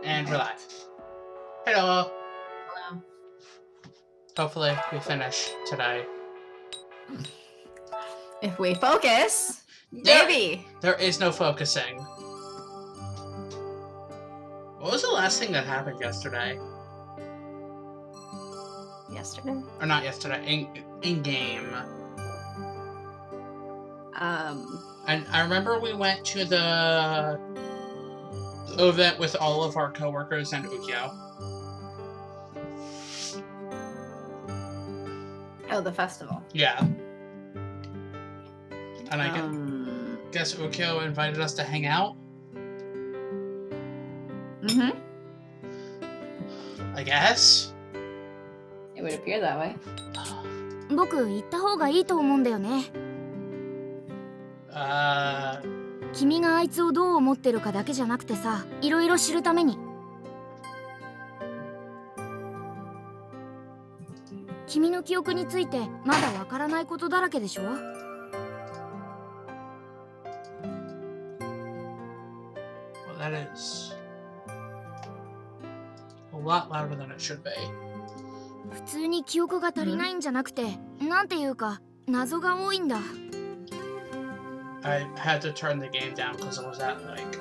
And we're live. Hello. Hello. Hopefully we finish today. If we focus, maybe. There is no focusing. What was the last thing that happened yesterday? Yesterday? Or not yesterday, in game. And I remember we went to the event with all of our coworkers and Ukyo. Oh, the festival. Yeah. And I guess Ukyo invited us to hang out. Mm-hmm. I guess. It would appear that way. 僕行った方がいいと思うんだよね。君があいつをどう思ってるかだけじゃなくてさ、いろいろ知るために。君の記憶についてまだわからないことだらけでしょ? Well, that is a lot louder than it should be. 普通に記憶が足りないんじゃなくて、なんていうか謎が多いんだ。I had to turn the game down because it was at like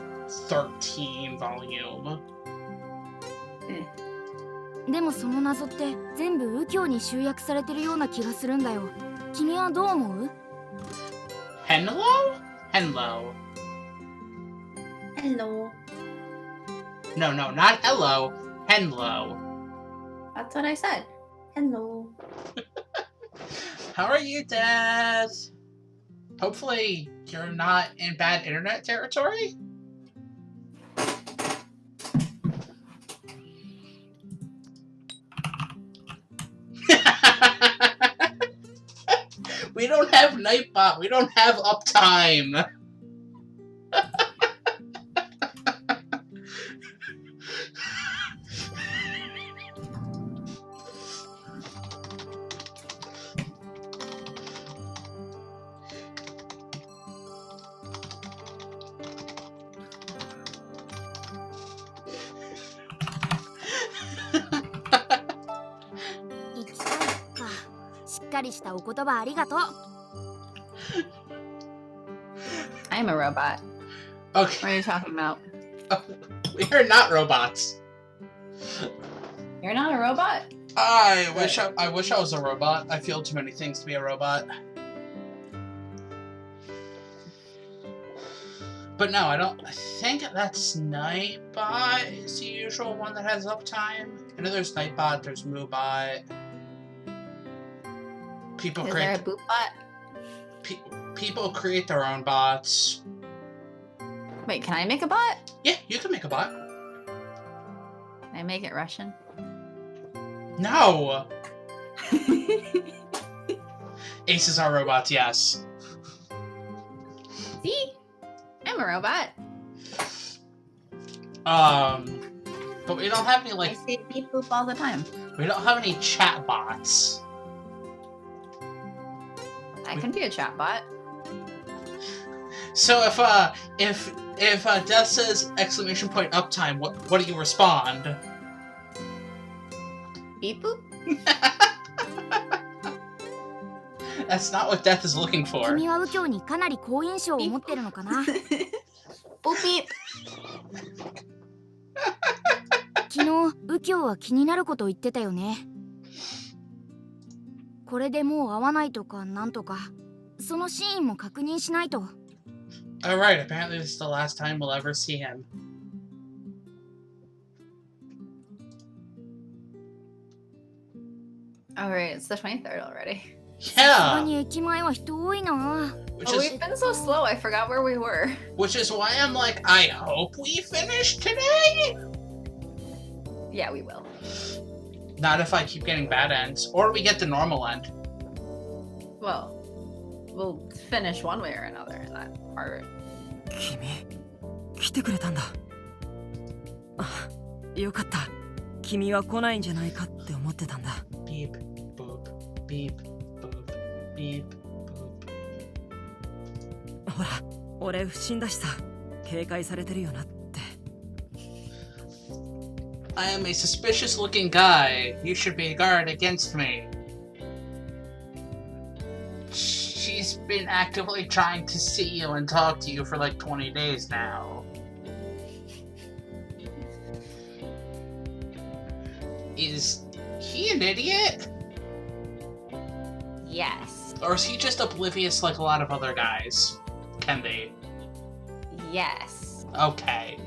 13 volume. でもその謎って全部右京に集約されてるような気がするんだよ。君はどう思う? Hello? Hello. Hello. No, not hello. Hello. That's what I said. Hello. How are you, Dad? Hopefully you're not in bad internet territory? We don't have Nightbot. We don't have uptime. I'm a robot. Okay. What are you talking about? We are not robots. You're not a robot? I wish I was a robot. I feel too many things to be a robot. But no, I don't. I think that's Nightbot is the usual one that has uptime. I know there's Nightbot, there's Moobot. People Is create. there a boot bot? People create their own bots. Wait, can I make a bot? Yeah, you can make a bot. Can I make it Russian? No! Aces are robots, yes. See? I'm a robot. But we don't have any, like... I say beep boop all the time. We don't have any chat bots. I can be a chat bot. So if Death says exclamation point uptime, what do you respond? Beep boop? That's not what Death is looking for. 君は右京にかなり好印象を持ってるのかな? Boop beep. 昨日右京は気になること言ってたよね。これでもう会わないとかなんとか、そのシーンも確認しないと。Alright, apparently this is the last time we'll ever see him. Alright, it's the 23rd already. Yeah! We've been so slow, I forgot where we were. Which is why I'm like, I hope we finish today? Yeah, we will. Not if I keep getting bad ends. Or we get the normal end. Well, we'll finish one way or another in that part. 君、来てくれたんだ。あ、よかった。君は来ないんじゃないかって思ってたんだ。Beep, boop, beep, boop, beep, boop. ほら、俺不審だしさ、警戒されてるよなって。I am a suspicious-looking guy. You should be guarded against me. She's been actively trying to see you and talk to you for like 20 days now. Is he an idiot? Yes. Or is he just oblivious like a lot of other guys can be? Yes. Okay.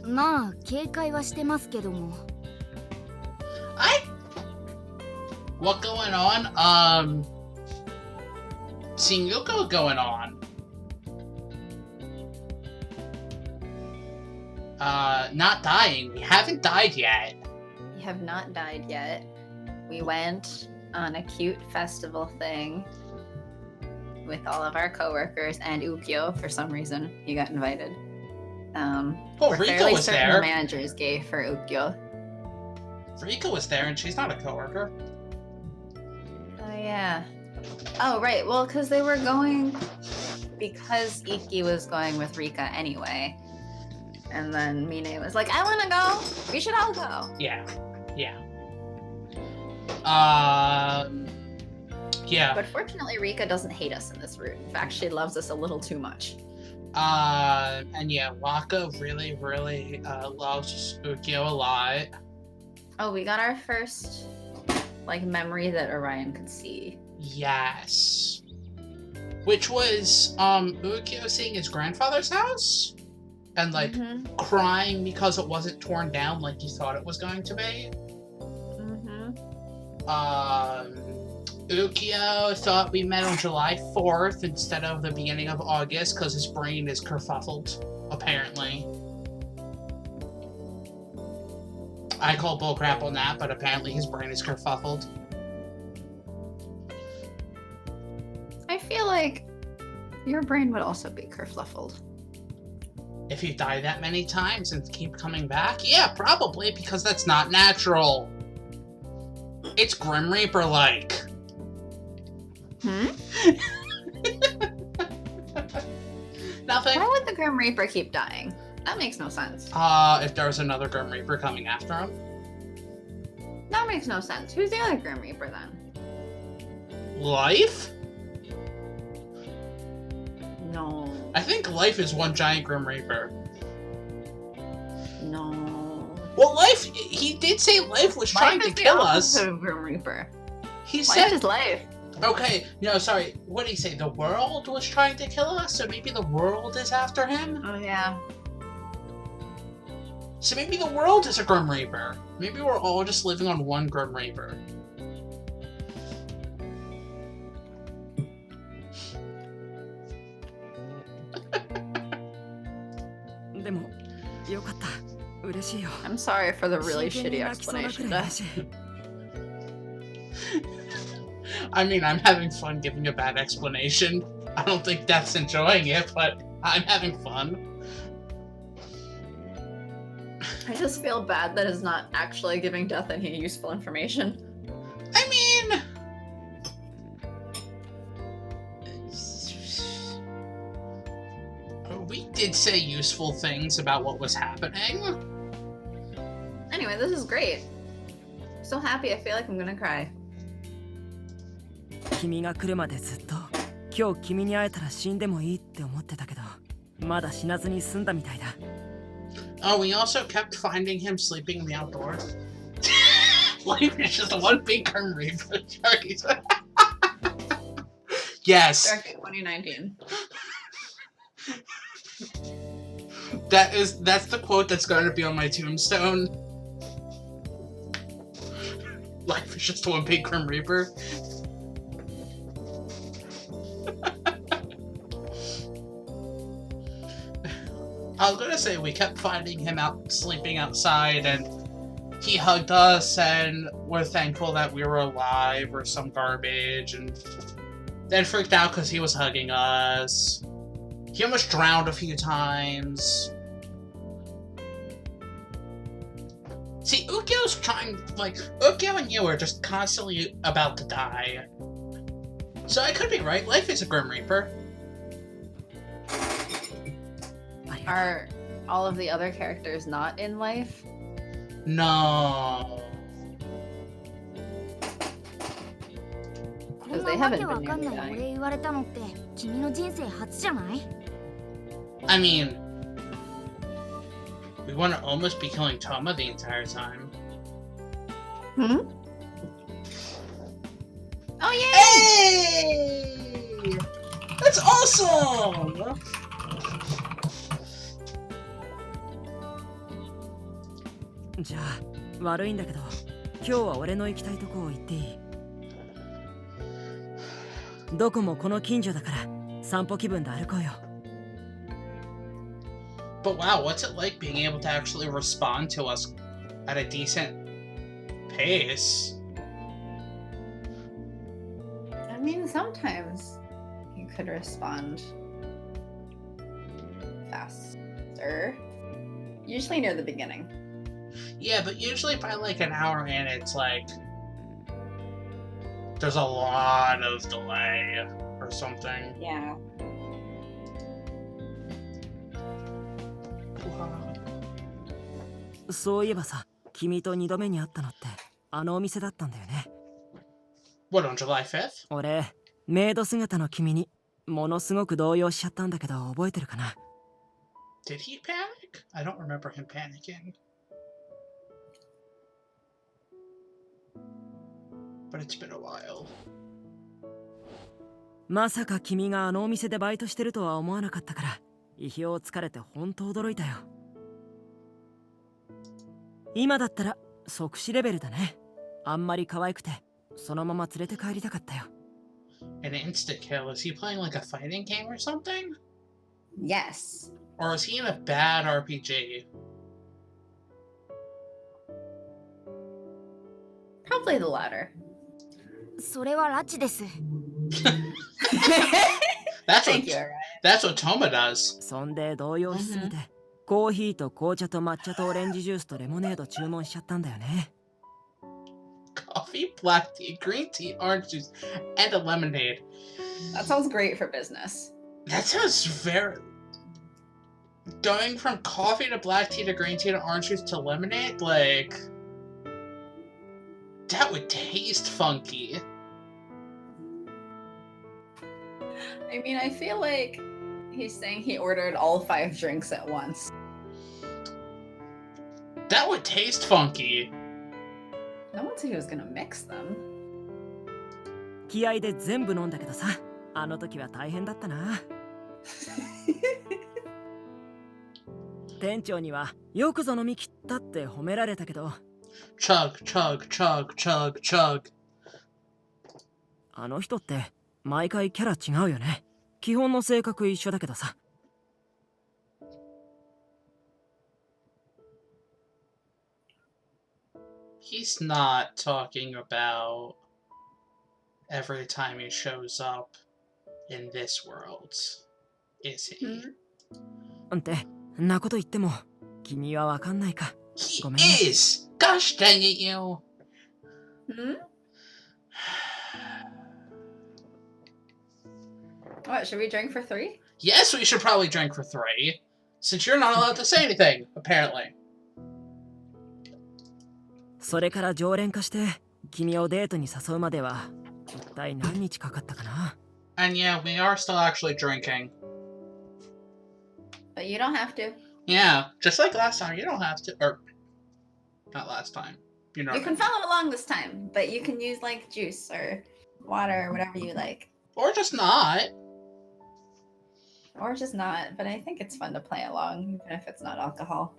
まあ警戒はしてますけども。 What going on? Seeing Ukyo going on. Not dying. We haven't died yet. We have not died yet. We went on a cute festival thing with all of our coworkers and Ukyo. For some reason, he got invited. We're Rika fairly was certain there. The manager is gay for Ukyo. Rika was there, and she's not a coworker. Oh yeah. Oh right. Well, because they were going, because Iki was going with Rika anyway, and then Mine was like, "I want to go. We should all go." Yeah. Yeah. But fortunately, Rika doesn't hate us in this route. In fact, she loves us a little too much. And yeah, Waka really, really loves Ukyo a lot. Oh, we got our first like memory that Orion could see. Yes. Which was Ukyo seeing his grandfather's house and like crying because it wasn't torn down like he thought it was going to be. Ukyo thought we met on July 4th instead of the beginning of August because his brain is kerfuffled, apparently. I call bullcrap on that, but apparently his brain is kerfuffled. I feel like your brain would also be kerfluffled. If you die that many times and keep coming back? Yeah, probably, because that's not natural. It's Grim Reaper-like. Nothing. Why would the Grim Reaper keep dying? That makes no sense. If there was another Grim Reaper coming after him? That makes no sense. Who's the other Grim Reaper then? Life? No. I think Life is one giant Grim Reaper. No. Well, Life, he did say Life was trying to kill us. Life is the Grim Reaper. He Life said... is life. Okay, no, sorry. What did he say? The world was trying to kill us? So maybe the world is after him? Oh, yeah. So maybe the world is a Grim Reaper. Maybe we're all just living on one Grim Reaper. I'm sorry for the really shitty explanation. I mean, I'm having fun giving a bad explanation. I don't think Death's enjoying it, but I'm having fun. I just feel bad that it's not actually giving Death any useful information. I mean... we did say useful things about what was happening. Anyway, this is great. I'm so happy, I feel like I'm gonna cry. 君が来るまでずっと今日君に会えたら死んでもいいって思ってたけどまだ死なずに済んだみたいだ Oh, we also kept finding him sleeping in the outdoors. Life is just one big Grim Reaper. Yes. Sharky 2019. That's the quote that's going to be on my tombstone. Life is just one big Grim Reaper. I was gonna say we kept finding him out sleeping outside and he hugged us and we're thankful that we were alive or some garbage and then freaked out because he was hugging us. He almost drowned a few times. See, Ukyo's trying, like, Ukyo and you are just constantly about to die. So I could be right, Life is a Grim Reaper. Are all of the other characters not in life? No. こんなわけわかんないお礼言われたのって君の人生初じゃない？ I mean, we want to almost be killing Toma the entire time. Hmm? Oh, yay! Hey! That's awesome! じゃあ悪いんだけど今日は俺の行きたいとこを言っていい？どこもこの近所だから散歩気分で歩こうよ。 But wow, what's it like being able to actually respond to us at a decent pace? I mean, sometimes you could respond faster. Usually near the beginning. Yeah, but usually by like an hour in, it's like there's a lot of delay or something. Yeah. Wow. そういえばさ、君と2度目に会ったのってあのお店だったんだよね。 What, on July 5th? 俺、メイド姿の君にものすごく動揺しちゃったんだけど覚えてるかな？ Did he panic? I don't remember him panicking. But it's been a while. まさか君があのお店でバイトしてるとは思わなかったから意表をつかれて本当驚いたよ。今だったら即死レベルだね。あんまり可愛くてそのまま連れて帰りたかったよ。 An instant kill. Is he playing like a fighting game or something? Yes. Or is he in a bad RPG? Probably the latter. それは拉致です。 That's Thank what you, Orion. that's what Toma does. そんで動揺しすぎて、コーヒーと紅茶と抹茶とオレンジジュースとレモネード注文しちゃったんだよね。 Coffee, black tea, green tea, orange juice, and a lemonade. That sounds great for business. That sounds very... Going from coffee to black tea to green tea to orange juice to lemonade, like... That would taste funky. I mean, I feel like he's saying he ordered all 5 drinks at once. That would taste funky. No one said he was gonna mix them. 気合で全部飲んだけどさ、あの時は大変だったな。店長にはよくぞ飲み切ったって褒められたけど、 Chug, chug, chug, chug, chug. あの人って毎回キャラ違うよね。基本の性格一緒だけどさ。 He's not talking about every time he shows up in this world, is he? ってなこと言っても君はわかんないか。 He ごめんね。 is! Gosh dang it, you! Hmm? What, should we drink for 3? Yes, we should probably drink for 3, since you're not allowed to say anything, apparently. それから常連化して君をデートに誘うまでは一体何日かかったかな。 And yeah, we are still actually drinking. But you don't have to. Yeah, just like last time, you don't have to. Or, not last time. You know. You can follow along this time, but you can use like juice or water or whatever you like. Or just not. Or just not, but I think it's fun to play along, even if it's not alcohol.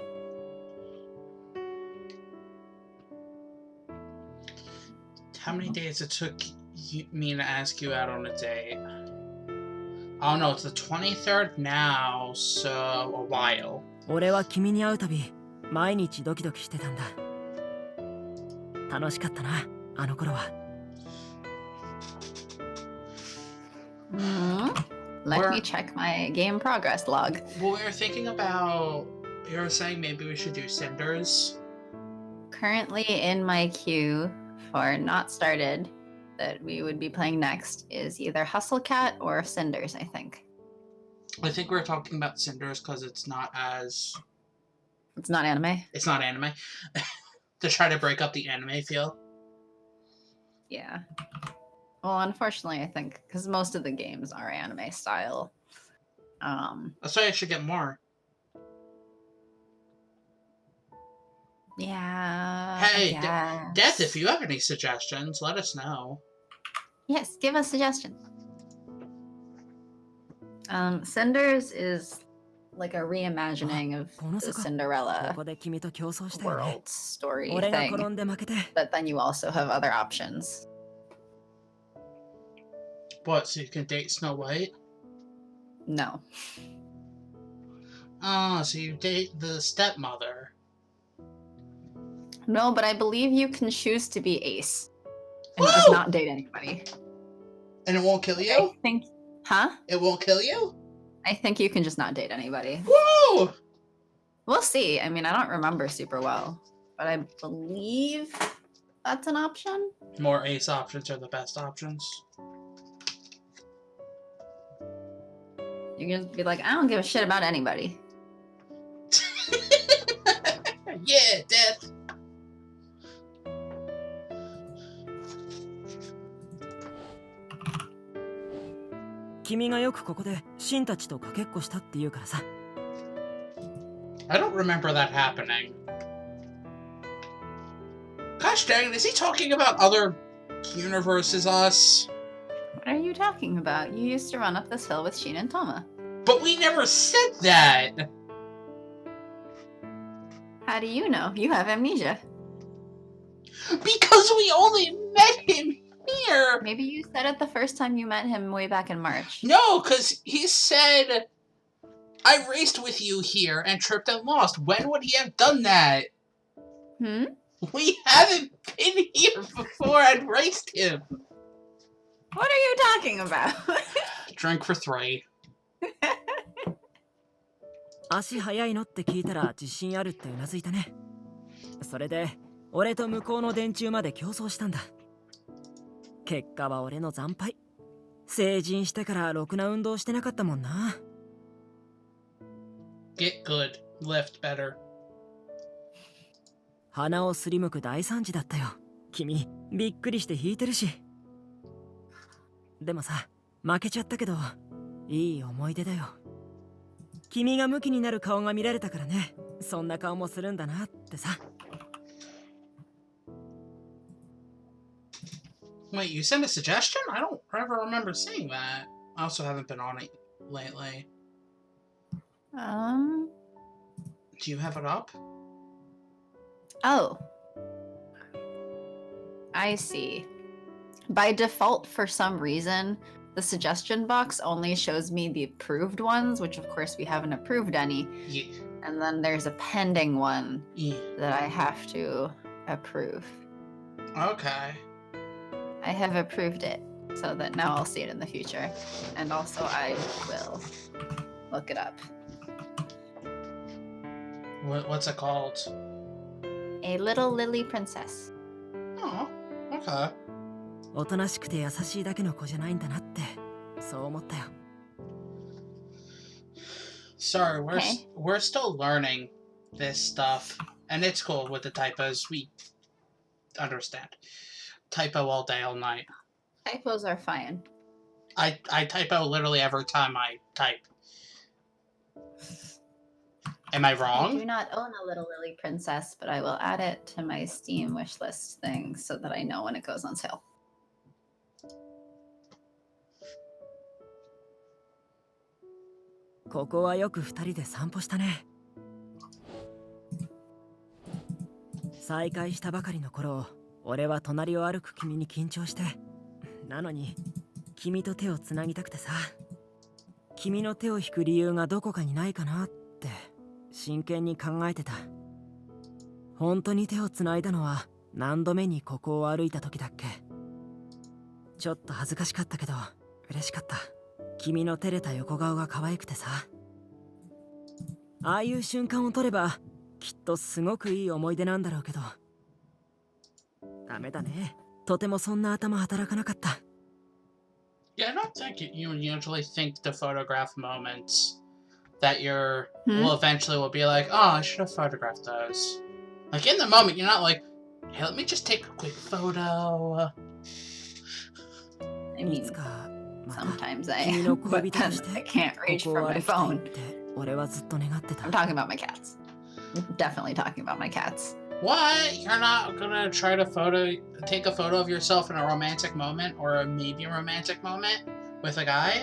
How many days it took me to ask you out on a date? Oh no, it's the 23rd now, so a while. 俺は君に会うたび毎日ドキドキしてたんだ。楽しかったな、あの頃は。Let me check my game progress log. Well, we were thinking about, you were saying maybe we should do Cinders. Currently in my queue for not started that we would be playing next is either Hustle Cat or Cinders, I think. I think we're talking about Cinders because it's not as... It's not anime. It's not anime. To try to break up the anime feel. Yeah. Well, unfortunately, I think because most of the games are anime style. That's why I should get more. Yeah. Hey, I guess. Death, if you have any suggestions, let us know. Yes, give us suggestions. Cinders is like a reimagining of the Cinderella ここで君と競争したよね。 world story 俺が転 thing. んで負けて But then you also have other options. What, so you can date Snow White? No. Oh, so you date the stepmother. No, but I believe you can choose to be Ace. And just not date anybody. And it won't kill I you? think... Huh? It won't kill you? I think you can just not date anybody. Woo! We'll see. I mean, I don't remember super well. But I believe that's an option. More ace options are the best options. You can just be like, I don't give a shit about anybody. Yeah, Death! 君がよくここでシンたちとかけっこしたって言うからさ。 I don't remember that happening. Gosh dang it, is he talking about other universes us? What are you talking about? You used to run up this hill with Sheen and Toma. But we never said that! How do you know? You have amnesia. Because we only met him here! Maybe you said it the first time you met him way back in March. No, because he said, I raced with you here and tripped and lost. When would he have done that? Hmm? We haven't been here before and raced him. What are you talking about? Drink for 3. 足速いのって聞いたら自信あるってうなずいたね。それで俺と向こうの電柱まで競争したんだ。結果は俺の惨敗。成人してからろくな運動してなかったもんな。Get good. Lift better. 鼻をすりむく大惨事だったよ。君、びっくりして引いてるし。でもさ、負けちゃったけど、いい思い出だよ。君がムキになる顔が見られたからね。そんな顔もするんだなってさ。Wait, you sent a suggestion? I don't ever remember seeing that. I also haven't been on it lately. Do you have it up? Oh. I see. By default, for some reason, the suggestion box only shows me the approved ones, which of course we haven't approved any. Yeah. And then there's a pending one Yeah. that I have to approve. Okay. I have approved it, so that now I'll see it in the future. And also I will look it up. What's it called? A Little Lily Princess. Oh, okay. おとなしくて優しいだけの子じゃないんだなって、そう思ったよ。Sorry, Okay. we're still learning this stuff, and it's cool with the typos. We understand. Typo all day, all night. Typos are fine. I typo literally every time I type. Am I I do wrong? not own a Little Lily Princess, but I will add it to my Steam wishlist thing so that I know when it goes on sale. ここはよく二人で散歩したね。再会したばかりの頃、俺は隣を歩く君に緊張して、なのに君と手をつなぎたくてさ、君の手を引く理由がどこかにないかなって真剣に考えてた。本当に手をつないだのは何度目にここを歩いた時だっけ。ちょっと恥ずかしかったけど嬉しかった。君の照れた横顔が可愛くてさ。ああいう瞬間を撮ればきっとすごくいい思い出なんだろうけど。ダメだね。とてもそんな頭働かなかった。Yeah, I don't think you usually think to photograph moments that Hmm? will eventually will be like, oh, I should have photographed those. Like in the moment, you're not like, Hey, let me just take a quick photo. I mean, いつかまた sometimes I 君の am, 恋 but 人と then して I can't こ reach こ for を my 歩きたいっ phone. て俺はずっと願ってた I'm talking about my cats. I'm definitely talking about my cats. What? You're not gonna try to take a photo of yourself in a romantic moment or a maybe romantic moment with a guy?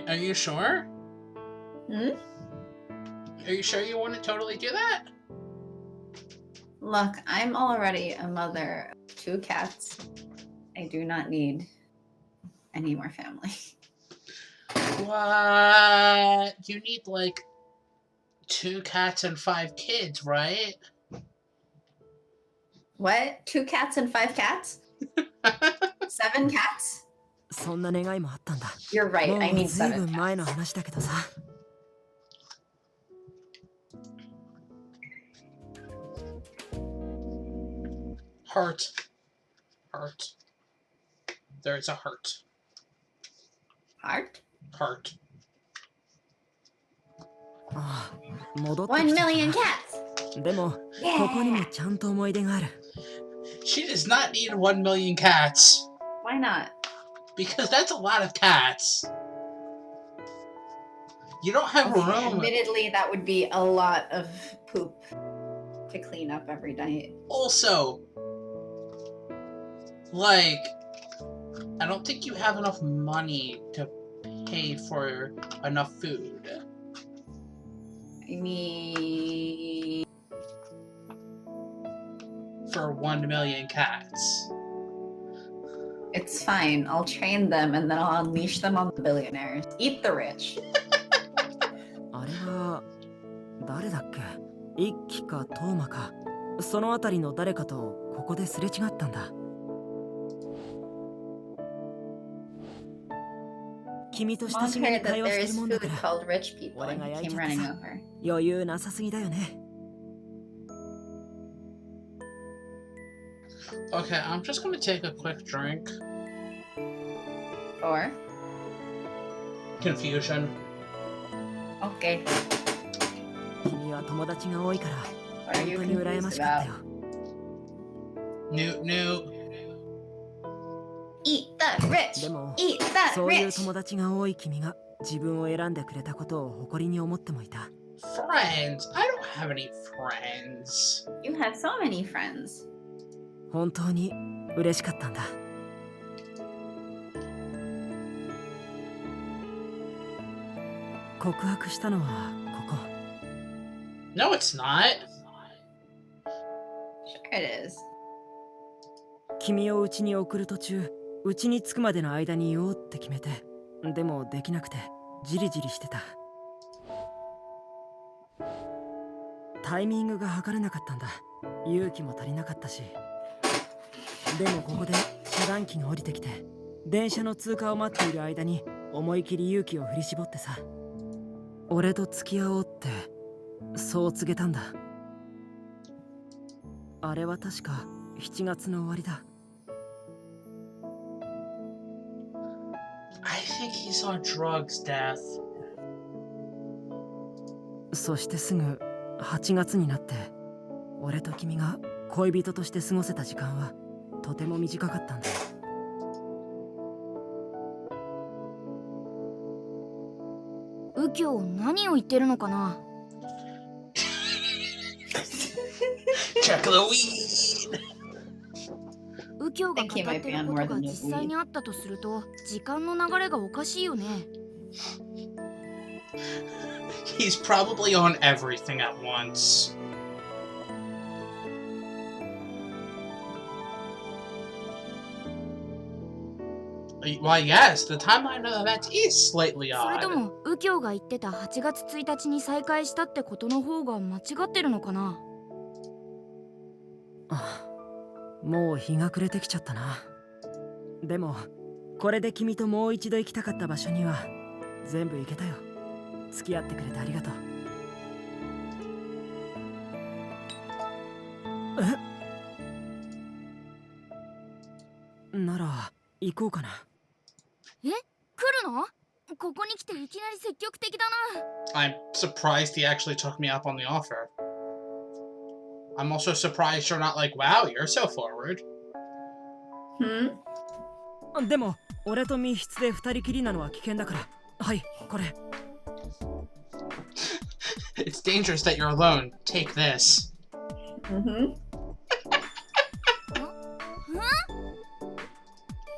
Are you sure? Hmm? Are you sure you want to totally do that? Look, I'm already a mother of 2 cats. I do not need any more family. What? You need like 2 cats and 5 kids, right? What? 2 cats and 5 cats? 7 cats? そんな願いもあったんだ You're right. も I う need ずい 7ぶん前の cats. 話だけどさ Heart. Heart. There's a heart. Heart? Heart. ああ戻って 1 きちゃっ million た cats! なでも Yeah! ここにもちゃんと思い出がある She does not need 1 million cats. Why not? Because that's a lot of cats. You don't have Okay, room. admittedly, that would be a lot of poop to clean up every night. Also, like, I don't think you have enough money to pay for enough food. I mean, For 1 million cats. it's fine. I'll train them and then I'll unleash them on the billionaires. Eat the rich. あれは誰だっけ一輝かトーマかそのあたりの誰かとここですれ違ったんだ君と親 Mom しげに heard 会 that 話して there's るもんだ food から called rich people and he came running over. 余裕なさすぎだよね Okay, I'm just gonna take a quick drink. Or? Confusion. Okay. 君は友達が多いから What are 本 you 当に羨ま confused しかった about? よ Newt Newt. Eat the rich! でも Eat the そういう rich! 友達が多い君が自分を選んでくれたことを誇りに思ってもいた Friends? I don't have any friends. You have so many friends. 本当に嬉しかったんだ告白したのはここ No, it's not. Sure it is. 君を家に送る途中家に着くまでの間に言おうって決めてでもできなくてジリジリしてたタイミングが測れなかったんだ勇気も足りなかったしでもここで遮断機が降りてきて電車の通過を待っている間に思い切り勇気を振り絞ってさ俺と付き合おうってそう告げたんだあれは確か7月の終わりだ I think he's on drugs, Death. そしてすぐ8月になって俺と君が恋人として過ごせた時間はとても短かったんだ右京何を言ってるのかな Check the weed. 右京が語ってることが実際にあったとすると時間の流れがおかしいよね He's probably on everything at once. Why, yes, the timeline of events is slightly それと odd. も右京が言ってた8月1日に再会したってことの方が間違ってるのかなあもう日が暮れてきちゃったなでもこれで君ともう一度行きたかった場所には全部行けたよ付き合ってくれてありがとうえなら行こうかなえ来るのここに来ていきなり積極的だな。 I'm surprised he actually took me up on the offer. I'm also surprised you're not like, wow, you're so forward. でも俺と密室で二人きりなのは危険だから。はい、これ。It's dangerous that you're alone. Take this.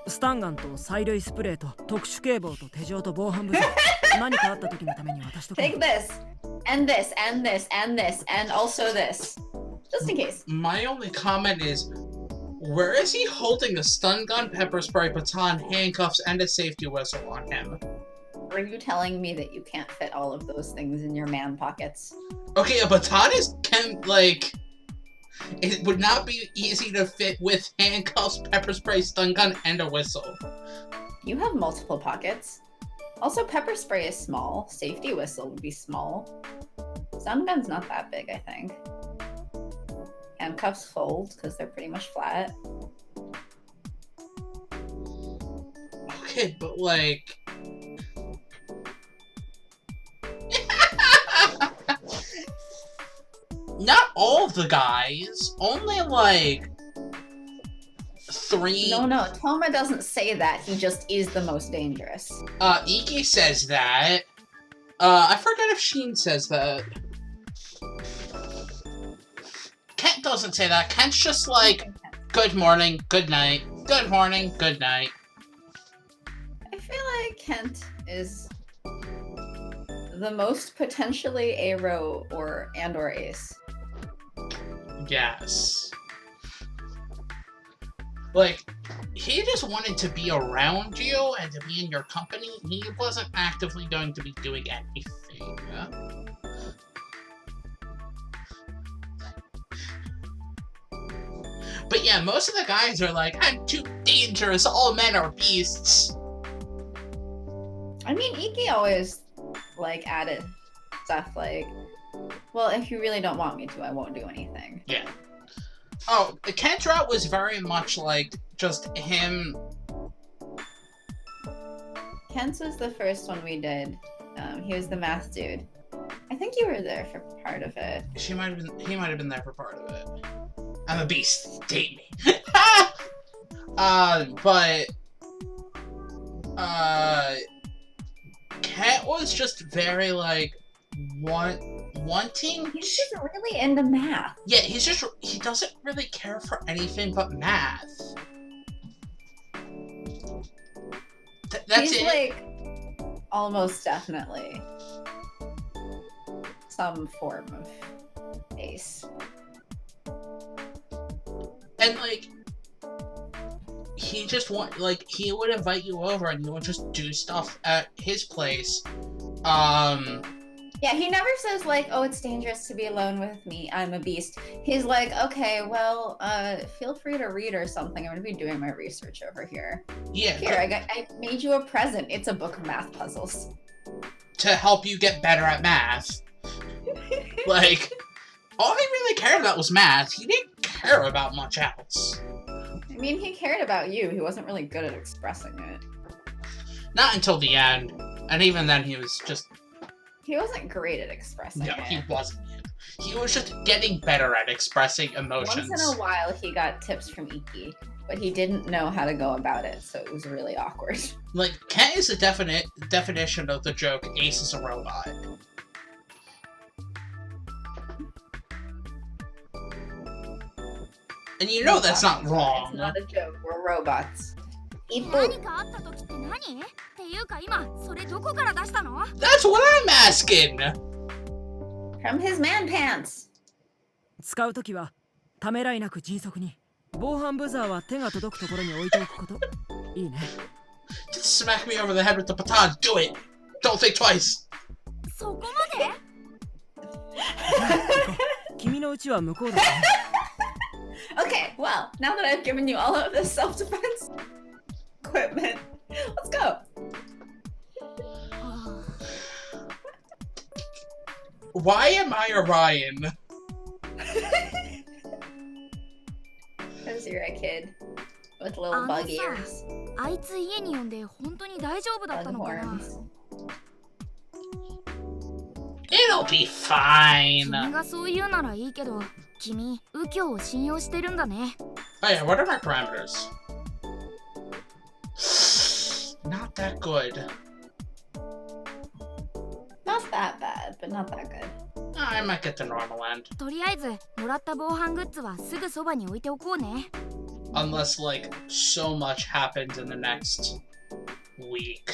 スタンガンと催涙スプレーと特殊警棒と手錠と防犯ブザー。何かあった時のために渡しとく。Take this, and this, and this, and this, and also this. Just in case. My only comment is, where is he holding a stun gun, pepper spray, baton, handcuffs, and a safety whistle on him? Are you telling me that you can't fit all of those things in your man pockets? Okay, a baton it would not be easy to fit with handcuffs, pepper spray, stun gun, and a whistle. You have multiple pockets. Also, pepper spray is small. Safety whistle would be small. Stun gun's not that big, I think. Handcuffs fold because they're pretty much flat. Okay, but like... Not all of the guys, only like 3. No, Toma doesn't say that. He just is the most dangerous. Iki says that. I forget if Sheen says that. Kent doesn't say that. Kent's just like, good morning, good night, good morning, good night. I feel like Kent is the most potentially Aero or Ace. Yes. Like, he just wanted to be around you and to be in your company. He wasn't actively going to be doing anything. But yeah, most of the guys are like, I'm too dangerous, all men are beasts. I mean, Iki always, like, added stuff like, well, if you really don't want me to, I won't do anything. Yeah. Oh, the Kent route was very much like, just him... Kent's was the first one we did. He was the math dude. I think you were there for part of it. He might have been there for part of it. I'm a beast. Date me. Kat was just very like wanting. He's just really into math. Yeah, he doesn't really care for anything but math. That's He's it. like almost definitely some form of ace. And like he just he would invite you over and you would just do stuff at his place. Yeah, he never says like, oh, it's dangerous to be alone with me, I'm a beast. He's like, okay, well, feel free to read or something. I'm gonna be doing my research over here. Yeah. Here, I made you a present. It's a book of math puzzles. To help you get better at math. Like, all he really cared about was math. He didn't care about much else. I mean, he cared about you. He wasn't really good at expressing it. Not until the end. And even then, he was just... He wasn't great at expressing it. No, he wasn't. He was just getting better at expressing emotions. Once in a while, he got tips from Iki, but he didn't know how to go about it, so it was really awkward. Like, Ken is the definition of the joke, Ace is a robot. And you know that's not wrong. It's not a joke, we're robots. Eat boop. 何かあった時って何？っていうか今それどこから出したの？ That's what I'm asking! From his man pants. 使うときはためらいなく迅速に。防犯ブザーは手が届くところに置いておくこと。いいね。Just smack me over the head with the baton. Do it! Don't think twice! そこまで？君の家は向こうだね。Okay, well, now that I've given you all of this self-defense equipment, let's go. Why am I Orion? Because you're a kid with little bug ears. あいつ家に呼んで本当に大丈夫だった Bug のかな？ horns. It'll be fine. 君がそう言うならいいけど、君、右京を信用してるんだね。Oh yeah, what are my parameters? Not that good. Not that bad, but not that good. I might get the normal end. とりあえず、もらった防犯グッズはすぐそばに置いておこうね。Unless, like, so much happens in the next week.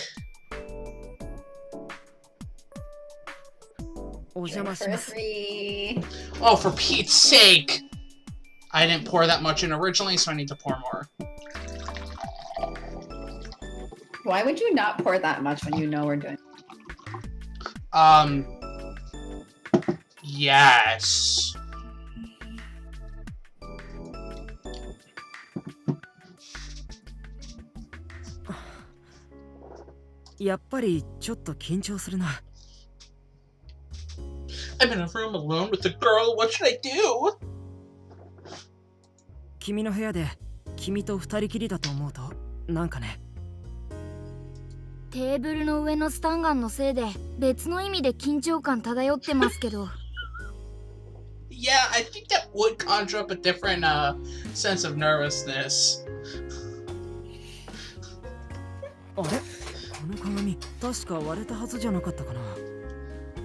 お邪魔し For ます。 3. Oh, for Pete's sake! I didn't pour that much in originally, so I need to pour more. Why would you not pour that much when you know we're doing? Yes. やっぱりちょっと緊張するな。I'm in a room alone with a girl. What should I do? 君の部屋で君と二人きりだと思うとなんかね。テーブルの上のスタンガンのせいで別の意味で緊張感漂ってますけど。Yeah, I think that would conjure up a different sense of nervousness. あれ？この鏡確か割れたはずじゃなかったかな。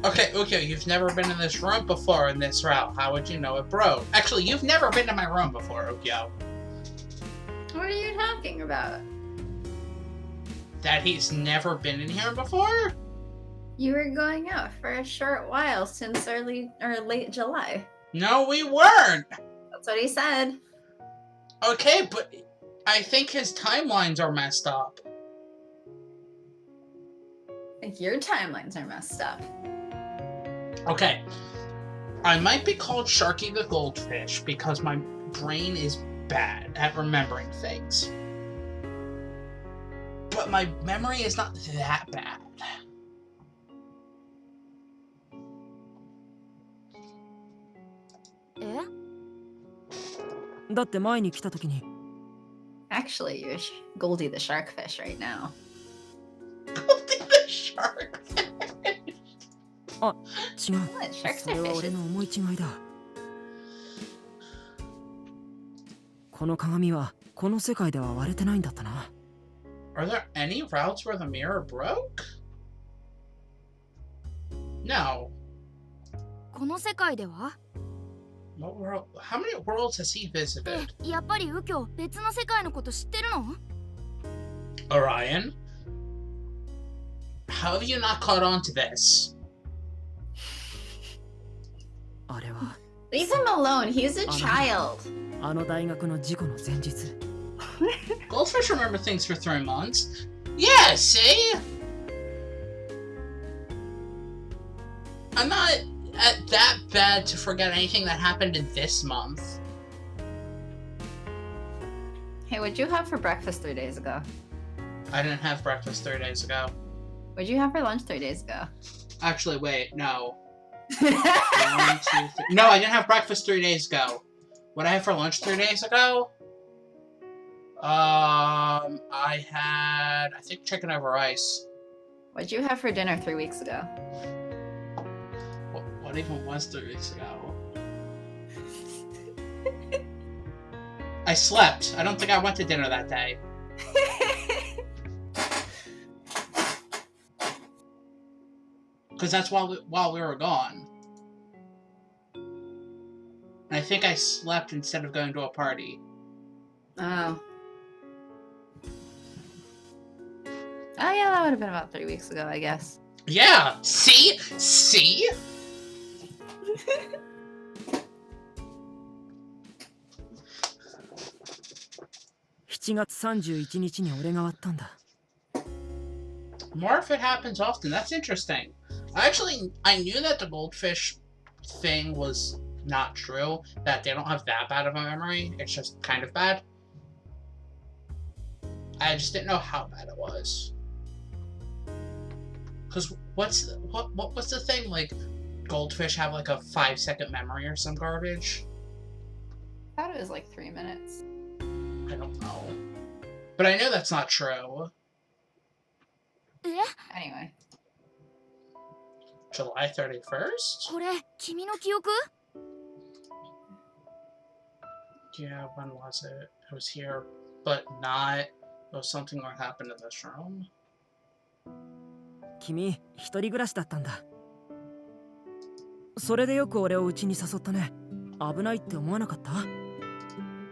Okay, Ukyo, you've never been in this room before in this route. How would you know it broke? Actually, you've never been to my room before, Ukyo. What are you talking about? That he's never been in here before? You were going out for a short while since late July. No, we weren't! That's what he said. Okay, but I think his timelines are messed up. Like your timelines are messed up. Okay. I might be called Sharky the Goldfish because my brain is bad at remembering things. But my memory is not that bad. Eh? だって前に来た時に Actually, you're Goldie the Sharkfish right now. Goldie the Shark. あ、違う。 What? Sharks そ are れは俺 fishes. の思い違いだ。この鏡はこの世界では割れてないんだったな。Are there any routes where the mirror broke? No. この世界では？ What world? How many worlds has he で visited? やっぱり右京別の世界のこと知ってるの？ Orion? How have you not caught on to this? あれは Leave him alone. He's a child. あの大学の事故の前日。 Goldfish remember things for 3 months. Yeah, see? I'm not that bad to forget anything that happened in this month. Hey, what'd you have for breakfast 3 days ago? I didn't have breakfast 3 days ago. What'd you have for lunch 3 days ago? Actually, wait, no. 1, 2, 3. No, I didn't have breakfast 3 days ago. What I had for lunch 3 days ago? I had, I think, chicken over rice. What'd you have for dinner 3 weeks ago? What even was 3 weeks ago? I slept. I don't think I went to dinner that day. Because that's while we were gone. And I think I slept instead of going to a party. Oh. Oh yeah, that would have been about 3 weeks ago, I guess. Yeah! See? See? 7月31日に俺が割ったんだ。 More if it happens often. That's interesting. I knew that the goldfish thing was not true. That they don't have that bad of a memory. It's just kind of bad. I just didn't know how bad it was. Cause what was the thing? Like, goldfish have like a 5-second memory or some garbage? I thought it was like 3 minutes. I don't know. But I know that's not true. Eh? Anyway. July 31st? これ君の記憶？ Yeah, when was it? It was here, but not. It was something that happened in this room. 君一人暮らしだったんだ。それでよく俺を家に誘ったね。危ないって思わなかった？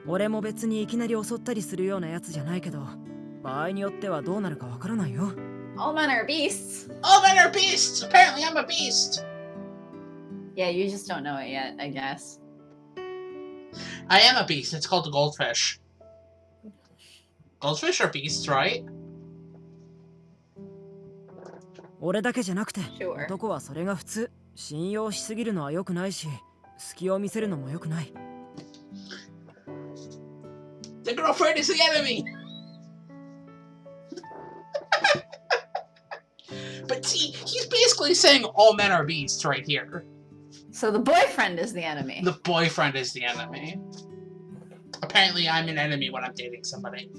俺も別にいきなり襲ったりするようなやつじゃないけど、場合によってはどうなるかわからないよ。All men are beasts. All men are beasts! Apparently I'm a beast! Yeah, you just don't know it yet, I guess. I am a beast. It's called a goldfish. Goldfish are beasts, right? 俺だけじゃなくて、 Sure. 男はそれが普通。信用しすぎるのは良くないし、隙を見せるのも良くない。The girlfriend is the enemy! But see, he's basically saying all men are beasts right here. So the boyfriend is the enemy. The boyfriend is the enemy. Apparently I'm an enemy when I'm dating somebody.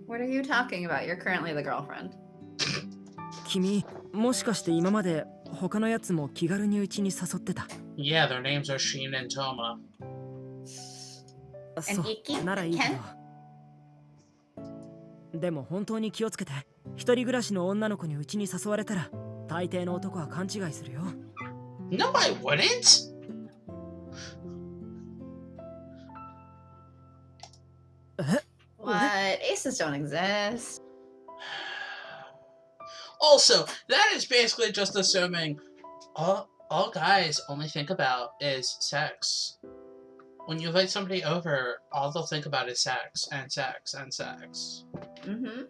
What are you talking about? You're currently the girlfriend. 君、もしかして今まで他のやつも気軽にうちに誘ってた？ Yeah, their names are Sheen and Toma. そう、 Iki? ならいいけど。でも本当に気をつけて。一人暮らしの女の子にうちに誘われたら、大抵の男は勘違いするよ。No, I wouldn't! What? Aces don't exist. Also, that is basically just assuming all guys only think about is sex. When you invite somebody over, all they'll think about is sex and sex and sex. Mm-hmm.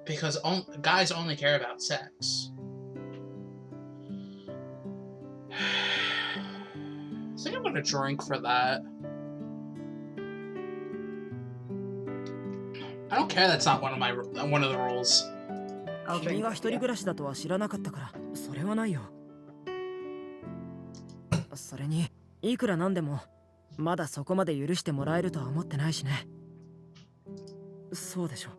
Because guys only care about sex. I think I'm gonna drink for that. I don't care that's not one of the rules. I'll 君 drink が with 一人 you. 暮らしだとは知らなかったから、それはないよ。それに、いくらなんでも、まだそこまで許してもらえるとは思ってないしね。そうでしょ。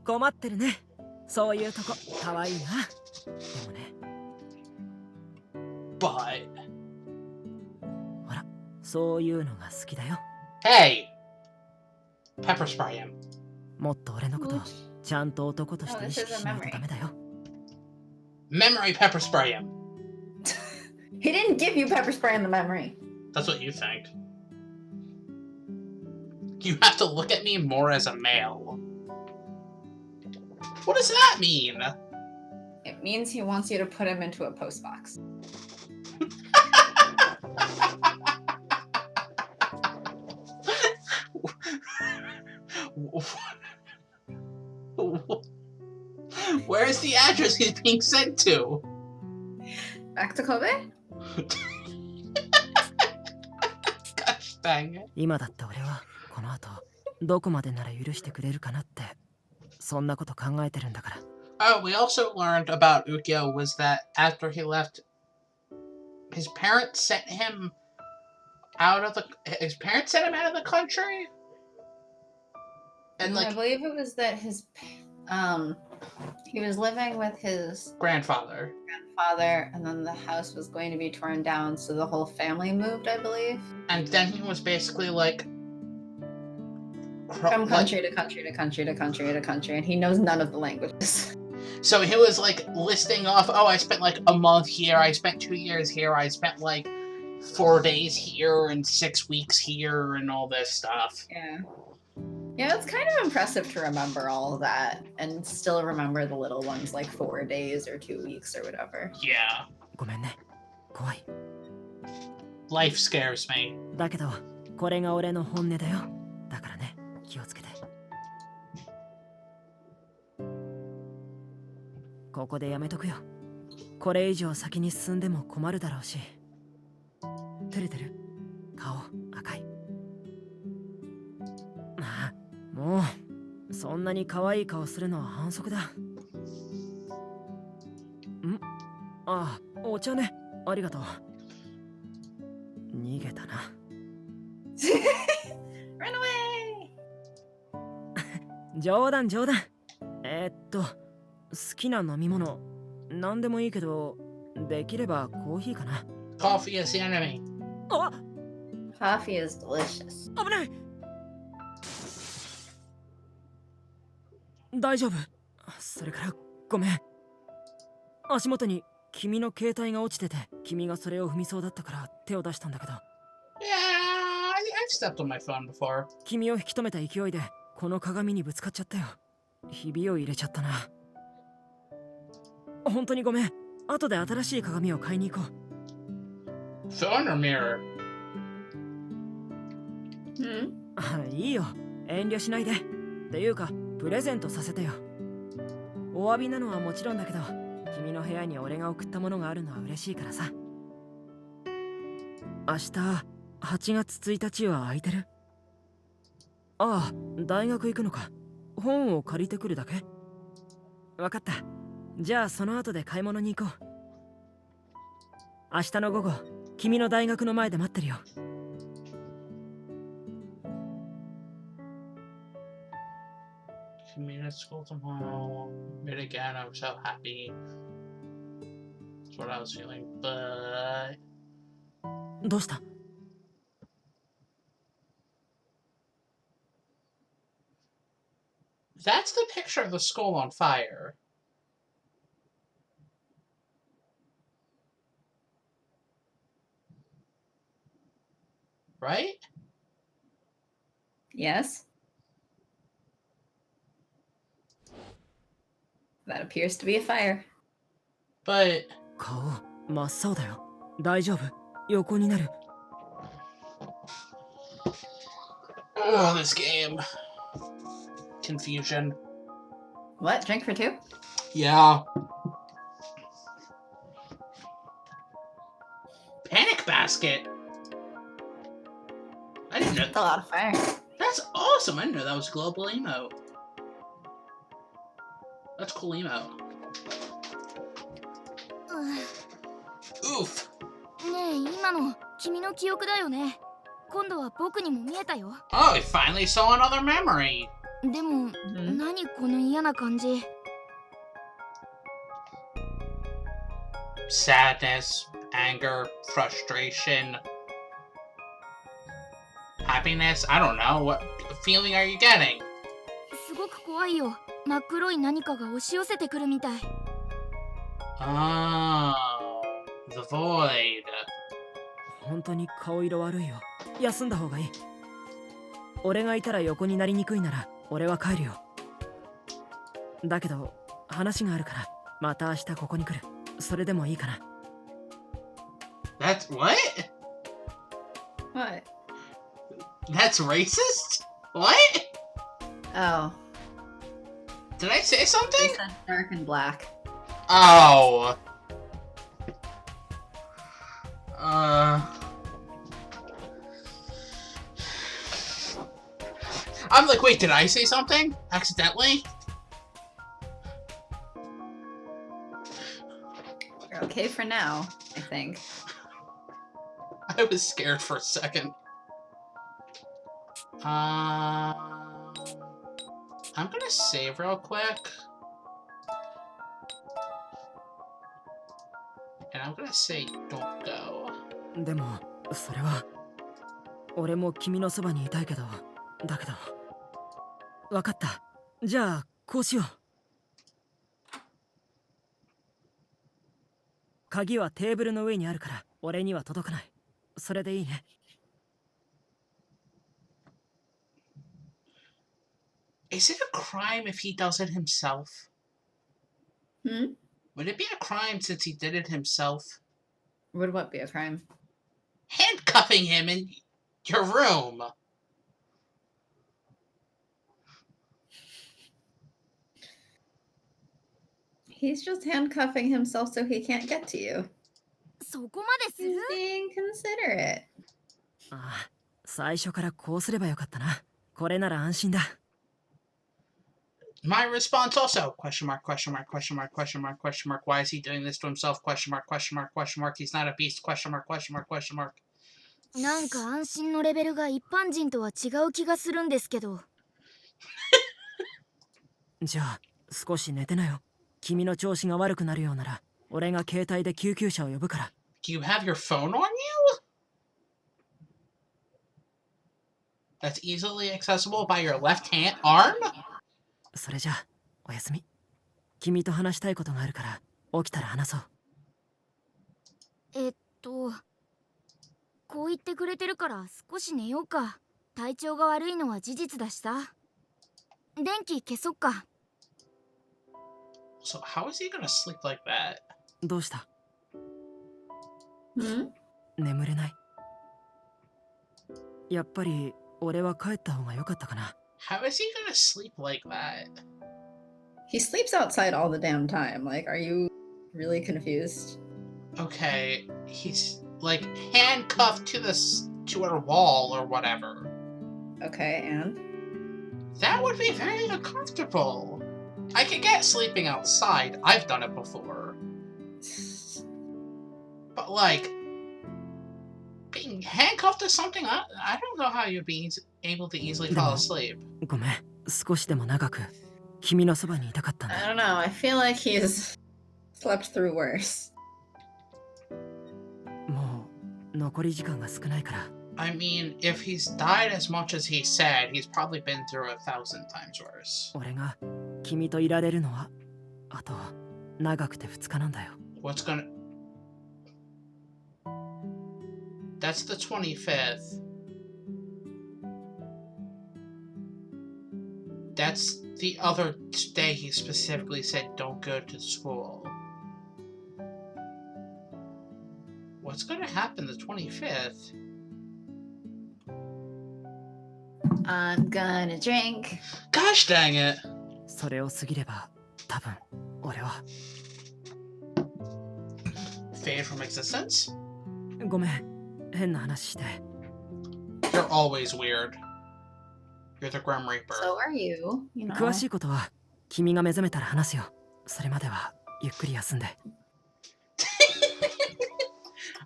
困ってるね。そういうとこ、かわいいな。でもね。But ほら、そういうのが好きだよ。 hey, pepper spray him. もっと俺のことをちゃんと男として意識しないとダメだよ。Memory pepper spray him. He didn't give you pepper spray in the memory. That's what you think. You have to look at me more as a male. What does that mean? It means he wants you to put him into a postbox. Where's the address he's being sent to? Back to Kobe? Gosh dang it. 今だって俺はこの後どこまでなら許してくれるかなってそんなこと考えてるんだから。Oh, we also learned about Ukyo was that after he left, his parents sent him out of the country? And I like believe it was that he was living with his grandfather. grandfather, and then the house was going to be torn down, so the whole family moved, I believe. And then he was basically like From country to country to country to country to country, and he knows none of the languages. So he was like listing off, oh, I spent like a month here, I spent 2 years here, I spent like 4 days here and 6 weeks here and all this stuff. Yeah. Yeah, it's kind of impressive to remember all of that and still remember the little ones like 4 days or 2 weeks or whatever. Yeah. ごめんね。怖い。 Life scares me. だけどこれが俺の本音だよ。だからね、気をつけて。ここでやめとくよ。これ以上先に進んでも困るだろうし。照れてる？顔赤い。ああ、もうそんなに可愛い顔するのは反則だ。ん？ああ、お茶ね。ありがとう。逃げたな。Run away! 冗談冗談。好きな飲み物何でもいいけど、できればコーヒーかな。 Coffee is the enemy. あ、 Coffee is delicious. 危ない。大丈夫。それからごめん。足元に君の携帯が落ちてて、君がそれを踏みそうだったから手を出したんだけど。 Yeah, I've stepped on my phone before. 君を引き止めた勢いでこの鏡にぶつかっちゃったよ。ひびを入れちゃったな。本当にごめん。後で新しい鏡を買いに行こう。 Phone or mirror? Hmm? いいよ、遠慮しないで。っていうかプレゼントさせてよ。お詫びなのはもちろんだけど、君の部屋に俺が送ったものがあるのは嬉しいからさ。明日8月1日は空いてる？ああ、大学行くのか。本を借りてくるだけ？わかった。じゃあその後で買い物に行こう。明日の午後、君の大学の前で待ってるよ。She made it to school tomorrow. Made it again. I'm so happy. That's what I was feeling, but どうした？ that's the picture of the skull on fire. Right? Yes. That appears to be a fire. But 顔真っ青だよ。大丈夫？横になる。 oh, this game. Confusion. What? Drink for two? Yeah. Panic basket. I didn't know. That's a lot of fire. That's awesome. I didn't know that was global emote. That's cool emote. Oof. ねえ、今の君の記憶だよね。今度は僕にも見えたよ。 Oh, we finally saw another memory. でも、何この嫌な感じ。 Sadness, anger, frustration, happiness. I don't know. What feeling are you getting? すごく怖いよ。真っ黒い何かが押し寄せてくるみたい。 Oh, the void. 本当に顔色悪いよ。休んだ方がいい。俺がいたら横になりにくいなら俺は帰るよ。だけど話があるからまた明日ここに来る。それでもいいかな。 That's what? What? That's racist? What? Oh. Did I say something? They said dark and black. Oh. I'm like, wait, did I say something? Accidentally? You're okay for now, I think. I was scared for a second. I'm gonna save real quick. And I'm gonna say don't go. でもそれは俺も君のそばにいたいけど、だけどわかった。じゃあこうしよう。鍵はテーブルの上にあるから俺には届かない。それでいいね。 Is it a crime if he does it himself? Hmm? Would it be a crime since he did it himself? Would what be a crime? Handcuffing him in your room. He's just handcuffing himself so he can't get to you. そこまでする？ He's being considerate. ああ、最初からこうすればよかったな。これなら安心だ。 My response also, question mark, question mark, question mark, question mark, question mark, why is he doing this to himself, question mark, question mark, question mark, he's not a beast, question mark, question mark, question mark. なんか安心のレベルが一般人とは違う気がするんですけど。じゃあ少し寝てなよ。君の調子が悪くなるようなら、俺が携帯で救急車を呼ぶから。Do you have your phone on you? That's easily accessible by your left hand arm? それじゃあ、おやすみ。君と話したいことがあるから、起きたら話そう。こう言ってくれてるから少し寝ようか。体調が悪いのは事実だしさ。電気消そっか。So how is he gonna sleep like that? どうした？ Hmm? 眠れない。やっぱり俺は帰った方が良かったかな。How is he gonna sleep like that? He sleeps outside all the damn time. Like, are you really confused? Okay, he's like handcuffed to a wall or whatever. Okay, and? That would be very uncomfortable. I could get sleeping outside. I've done it before. But like being handcuffed to something, I don't know how you'd be able to easily fall asleep. ごめん、少しでも長く君のそばにいたかったん I だ。 don't know. I feel like he's slept through worse. もう残り時間が少ないから。 I mean, if he's died as much as he said, he's probably been through 1,000 times worse. 俺が君といられるのはあと長くて2日なんだよ。 What's gonna... That's the 25th. That's the other day he specifically said don't go to school. What's gonna happen the 25th? I'm gonna drink. Gosh dang it! それを過ぎれば多分俺は。 Fade from existence? ごめん、変な話して。 You're always weird. You're the Grim Reaper. So are you, you know. 詳しいことは君が目覚めたら話すよ。それまではゆっくり休んで。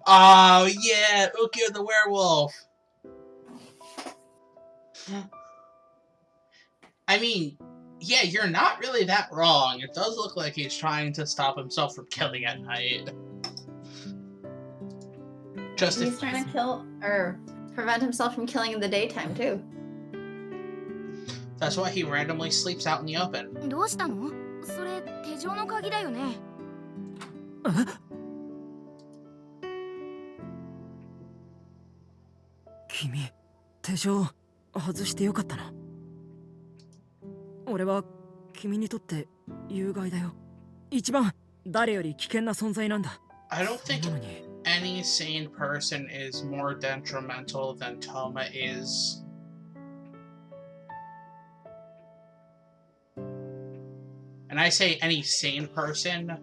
Oh yeah, Ukyo the werewolf. I mean, yeah, you're not really that wrong. It does look like he's trying to stop himself from killing at night. Just He's if trying to kill or prevent himself from killing in the daytime too. that's why he randomly sleeps out in the open. どうしたの？それ手錠の鍵だよね。君、手錠外してよかったな。俺は君にとって有害だよ。一番誰より危険な存在なんだ。 I don't think なのに any sane person is more detrimental than Toma is. And I say any sane person.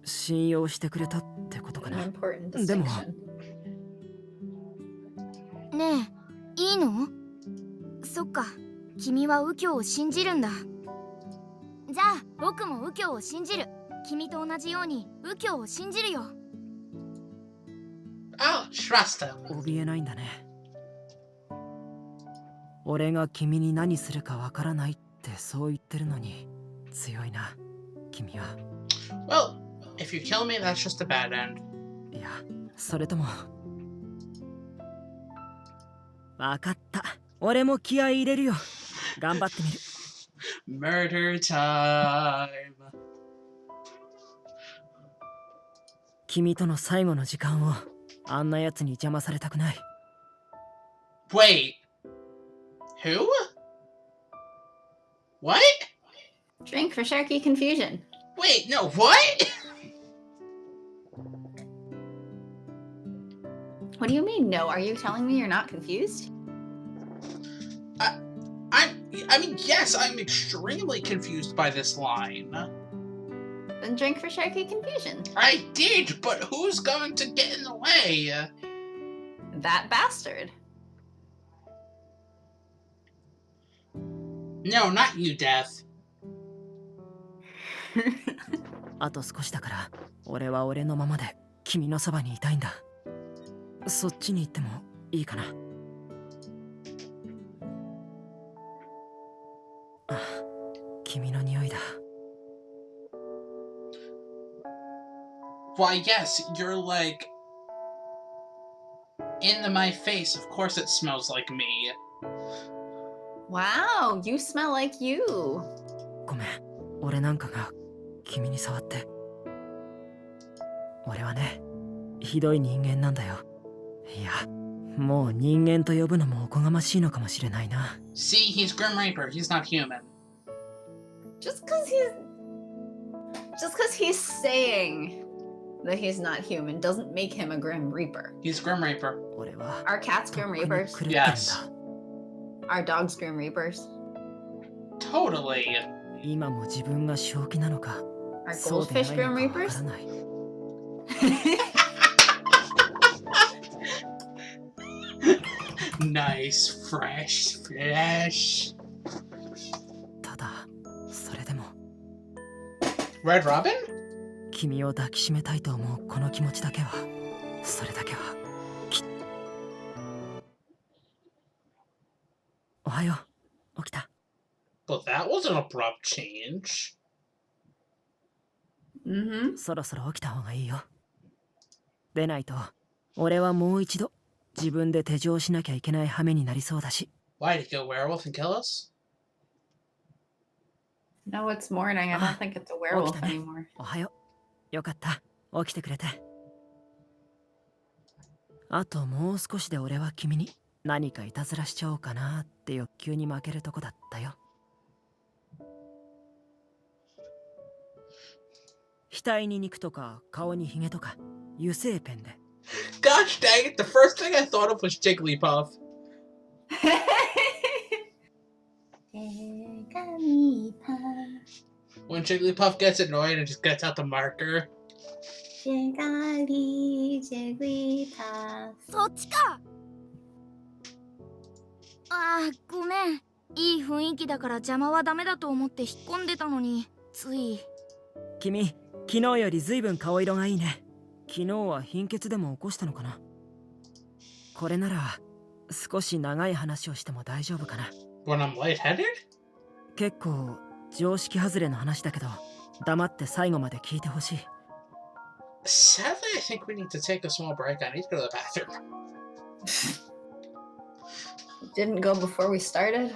信用してくれたってことか An な。 important でも distinction. ねえ、いいの？そっか、君は右京を信じるんだ。じゃあ僕も右京を信じる。君と同じように右京を信じるよ。I'll trust him. 怯えないんだね。俺が君に何するかわからないってそう言ってるのに強いな、君は。 Well, if you kill me, that's just a bad end. いや、それとも。わかった。俺も気合い入れるよ。頑張ってみる。 Murder time. 君との最後の時間をあんな奴に邪魔されたくない。 Wait. Who? What? Drink for Sharky confusion. Wait, no, what? What do you mean, no? Are you telling me you're not confused? I mean, yes, I'm extremely confused by this line. Then drink for Sharky confusion. I did, but who's going to get in the way? That bastard. No, not you, Death. あと少しだから俺は俺のままで君のそばにいたいんだ。そっちに行ってもいいかな。ああ君の匂いだ。 Why, yes, you're like in my face. Of course it smells like me. Wow, you smell like you. ごめん、俺なんかが君に触って。俺はね、ひどい人間なんだよ。いや、もう人間と呼ぶのもおこがましいのかもしれないな。 See, he's Grim Reaper. He's not human. Just because he's saying that he's not human doesn't make him a Grim Reaper. He's Grim Reaper. 俺は Are cats とっ Grim くに Reapers? 狂ってんだ。 Yes. Are dogs Grim Reapers? Totally. 今も自分が正気なのか、 Are そうでな goldfish い Grim のかわ Reapers? からない。 Nice, fresh. ただ、それでも Red Robin? 君を抱きしめたいと思うこの気持ちだけは、それだけはおはよう、起きた。 Well, that was an abrupt change. Mm-hmm. そろそろ起きた方がいいよ。でないと、俺はもう一度自分で手錠しなきゃいけない羽目になりそうだし。 Why, to kill a werewolf and kill us? No, it's morning. I don't think it's a werewolf 起きたね。 anymore. おはよう。よかった。起きてくれて。あともう少しで俺は君に何かいたずらしちゃおうかなって欲求に負けるとこだったよ。額に肉とか顔にヒゲとか油性ペンで。 Gosh dang it, the first thing I thought of was Jigglypuff. When Jigglypuff gets annoyed and just gets out the marker. そっちか。あー、ごめん。いい雰囲気だから邪魔はダメだと思って引っ込んでたのに、つい。君、昨日より随分顔色がいいね。昨日は貧血でも起こしたのかな。これなら少し長い話をしても大丈夫かな。 When I'm lightheaded? 結構常識外れの話だけど、黙って最後まで聞いてほしい。 Sadly, I think we need to take a small break. I need to go to the bathroom. Didn't go before we started?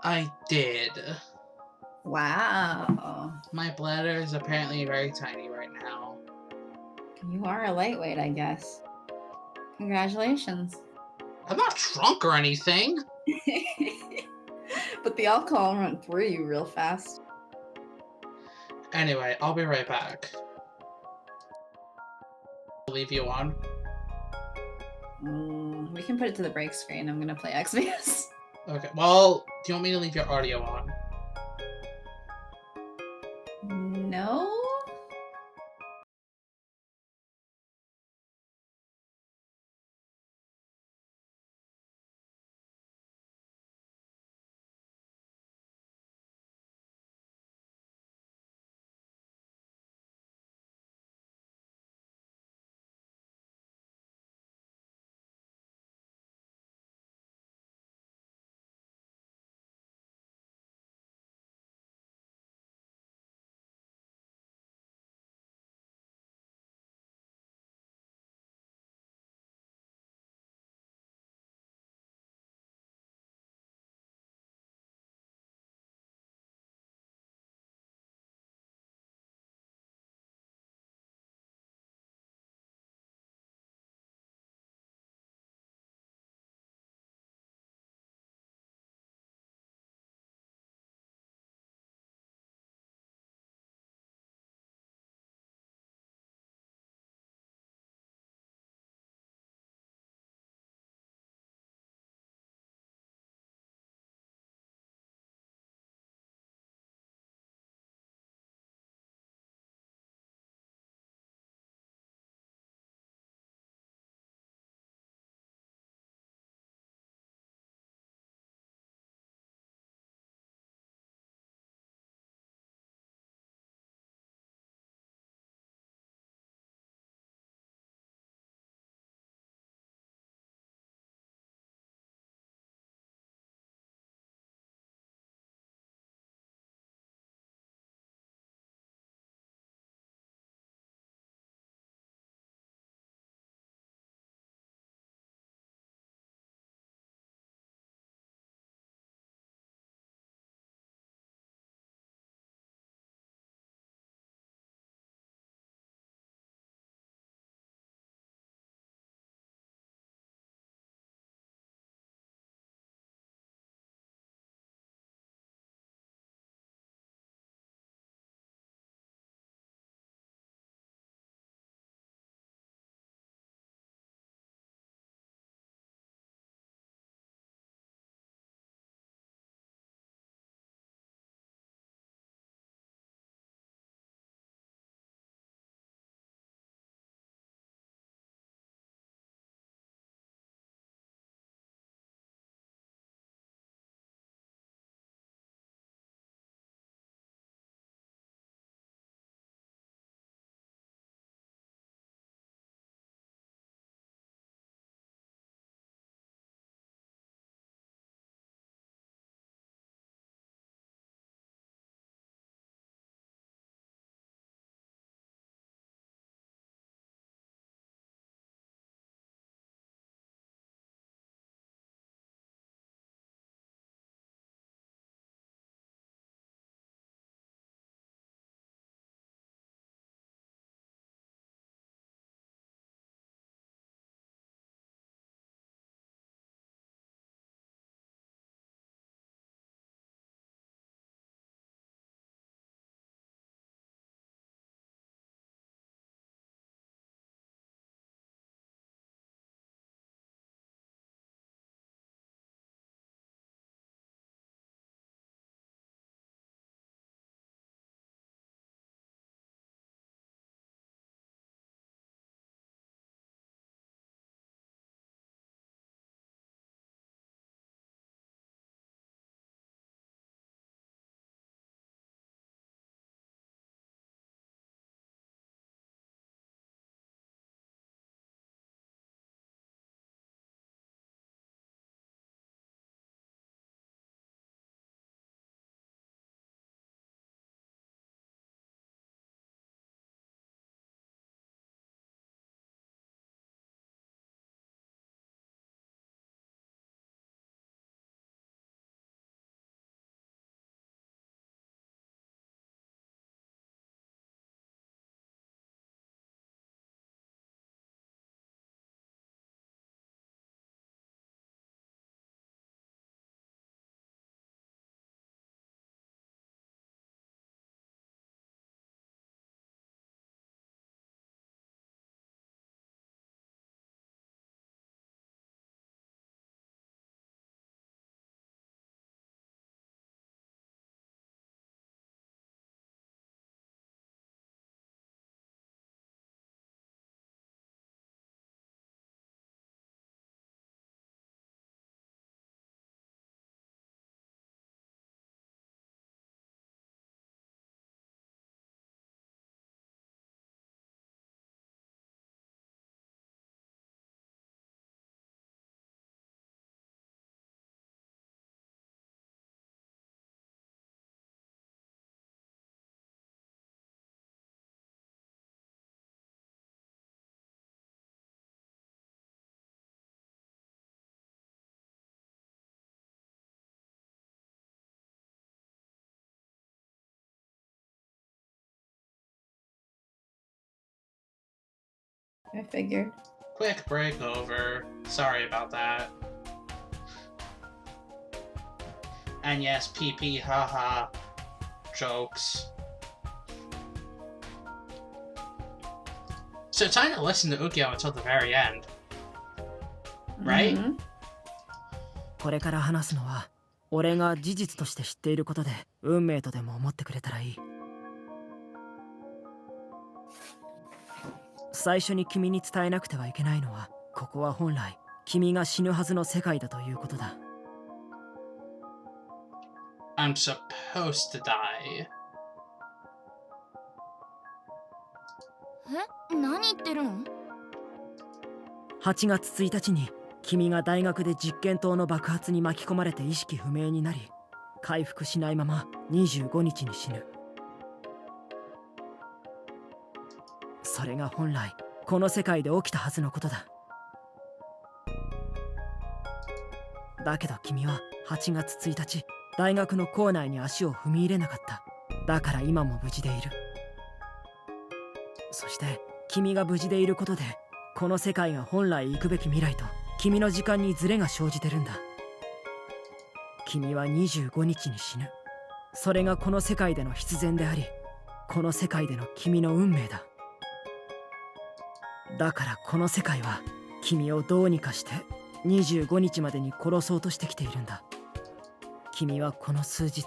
I did. Wow. My bladder is apparently very tiny right now. You are a lightweight, I guess. Congratulations. I'm not drunk or anything. But the alcohol went through you real fast. Anyway, I'll be right back. Leave you on. We can put it to the break screen. I'm gonna play Xvideos. Okay, well, do you want me to leave your audio on? No? I figured. Quick break over. Sorry about that. And yes, PP, haha. Jokes. So it's time to listen to Ukyo until the very end. Right? Mhm. これから話すのは俺が事実として知っていることで運命とでも思ってくれたらいい。最初に君に伝えなくてはいけないのは、ここは本来君が死ぬはずの世界だということだ。I'm supposed to die. え、何言ってるの8月1日に君が大学で実験棟の爆発に巻き込まれて意識不明になり、回復しないまま25日に死ぬ。それが本来この世界で起きたはずのことだ。だけど君は8月1日大学の構内に足を踏み入れなかった。だから今も無事でいる。そして君が無事でいることで、この世界が本来行くべき未来と君の時間にズレが生じてるんだ。君は25日に死ぬ。それがこの世界での必然であり、この世界での君の運命だ。だからこの世界は君をどうにかして25日までに殺そうとしてきているんだ。君はこの数日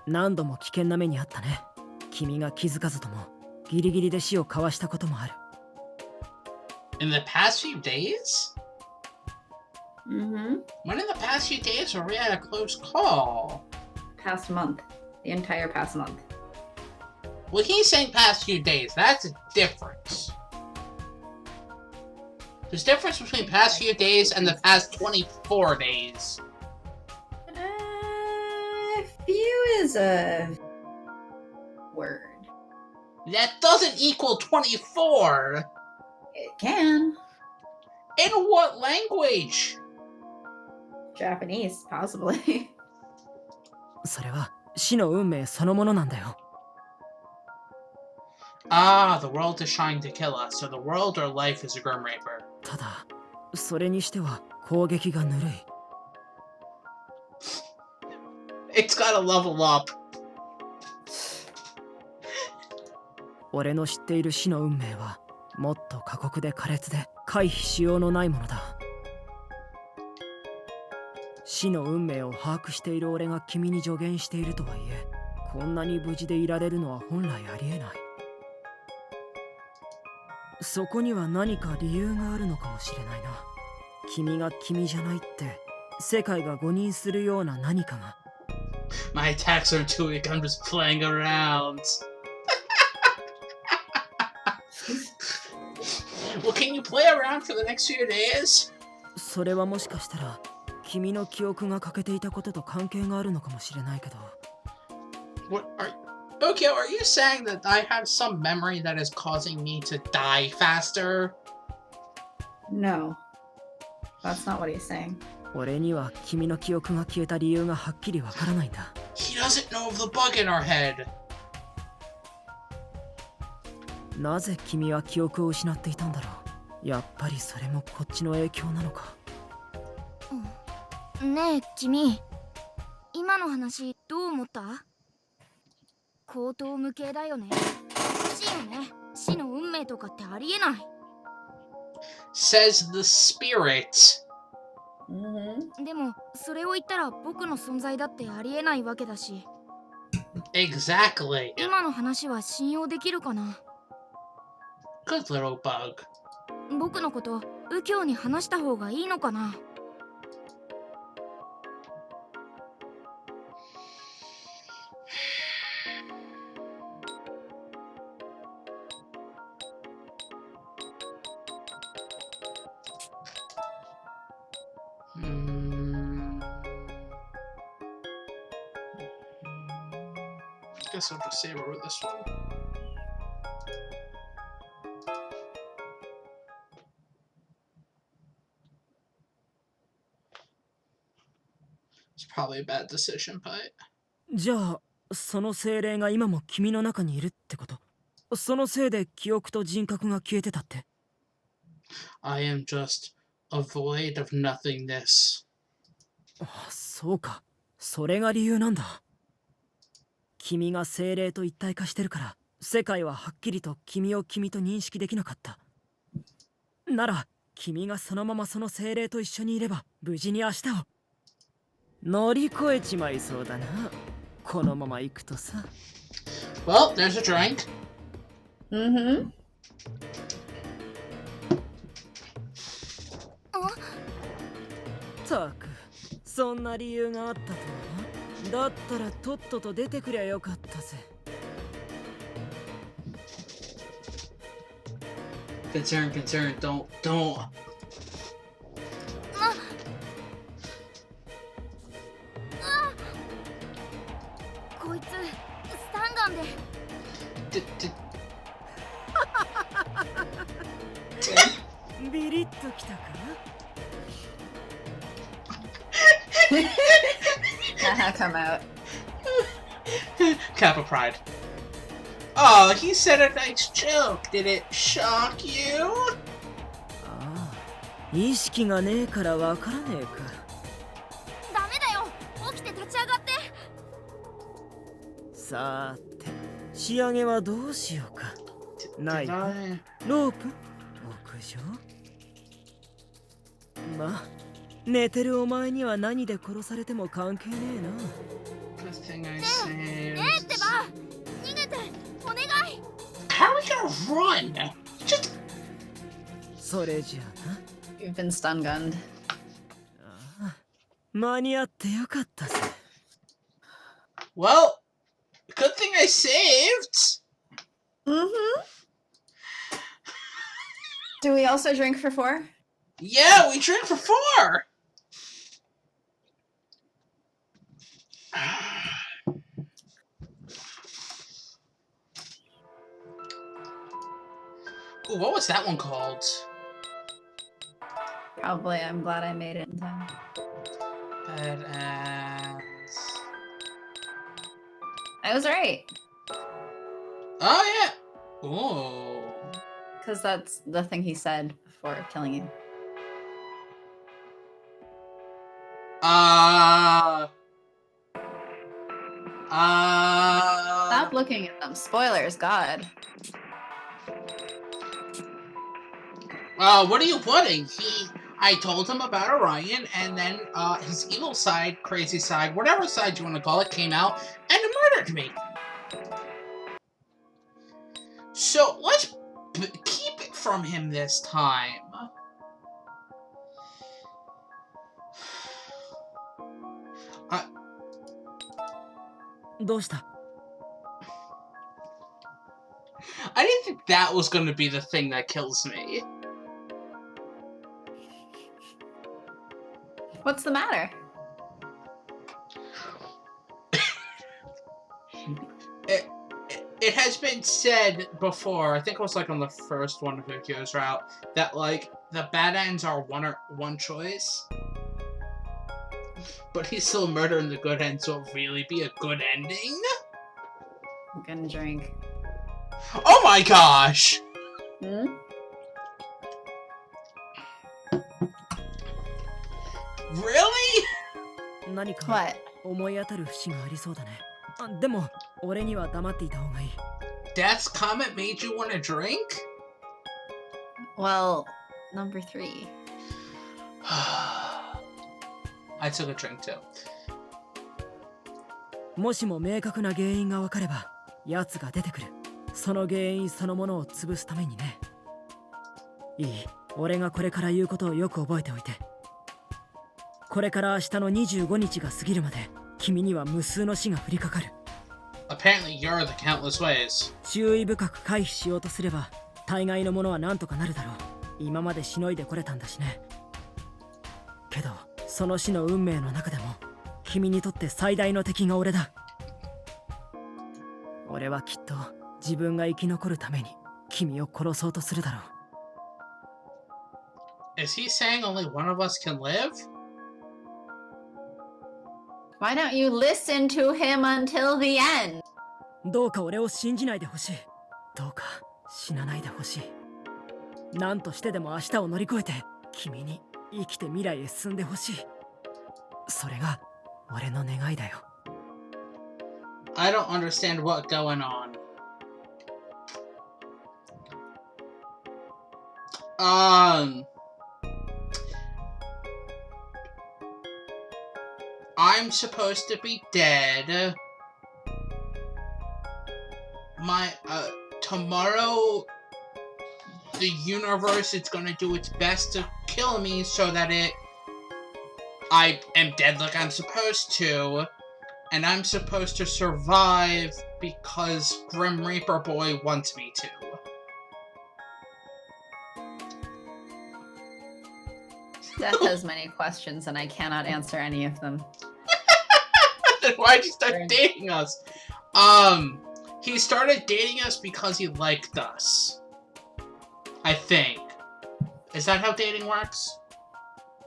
何度も危険な目にあったね。君が気づかずともギリギリで死を交わしたこともある。 In the past few days? Mhm. When in the past few days were we at a close call? Past month. The entire past month. Well, he's saying past few days. That's a difference. There's a difference between past few days and the past 24 days. Few is a word. That doesn't equal 24! It can. In what language? Japanese, possibly. それは死の運命そのものなんだよ。Ah, the world is trying to kill us, so the world or life is a Grim Reaper. ただそれにしては攻撃がぬるい。It's gotta level up. 俺の知っている死の運命はもっと過酷で苛烈で回避しようのないものだ。死の運命を把握している俺が君に助言しているとはいえ、こんなに無事でいられるのは本来ありえない。そこには何か理由があるのかもしれないな。君が君じゃないって世界が誤認するような何かが。My attacks are too weak, I'm just playing around. Well, can you play around for the next few days? それはもしかしたら君の記憶が欠けていたことと関係があるのかもしれないけど。 What are Ukyo, are you saying that I have some memory that is causing me to die faster? No. That's not what he's saying. 俺には君の記憶が消えた理由がはっきりわからないんだ。 He doesn't know of the bug in our head. なぜ君は記憶を失っていたんだろう。やっぱりそれもこっちの影響なのか。ねえ君、今の話どう思った？口頭無形だよね。おかしいよね。死の運命とかってありえない。 Says the spirit. Mm-hmm. でもそれを言ったら僕の存在だってありえないわけだし。 Exactly. 今の話は信用できるかな？ Good little bug. 僕のこと右京に話した方がいいのかな？Guess I'll just save over this one. It's probably a bad decision, but じゃあその精霊が今も君の中にいるってこと？そのせいで記憶と人格が消えてたって？ I am just a void of nothingness. あ、そうか。それが理由なんだ。君が精霊と一体化してるから、世界ははっきりと君を君と認識できなかった。なら、君がそのままその精霊と一緒にいれば、無事に明日を乗り越えちまいそうだな。このまま行くとさ。Well, there's a drink. Mm-hmm. ったく、そんな理由があったとはな。だったらとっとと出てくりゃよかったぜ。Concern, don't. こいつスタンガンで ビリッときたか。 Haha, come out. Kappa pride. Oh, he said a nice joke. Did it shock you? ああ、意識がねえからわからねえか。ダメだよ、起きて立ち上がって。さーて、仕上げはどうしようか。ないか。 ロープ？屋上？まあ、寝てるお前には何で殺されても関係ねえな。 Good thing I saved. ねえってば、逃げてお願い。 How are we gonna run? Just それじゃあな。 You've been stun gunned. ああ、間に合ってよかったぜ。 well. Good thing I saved. Mm-hmm. Do we also drink for 4? Yeah, we drink for 4. Ooh, what was that one called? Probably. I'm glad I made it in time. Badass. I was right. Oh yeah. Ooh. Because that's the thing he said before killing you. Stop looking at them. Spoilers, God. What are you wanting? I told him about Orion, and then his evil side, crazy side, whatever side you want to call it, came out and murdered me. So let's keep it from him this time. Uh, どうした？ I didn't think that was going to be the thing that kills me. What's the matter? It has been said before, I think it was like on the first one of Ukyo's route, that like the bad ends are one choice. But he's still murdering the good end, so it'll really be a good ending? I'm gonna drink. Oh my gosh! Hmm? Really? 何か What? 思い当たる節がありそうだね。あ、でも俺には黙っていた方がいい。 Death's comment made you want to drink? Well, number 3. I took a drink too. もしも明確な原因が分かれば、奴が出てくる。その原因そのものを潰すためにね。いい、俺がこれから言うことをよく覚えておいて。これから明日の25日が過ぎるまで、君には無数の死が降りかかる。Apparently you're the countless ways. 注意深く回避しようとすれば、大概のものは何とかなるだろう。今までしのいでこれたんだしね。けど、その死の運命の中でも、君にとって最大の敵が俺だ。俺はきっと自分が生き残るために君を殺そうとするだろう。 Is he saying only one of us can live? Why don't you listen to him until the end? どうか俺を信じないでほしい。どうか死なないでほしい。何としてでも明日を乗り越えて君に生きて未来へ進んでほしい。それが俺の願いだよ。 I don't understand what going on. I'm supposed to be dead. Tomorrow, the universe is gonna do its best to kill me so that I am dead like I'm supposed to, and I'm supposed to survive because Grim Reaper Boy wants me to. Death has many questions, and I cannot answer any of them. Then why'd you start dating us? He started dating us because he liked us. I think. Is that how dating works?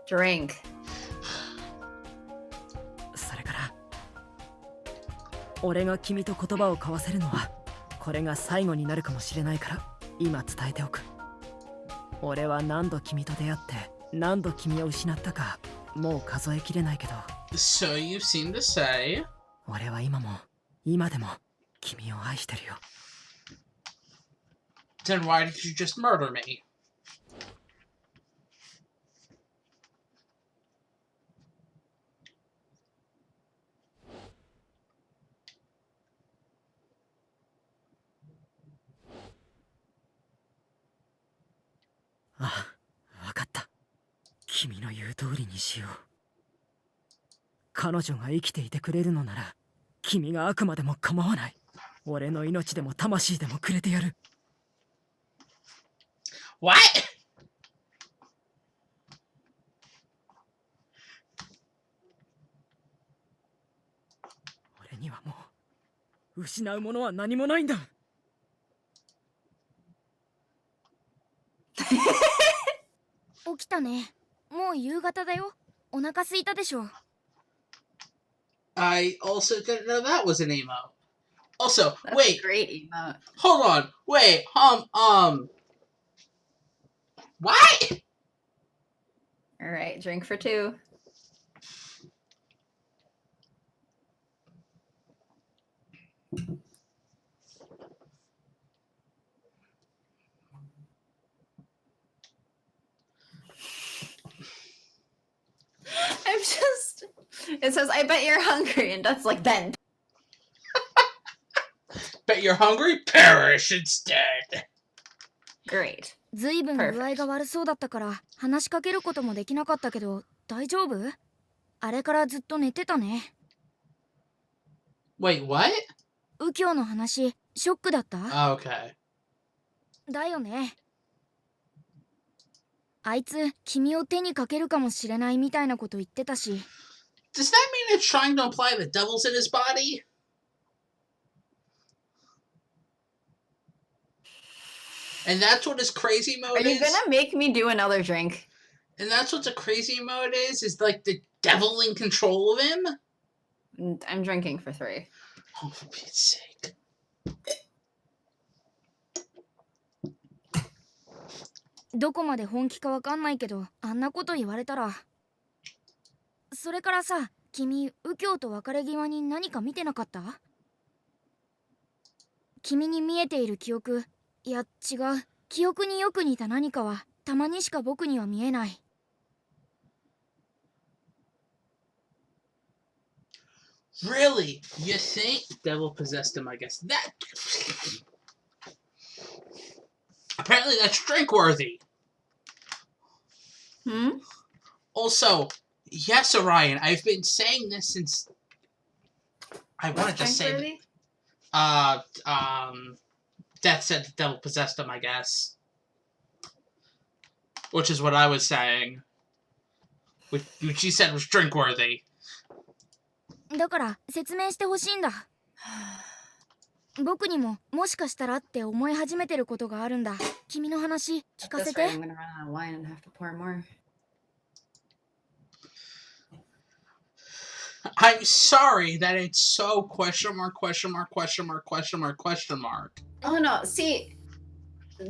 Drink. それから俺が君と言葉を交わせるのはこれが最後になるかもしれないから今伝えておく。俺は何度君と出会って何度君を失ったかもう数えきれないけど So you seem to say. 俺は今でも君を愛してるよ。 Then why did you just murder me? Ah, わかった。君の言う通りにしよう。彼女が生きていてくれるのなら君が悪魔でも構わない。俺の命でも魂でもくれてやる。 What? 俺にはもう失うものは何もないんだ。起きたね。もう夕方だよ。お腹空いたでしょ。 I also didn't know that was an emote. Also, That's wait. a great emote. Hold on. Wait. What? All right, drink for two. I'm just. It says, I bet you're hungry. And Death's like, then. Bet you're hungry? Perish instead. Great. ずいぶん具合が悪そうだったから話しかけることもできなかったけど大丈夫？あれからずっと寝てたね。 Wait, what? 右京の話ショックだった？ Okay. だよね。あいつ君を手にかけるかもしれないみたいなこと言ってたし。 Does that mean it's trying to imply the devil's in his body? And that's what his crazy mode Are you is? gonna make me do another drink? And that's what the crazy mode is like the devil in control of him? I'm drinking for three. Oh, for Pete's sake. どこまで本気かわかんないけどあんなこと言われたら。それからさ、君右京と別れ際に何か見てなかった？君に見えている記憶、いや違う、記憶によく似た何かはたまにしか僕には見えない。 Really? You think the devil possessed him, I guess. That... Apparently that's drink-worthy. Hmm? Also, yes, Orion, I've been saying this since... I wanted to say... Death said the devil possessed him, I guess. Which is what I was saying. Which she said was drink-worthy. だから説明してほしいんだ。僕にももしかしたらって思い始めてることがあるんだ。君の話聞かせて。 I'm gonna run out of wine and have to pour more. I'm sorry that it's so question mark, question mark, question mark, question mark, question mark. Oh no, see,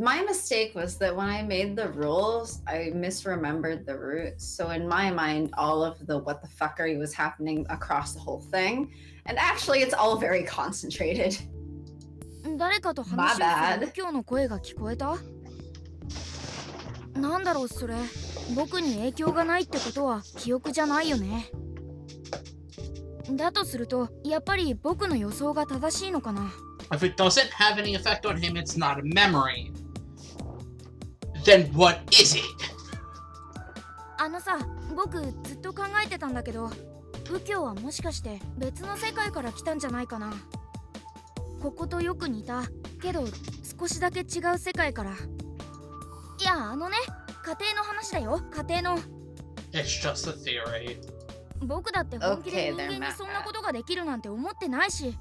My mistake was that when I made the rules, I misremembered the route. So in my mind, all of the what the fuckery was happening across the whole thing. And actually, it's all very concentrated. 誰かと My 話をする bad. 右京の声が聞こえた？なんだろうそれ。僕に影響がないってことは記憶じゃないよね。だとするとやっぱり僕の予想が正しいのかな。If it doesn't have any effect on him, it's not a memory. Then what is it? あのさ、僕ずっと考えてたんだけど、右京はもしかして別の世界から来たんじゃないかな。こことよく似たけど少しだけ違う世界から。いや家庭の話だよ、家庭の。 It's just a theory. 僕だって本気で Okay, 人 they're 間に not そんなことができるなんて思ってないし。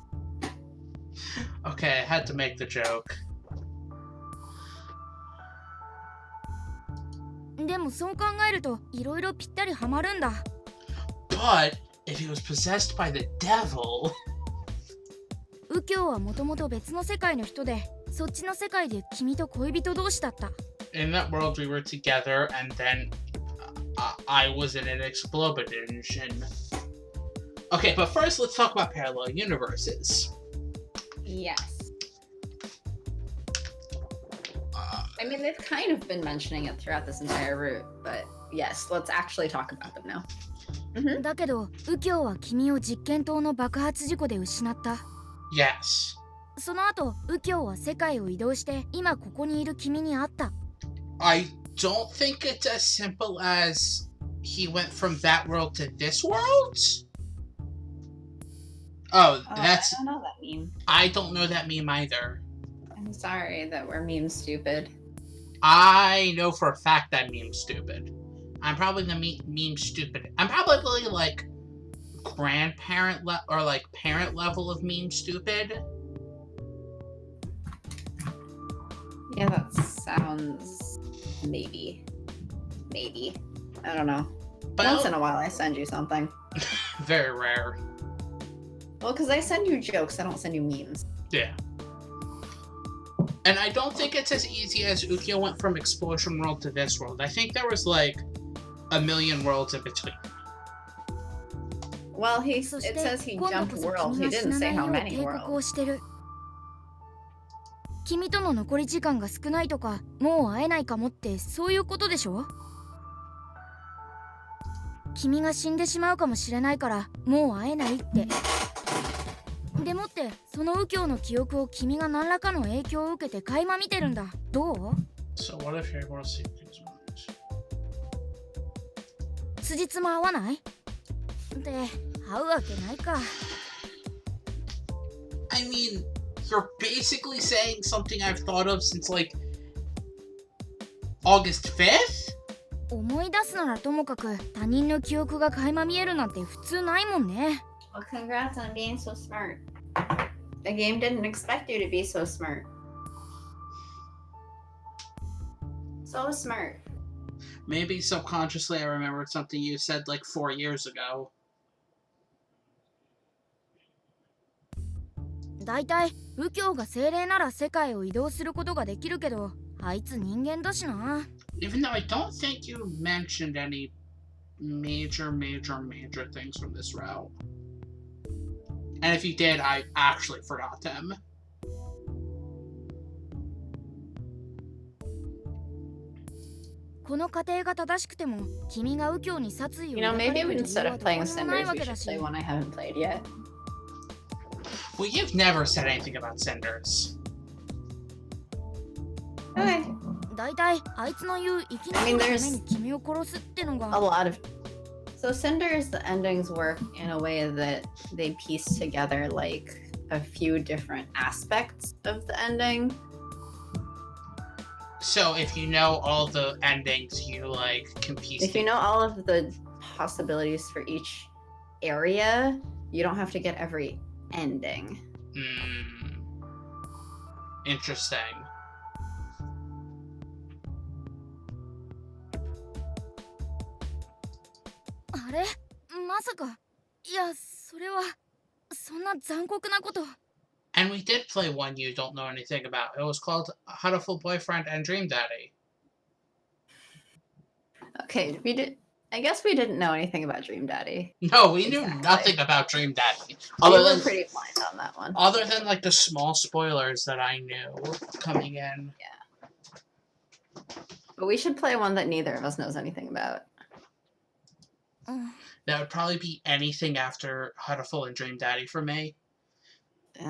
Okay, I had to make the joke. でもそう考えるといろいろぴったりはまるんだ。 But if he was possessed by the devil... 右京はもともと別の世界の人で、そっちの世界で君と恋人同士だった。 In that world, we were together, and then I was in an explosion. Okay, but first, let's talk about parallel universes. Yes. I mean, they've kind of been mentioning it throughout this entire route, but yes, let's actually talk about them now. だけど右京は君を実験棟の爆発事故で失った。 Yes. その後右京は世界を移動して今ここにいる君に会った。 I don't think it's as simple as he went from that world to this world? Oh, that's... I don't know that meme. I don't know that meme either. I'm sorry that we're meme stupid. I know for a fact that meme's stupid. I'm probably the meme stupid. I'm probably like grandparent or like parent level of meme stupid. Yeah, that sounds maybe. I don't know. But Once in a while I send you something. very rare. Well, because I send you jokes, I don't send you memes. Yeah. And I don't think it's as easy as Ukyo went from Explosion World to this world. I think there was like a million worlds in between. Well, it そして says he 今度 jumped こそ worlds. 君 He が死 didn't な say ない how よう many 警告を worlds. してる。君との残り時間が少ないとかもう会えないかもってそういうことでしょ。君が死んでしまうかもしれないからもう会えないって。でもってその右京の記憶を君が何らかの影響を受けて垣間見てるんだ。どう？ So what if you're able to see things around? 辻褄合わない？って合うわけないか。 I mean, you're basically saying something I've thought of since like August 5th? 思い出すならともかく他人の記憶が垣間見えるなんて普通ないもんね。 Well, congrats on being so smart. The game didn't expect you to be so smart. So smart. Maybe subconsciously I remembered something you said like 4 years ago. だいたい右京が精霊なら世界を移動することができるけど、あいつ人間だしな。 Even though I don't think you mentioned any major things from this route. And if you did, I actually forgot them. この過程が正しくても、君が右京に殺意を You know, 抱か maybe れる理由 instead は of どこ playing にもない Cinders, わ we けだ should し。 play one I haven't played yet. Well, you've never said anything about Cinders. Okay. だいたいあいつの言う生き残るために君を殺すっての A が。 lot of. So Cinders, the endings work in a way that they piece together like a few different aspects of the ending. So if you know all the endings, you like can piece If you know all of the possibilities for each area, you don't have to get every ending. Interesting. あれまさか。いや、それはそんな残酷なこと。And we did play one you don't know anything about. It was called Huddleful Boyfriend and Dream Daddy. Okay, we did. I guess we didn't know anything about Dream Daddy. No, we knew Exactly. nothing about Dream Daddy. We Other were than, pretty blind on that one. other than like the small spoilers that I knew coming in. But we should play one that neither of us knows anything about. That would probably be anything after Huddleful and Dream Daddy for me. See,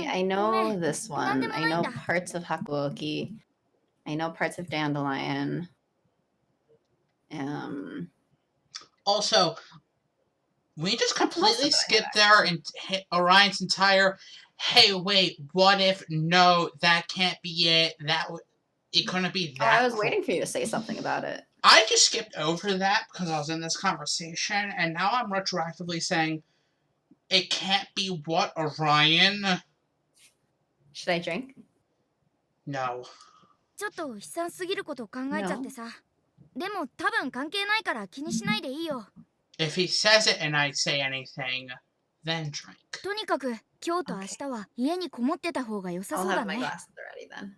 I know this one. I know parts of Hakuoki. I know parts of Dandelion. Also, we just completely Most of it, skipped there and hit Orion's entire, hey, wait, what if, no, that can't be it, it couldn't be that. I was waiting for you to say something about it. I just skipped over that because I was in this conversation, and now I'm retroactively saying, it can't be what, Orion? Should I drink? No. ちょっと悲惨すぎること考えちゃってさ。でも多分関係ないから気にしないでいいよ。If he says it and I say anything, then drink. とにかく今日と明日は家にこもってた方が良さ I'll そう have だ my ね。 glasses ready then.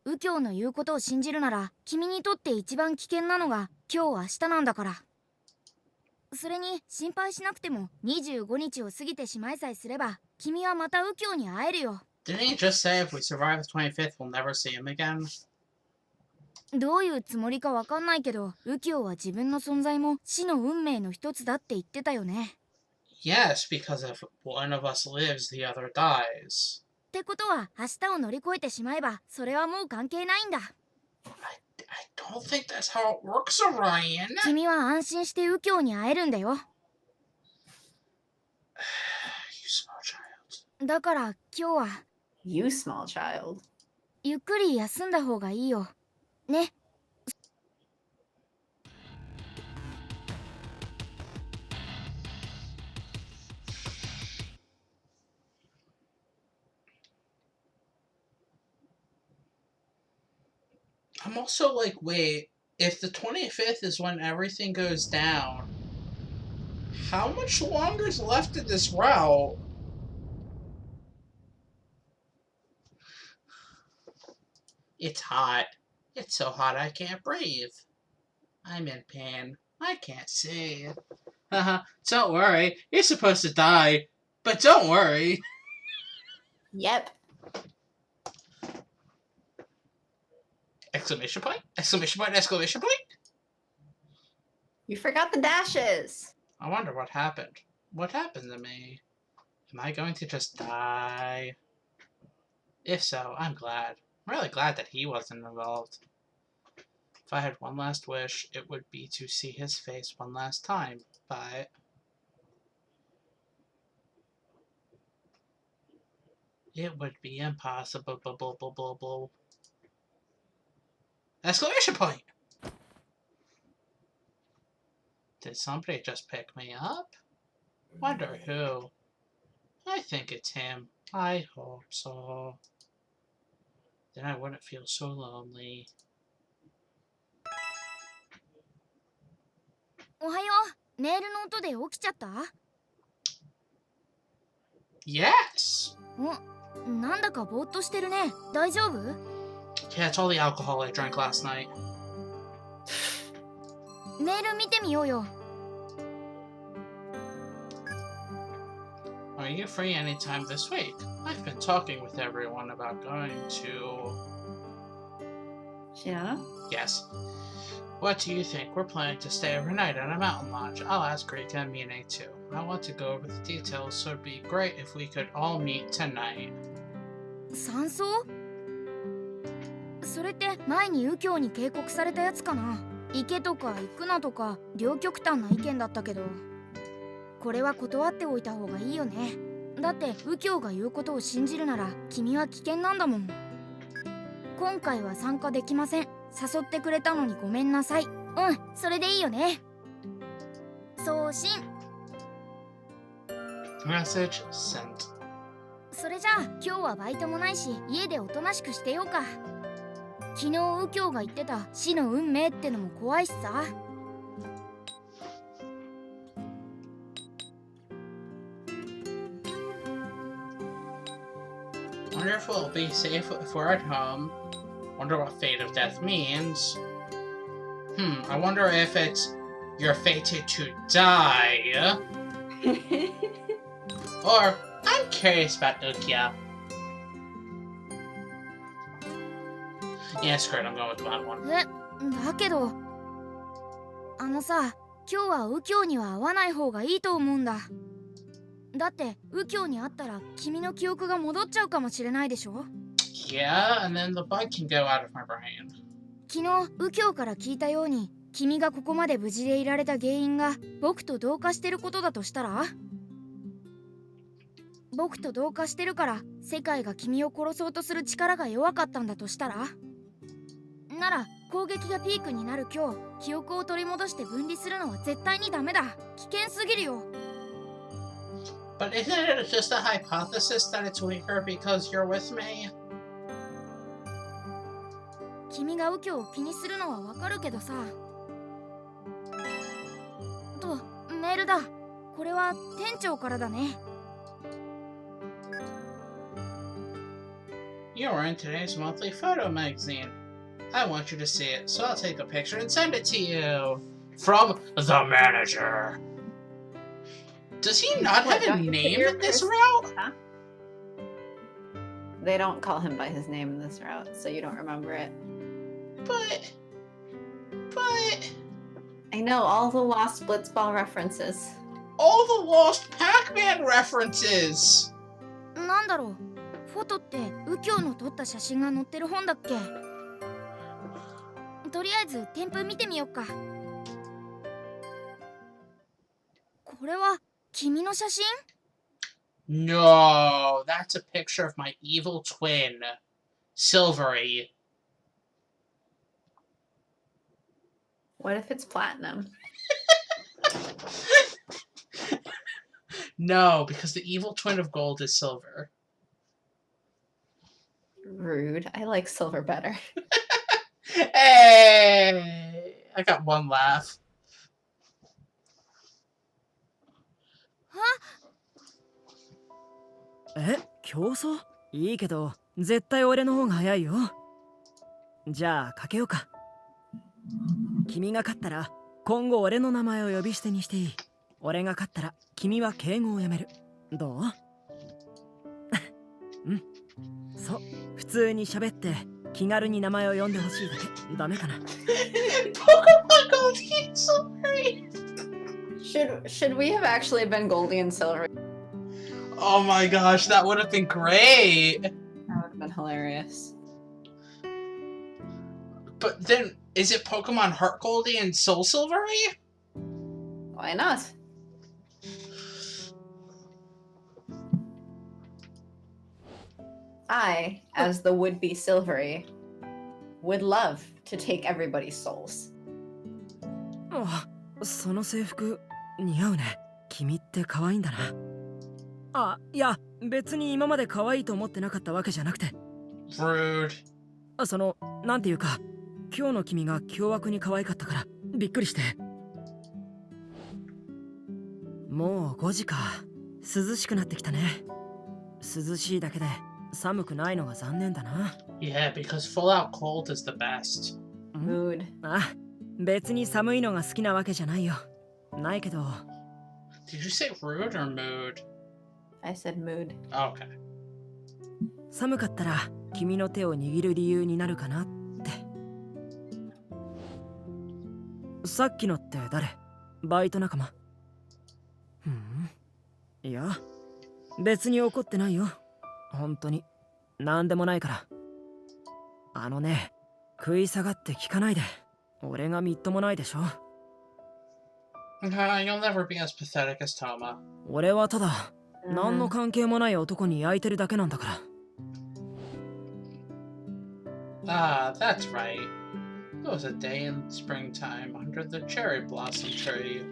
右京の言うことを信じるなら君にとって一番危険なのが今日明日なんだから。それに心配しなくても25日を過ぎてしまいさえすれば君はまた右京に会えるよ。 Didn't he just say if we survive the 25th, we'll never see him again? どういうつもりかわかんないけど右京は自分の存在も死の運命の一つだって言ってたよね。 Yes, because if one of us lives, the other dies. ってことは明日を乗り越えてしまえばそれはもう関係ないんだ。 I don't think that's how it works, Orion. 君は安心して右京に会えるんだよ。 You small child. だから今日は You small child. ゆっくり休んだ方がいいよ。ね。 I'm also like, wait, if the 25th is when everything goes down, how much longer is left in this route? It's hot. It's so hot I can't breathe. I'm in pain. I can't see. Haha, don't worry. You're supposed to die. But don't worry. Yep. Exclamation point? Exclamation point, exclamation point? You forgot the dashes. I wonder what happened. What happened to me? Am I going to just die? If so, I'm glad. I'm really glad that he wasn't involved. If I had one last wish, it would be to see his face one last time, but... it would be impossible. Exclamation point! Did somebody just pick me up? Wonder who. I think it's him. I hope so. Then I wouldn't feel so lonely. おはよう。メールの音で起きちゃった？ Yes! お、なんだかぼーっとしてるね。大丈夫？ Yeah, it's all the alcohol I drank last night. メール見てみようよ。 Are you free anytime this week? I've been talking with everyone about going to... Shiana? Yes. What do you think? We're planning to stay overnight at a mountain lodge. I'll ask Rika and Mine too. I want to go over the details, so it'd be great if we could all meet tonight. 山荘？それって前に右京に警告されたやつかな。行けとか行くなとか両極端な意見だったけど、これは断っておいた方がいいよね。だって右京が言うことを信じるなら君は危険なんだもん。今回は参加できません。誘ってくれたのにごめんなさい。うん、それでいいよね。送信。 Message sent. それじゃあ今日はバイトもないし家でおとなしくしてようか。昨日右京が言ってた死の運命ってのも怖いしさ。Wonder if we'll be safe if we're at home. Wonder what fate of death means. I wonder if it's you're fated to die. Or, I'm curious about Ukyo. Yeah, screw it, I'm going with the bottom one. だけどさ、今日は右京には会わない方がいいと思うんだ。だって右京に会ったら君の記憶が戻っちゃうかもしれないでしょ。 Yeah, and then the bug can go out of my brain. 昨日右京から聞いたように、君がここまで無事でいられた原因が僕と同化してることだとしたら、僕と同化してるから世界が君を殺そうとする力が弱かったんだとしたら、なら攻撃がピークになる今日、記憶を取り戻して分離するのは絶対にダメだ。危険すぎるよ。 But isn't it just a hypothesis that it's weaker because you're with me? 君が右京を気にするのはわかるけどさ。と、メールだ。これは店長からだね。 You were in today's monthly photo magazine. I want you to see it, so I'll take a picture and send it to you. From the manager. Does he not What, have a don't you put name your in this person- route? Huh? They don't call him by his name in this route, so you don't remember it. But... I know, all the Lost Blitzball references. All the Lost Pac-Man references! なんだろう。フォトって右京の撮った写真が載ってる本だっけ。とりあえず添付見てみよっか。これは君の写真？ No, that's a picture of my evil twin, Silvery. What if it's platinum? No, because the evil twin of gold is silver. Rude. I like silver better. Hey! I got one laugh. 競争？いいけど絶対俺の方が早いよ。じゃあかけようか。君が勝ったら今後俺の名前を呼び捨てにしていい。俺が勝ったら君は敬語をやめる。どう？うん。そう、普通に喋って気軽に名前を呼んでほしいだけ。ダメかな。Pokemon Goldie and Silvery! Should we have actually been Goldie and Silvery? Oh my gosh, that would have been great! That would have been hilarious. But then, is it Pokemon Heart Goldie and Soul Silvery? Why not? I, as the would-be Silvery, would love to take everybody's souls. あ、その制服似合うね。君って可愛いんだな。あ、いや、別に今まで可愛いと思ってなかったわけじゃなくて。Rude. なんていうか、今日の君が凶悪に可愛かったからびっくりして。もう5時か。涼しくなってきたね。涼しいだけで寒くないのが残念だな。Yeah, because full out cold is the best. Mood. あ、別に寒いのが好きなわけじゃないよ。ないけど。Did you say rude or mood? I said mood. Okay. 寒かったら君の手を握る理由になるかなって。さっきのって誰？バイト仲間？いや、別に怒ってないよ。本当になんでもないから。あのね、食い下がって聞かないで。俺がみっともないでしょ。You'll never be as pathetic as Toma. 俺はただ何の関係もない男に焼いてるだけなんだから。Ah, that's right. It was a day in springtime under the cherry blossom tree.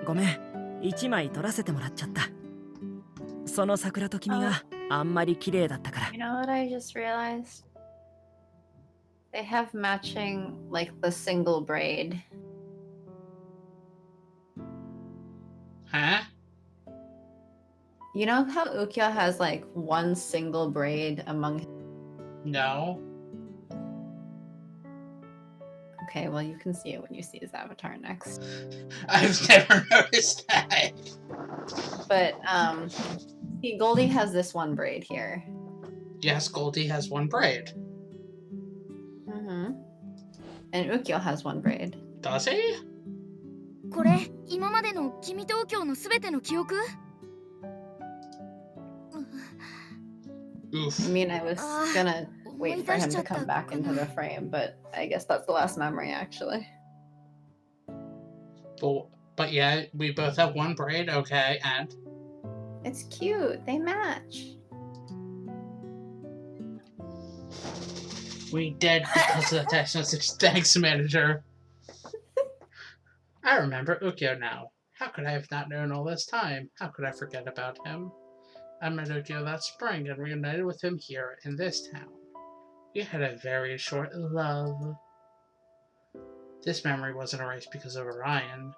ごめん、一枚撮らせてもらっちゃった。その桜と君があんまり綺麗だったから。You know what I just realized? They have matching, like, the single braid. Huh? You know how Ukyo has like one single braid among. No. Okay, well, you can see it when you see his avatar next. I've never noticed that. But, see, Goldie has this one braid here. Yes, Goldie has one braid. Mm-hmm. And Ukyo has one braid. Does he? これ今までの君と右京のすべての記憶 Oof. I mean, I was gonna wait for him to come back into the frame, but I guess that's the last memory, actually. But yeah, we both have one braid, okay, and? It's cute. They match. We did because of the text message. Thanks, manager. I remember Ukyo now. How could I have not known all this time? How could I forget about him? I met Ukyo that spring and reunited with him here in this town. We had a very short love. This memory wasn't erased because of Orion.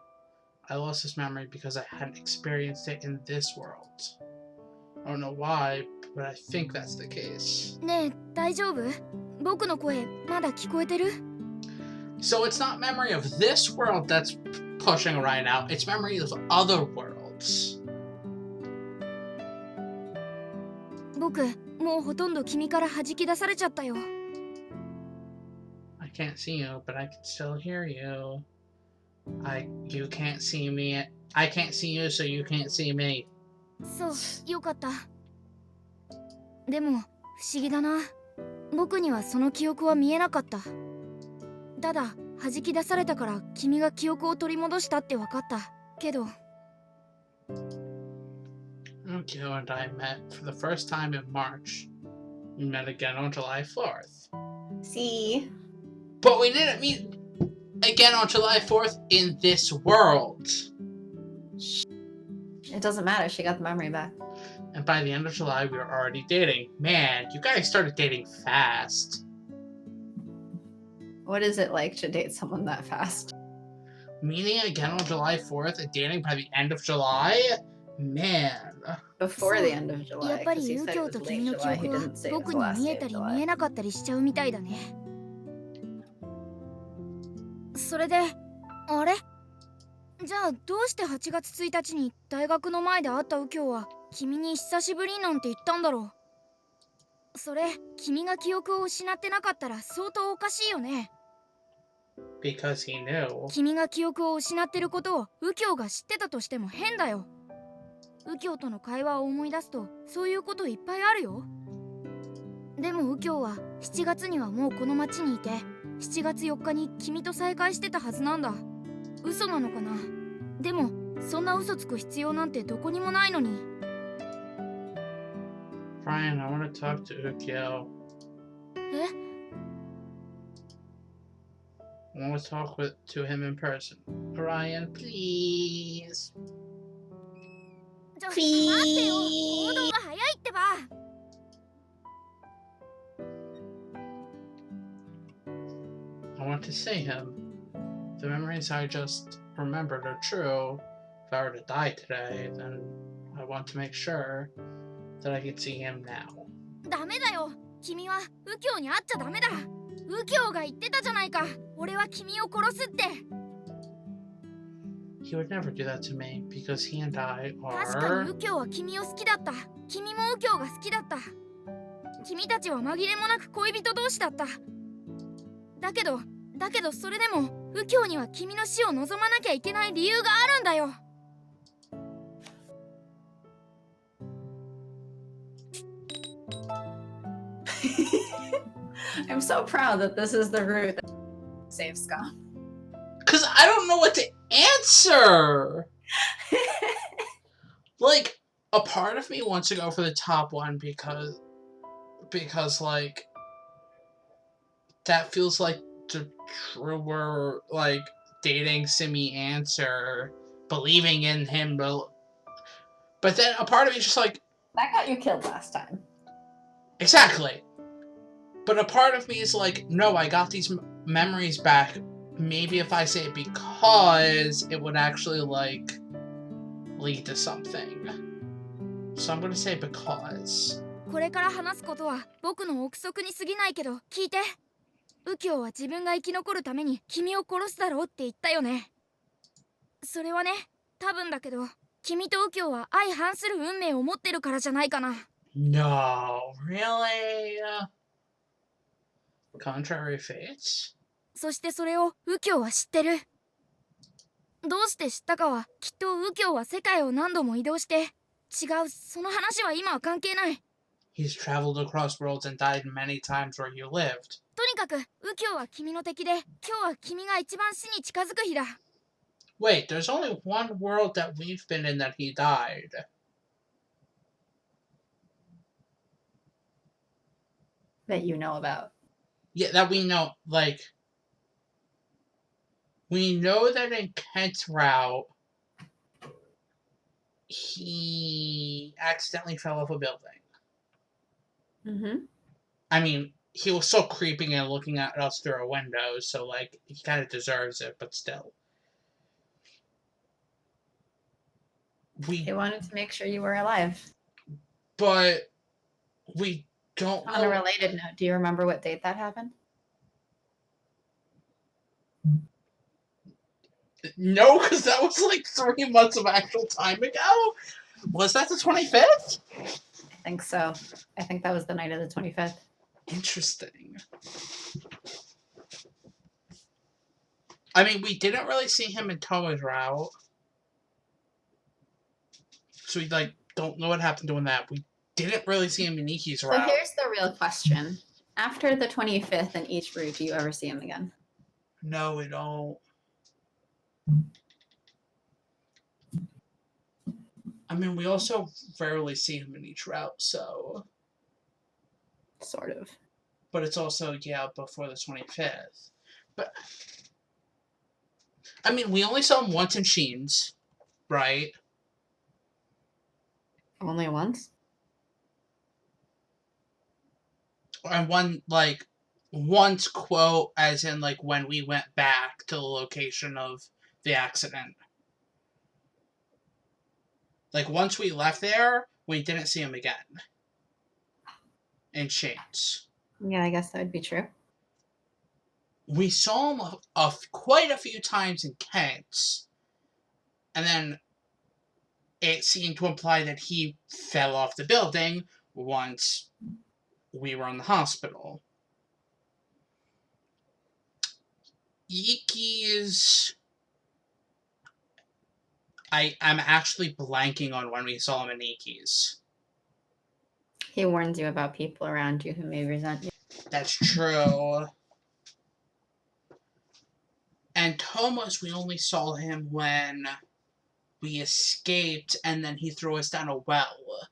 I lost this memory because I hadn't experienced it in this world. I don't know why, but I think that's the case. ねえ大丈夫僕の声まだ聞こえてる So it's not memory of this world that's pushing Orion out, it's memory of other worlds. 僕もうほとんど君から弾き出されちゃったよ I can't see you, but I can still hear you. You can't see me. I can't see you, so you can't see me. そうよかったでも不思議だな僕にはその記憶は見えなかったただ弾き出されたから君が記憶を取り戻したって分かったけど Ukyo and I met for the first time in March. We met again on July 4th. See? But we didn't meet again on July 4th in this world. It doesn't matter. She got the memory back. And by the end of July, we were already dating. Man, you guys started dating fast. What is it like to date someone that fast? Meeting again on July 4th and dating by the end of July? Man. Before the end of July. やっぱ Because り he 右 said 京 it と was 君 late の記 July. 憶 He は didn't say it was 僕 the に last 見 day え of たり July. 見えなかったりしちゃうみたいだねそれであれじゃあどうして8月1日に大学の前で会った右京は君に久しぶりなんて言ったんだろうそれ君が記憶を失ってなかったら相当おかしいよね Because he knew. 君が記憶を失ってることを右京が知ってたとしても変だよ右京との会話を思い出すとそういうこといっぱいあるよでも右京は7月にはもうこの町にいて7月4日に君と再会してたはずなんだ嘘なのかなでもそんな嘘つく必要なんてどこにもないのに Brian, I want to talk to Ukyo. え I want to talk to him in person. Brian, please. ちょ待ってよ行動が早いってば I want to see him. The memories I just remembered are true. If I were to die today, then I want to make sure that I can see him now. ダメだよ君は右京に会っちゃダメだ右京が言ってたじゃないか俺は君を殺すって He would never do that to me because he and I 確かに are... 右京は君を好きだった君も右京が好きだった君たちは紛れもなく恋人同士だっただけどそれでも右京には君の死を望まなきゃいけない理由があるんだよ I'm so proud that this is the route that saves Scum. Because I don't know what to answer! Like, a part of me wants to go for the top one because like, that feels like the truer, like, dating Simi answer, believing in him, but then a part of me is just like... That got you killed last time. Exactly! But a part of me is like, no, I got these memories back. Maybe if I say it because it would actually, like, lead to something. So I'm gonna say because. これから話すことは僕の憶測に過ぎないけど聞いて。右京は自分が生き残るために君を殺すだろうって言ったよね。それはね、多分だけど君と右京は相反する運命を持ってるからじゃないかな。 No, really? Contrary fates? そしてそれを右京は知ってる。どうして知ったかはきっと右京は世界を何度も移動して。違う、その話は今は関係ない。 He's traveled across worlds and died many times where you lived. とにかく右京は君の敵で、今日は君が一番死に近づく日だ。 Wait, there's only one world that we've been in that he died. That you know about. Yeah, that we know, like... We know that in Kent's route, he accidentally fell off a building. Mm-hmm. I mean, he was still creeping and looking at us through a window, so, like, he kind of deserves it, but still. He wanted to make sure you were alive. But we don't know. On a related note, do you remember what date that happened? No, because that was like 3 months of actual time ago. Was that the 25th? I think so. I think that was the night of the 25th. Interesting. I mean, we didn't really see him in Toma's route. So we, like, don't know what happened doing that. We didn't really see him in Iki's route. So here's the real question. After the 25th in each route, do you ever see him again? No, we don't. I mean, we also rarely see him in each route, so... Sort of. But it's also, yeah, before the 25th. But... I mean, we only saw him once in Sheen's, right? Only once? And one, like, once quote, as in, like, when we went back to the location of the accident. Like, once we left there, we didn't see him again. In Sheen's. Yeah, I guess that would be true. We saw him quite a few times in Kent's. And then it seemed to imply that he fell off the building once we were in the hospital. Iki's... I'm actually blanking on when we saw him in Iki's. He warns you about people around you who may resent you. That's true. And Thomas, we only saw him when we escaped and then he threw us down a well.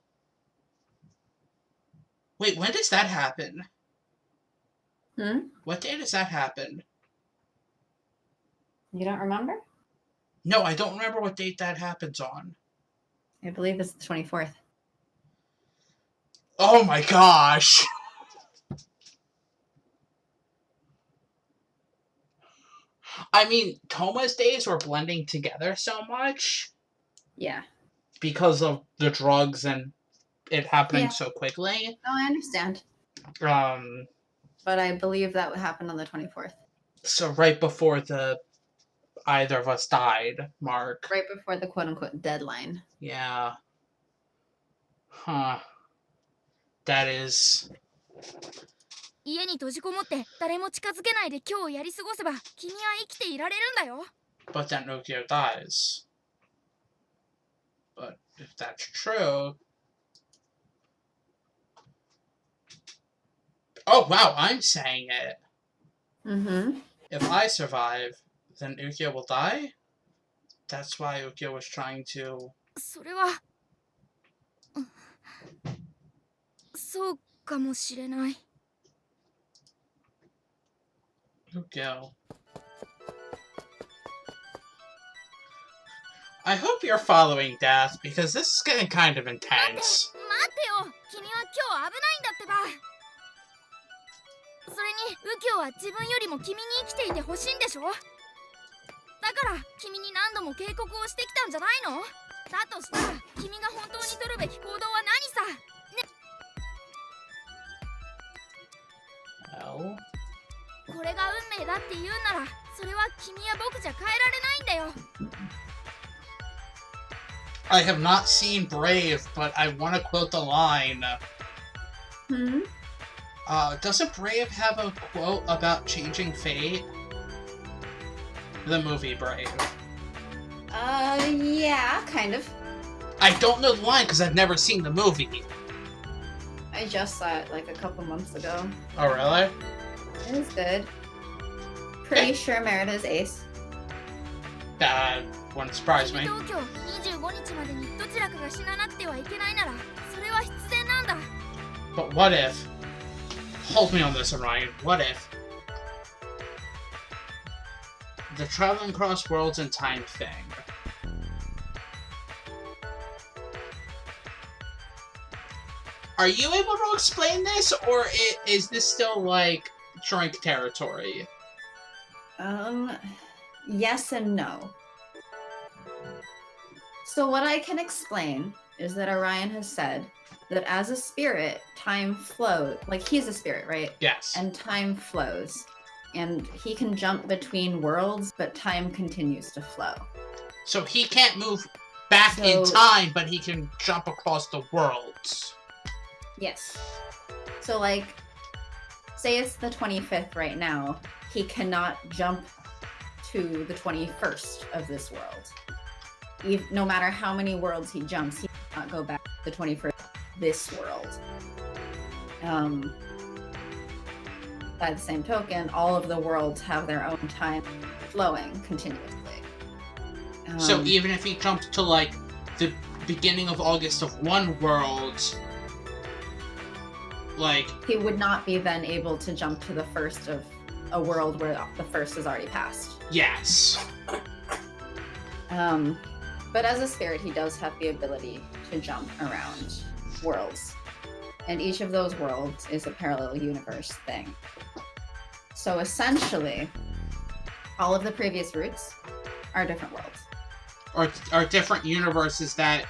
Wait, when does that happen? What day does that happen? You don't remember? No, I don't remember what date that happens on. I believe it's the 24th. Oh my gosh! I mean, Toma's days were blending together so much. Yeah. Because of the drugs and it happening so quickly. No, I understand. But I believe that happened on the 24th. So right before either of us died, mark. Right before the quote-unquote deadline. Yeah. Huh. That is... 家に閉じこもって誰も近づけないで今日をやり過ごせば君は生きていられるんだよ。 But then Ukyo dies. But if that's true... Oh, wow, I'm saying it. Mm-hmm. If I survive, then Ukyo will die? That's why Ukyo was trying to... それはそうかもしれない。 Ukyo. I hope you're following Death, because this is getting kind of intense. 待ってよ、君は今日危ないんだってば。それに右京は自分よりも君に生きていてほしいんでしょ。だから君に何度も警告をしてきたんじゃないの。だとしたら君が本当に取るべき行動は何さ。 Well, これが運命だって言うならそれは君や僕じゃ変えられないんだよ。 I have not seen Brave, but I want to quote the line. Hmm? Doesn't Brave have a quote about changing fate? The movie Brave. Yeah, kind of. I don't know the line because I've never seen the movie. I just saw it like a couple months ago. Oh, really? It was good. Pretty sure Merida's ace. That wouldn't surprise 君 me. と今日25日までにどちらかが死ななくてはいけないならそれは必然なんだ。 But what if... Hold me on this, Orion. What if... The traveling across worlds and time thing... Are you able to explain this, or is this still, like, drink territory? Yes and no. So what I can explain is that Orion has said that as a spirit, time flows. Like, he's a spirit, right? Yes. And time flows. And he can jump between worlds, but time continues to flow. So he can't move back in time, but he can jump across the worlds. Yes. So, like, say it's the 25th right now, he cannot jump to the 21st of this world. No matter how many worlds he jumps, he cannot go back to the 21st of this world. By the same token, all of the worlds have their own time flowing continuously. So even if he jumped to, like, the beginning of August of one world, like... He would not be then able to jump to the first of a world where the first is already passed. Yes. But as a spirit, he does have the ability to jump around worlds. And each of those worlds is a parallel universe thing. So essentially, all of the previous routes are different worlds. Or different universes that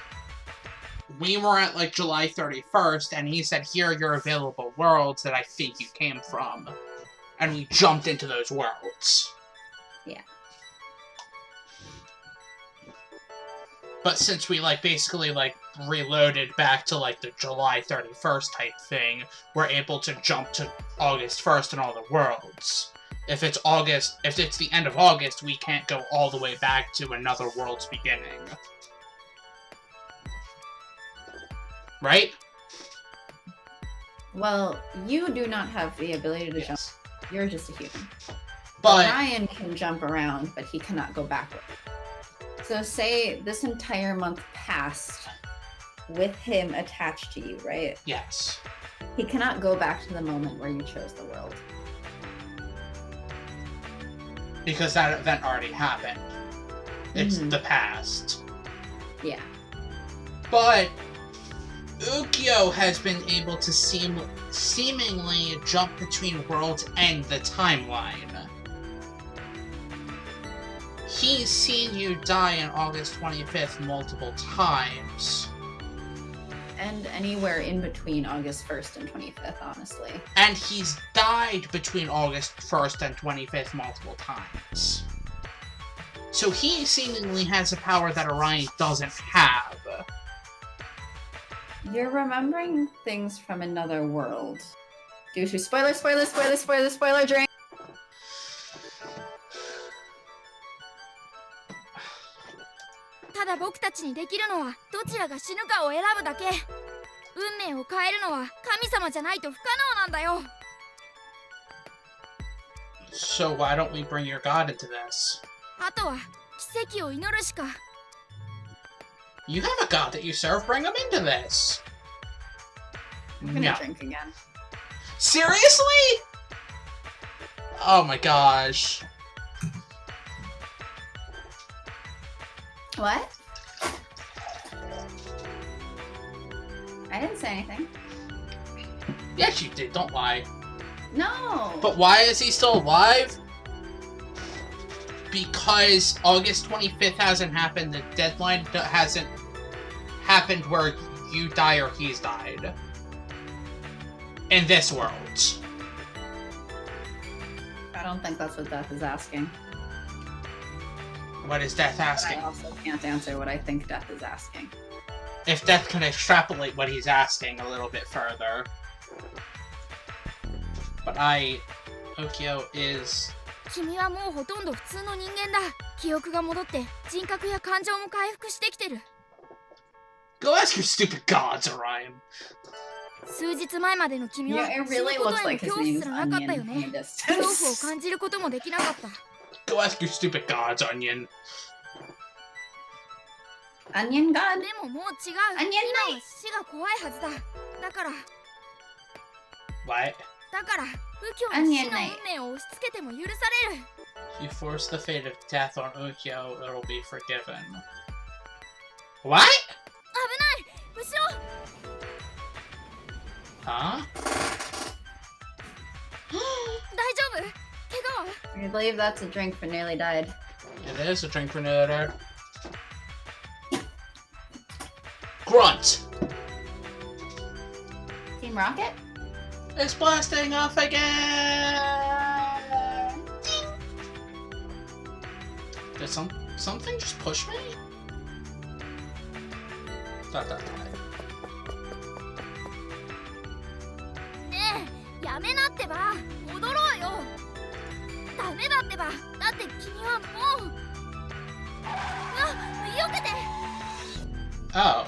we were at, like, July 31st, and he said, here are your available worlds that I think you came from. And we jumped into those worlds. Yeah. But since we, like, basically, like, reloaded back to, like, the July 31st type thing, we're able to jump to August 1st in all the worlds. If it's the end of August, we can't go all the way back to another world's beginning. Right? Well, you do not have the ability to jump. You're just a human. But Orion can jump around, but he cannot go backward. So say this entire month passed with him attached to you, right? yes. He cannot go back to the moment where you chose the world. Because that event already happened. It's the past. Yeah. But Ukyo has been able to seemingly jump between worlds and the timeline. He's seen you die on August 25th multiple times. And anywhere in between August 1st and 25th, honestly. And he's died between August 1st and 25th multiple times. So he seemingly has a power that Orion doesn't have. You're remembering things from another world. Due to spoiler drink! ただ僕たちにできるのはどちらが死ぬかを選ぶだけ。運命を変えるのは神様じゃないと不可能なんだよ。 So why don't we bring your god into this? あとは奇跡を祈るしか。 You have a god that you serve, bring him into this! I'm gonna No. drink again. Seriously? Oh my gosh. What? I didn't say anything. Yes, you did, don't lie. No! But why is he still alive? Because August 25th hasn't happened, the deadline hasn't happened where you die or he's died. In this world. I don't think that's what Death is asking. What is Death asking? I also can't answer what I think Death is asking. If Death can extrapolate what he's asking a little bit further. But Ukyo is... 君はもうほとんど普通の人間だ。記憶が戻って人格や感情も回復してきてる。Go ask your stupid gods, Orion. 数日前までの君は Yeah, it 死ぬ really こと looks への like his 恐怖 name's すらなかったよ Onion ね。 from a 恐怖を distance. 感じることもできなかった。 Go ask your stupid gods, Onion. Onion God? でももう違う。今 Onion は死が怖いはずだ。だから What? だから右京に死の運命を押し付けても許される。 If you force the fate of death on Ukyo, it'll be forgiven. What? 危ない。後ろ。 Huh? 大丈夫？怪我は？ I believe that's a drink for nearly died. It is a drink for another. Grunt! Team Rocket? It's blasting off again! Did something just push me? Dot. ねえ、やめなってば。戻ろうよ。ダメだってば。だって君はもう。あ、避けて。 Oh.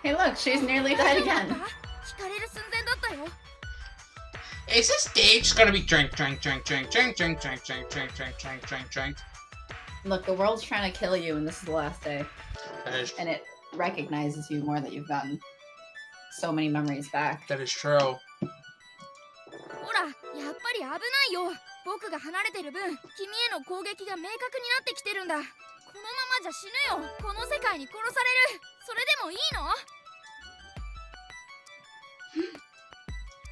Hey look, she's nearly died again. 引かれる寸前だったよ。 Is this stage gonna be drink? Look, the world's trying to kill you and this is the last day. That is, And it recognizes you more that you've gotten so many memories back. that is true. ほら、やっぱり危ないよ。僕が離れてる分、君への攻撃が明確になってきてるんだ。このままじゃ死ぬよ。この世界に殺される。それでもいいの？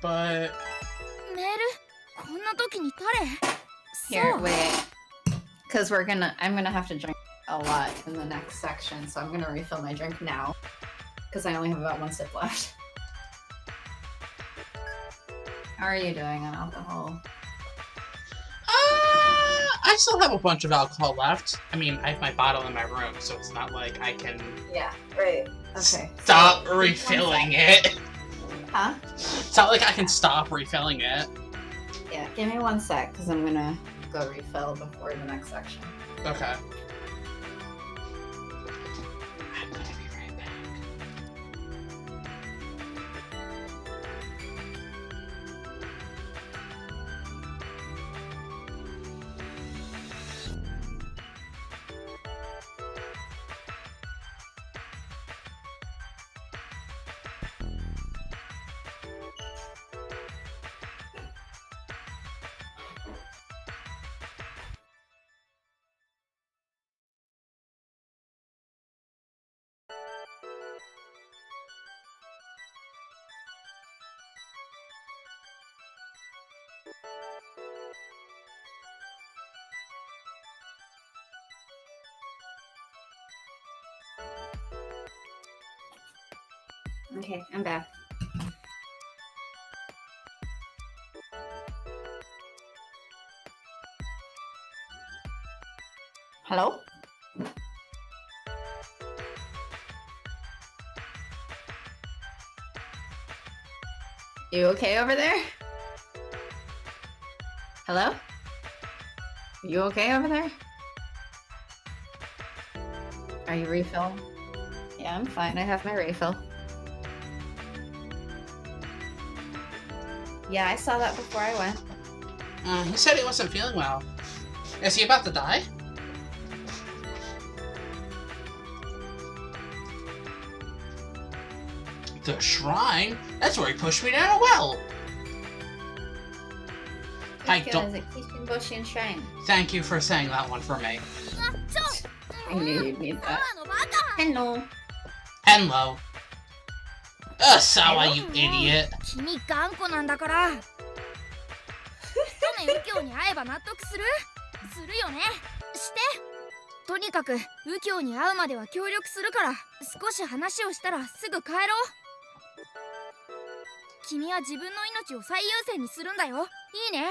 But メール？こんな時に誰？ Here, そう。 wait. Because I'm gonna have to drink a lot in the next section, so I'm gonna refill my drink now. Because I only have about one sip left. How are you doing on alcohol? I still have a bunch of alcohol left. I mean, I have my bottle in my room, so it's not like I can Yeah, right. Okay. stop So, refilling it. Huh? It's not like I can stop refilling it. Yeah, give me one sec, because I'm gonna go refill before the next section. Okay. I'm gonna be right back. Okay, I'm back. Hello? You okay over there? Hello? You okay over there? Are you refilling? Yeah, I'm fine. I have my refill. Yeah, I saw that before I went. He said he wasn't feeling well. Is he about to die? The shrine? That's where he pushed me down a well! I don't... Kishinboshin Shrine. Thank you for saying that one for me. あ、I knew you'd need サワ that. のバカ。 Hello. Enlo. Sawa, you idiot. 君頑固なんだから。一目右京に会えば納得する？するよね。して。とにかく右京に会うまでは協力するから、少し話をしたらすぐ帰ろう。君は自分の命を最優先にするんだよ。いいね。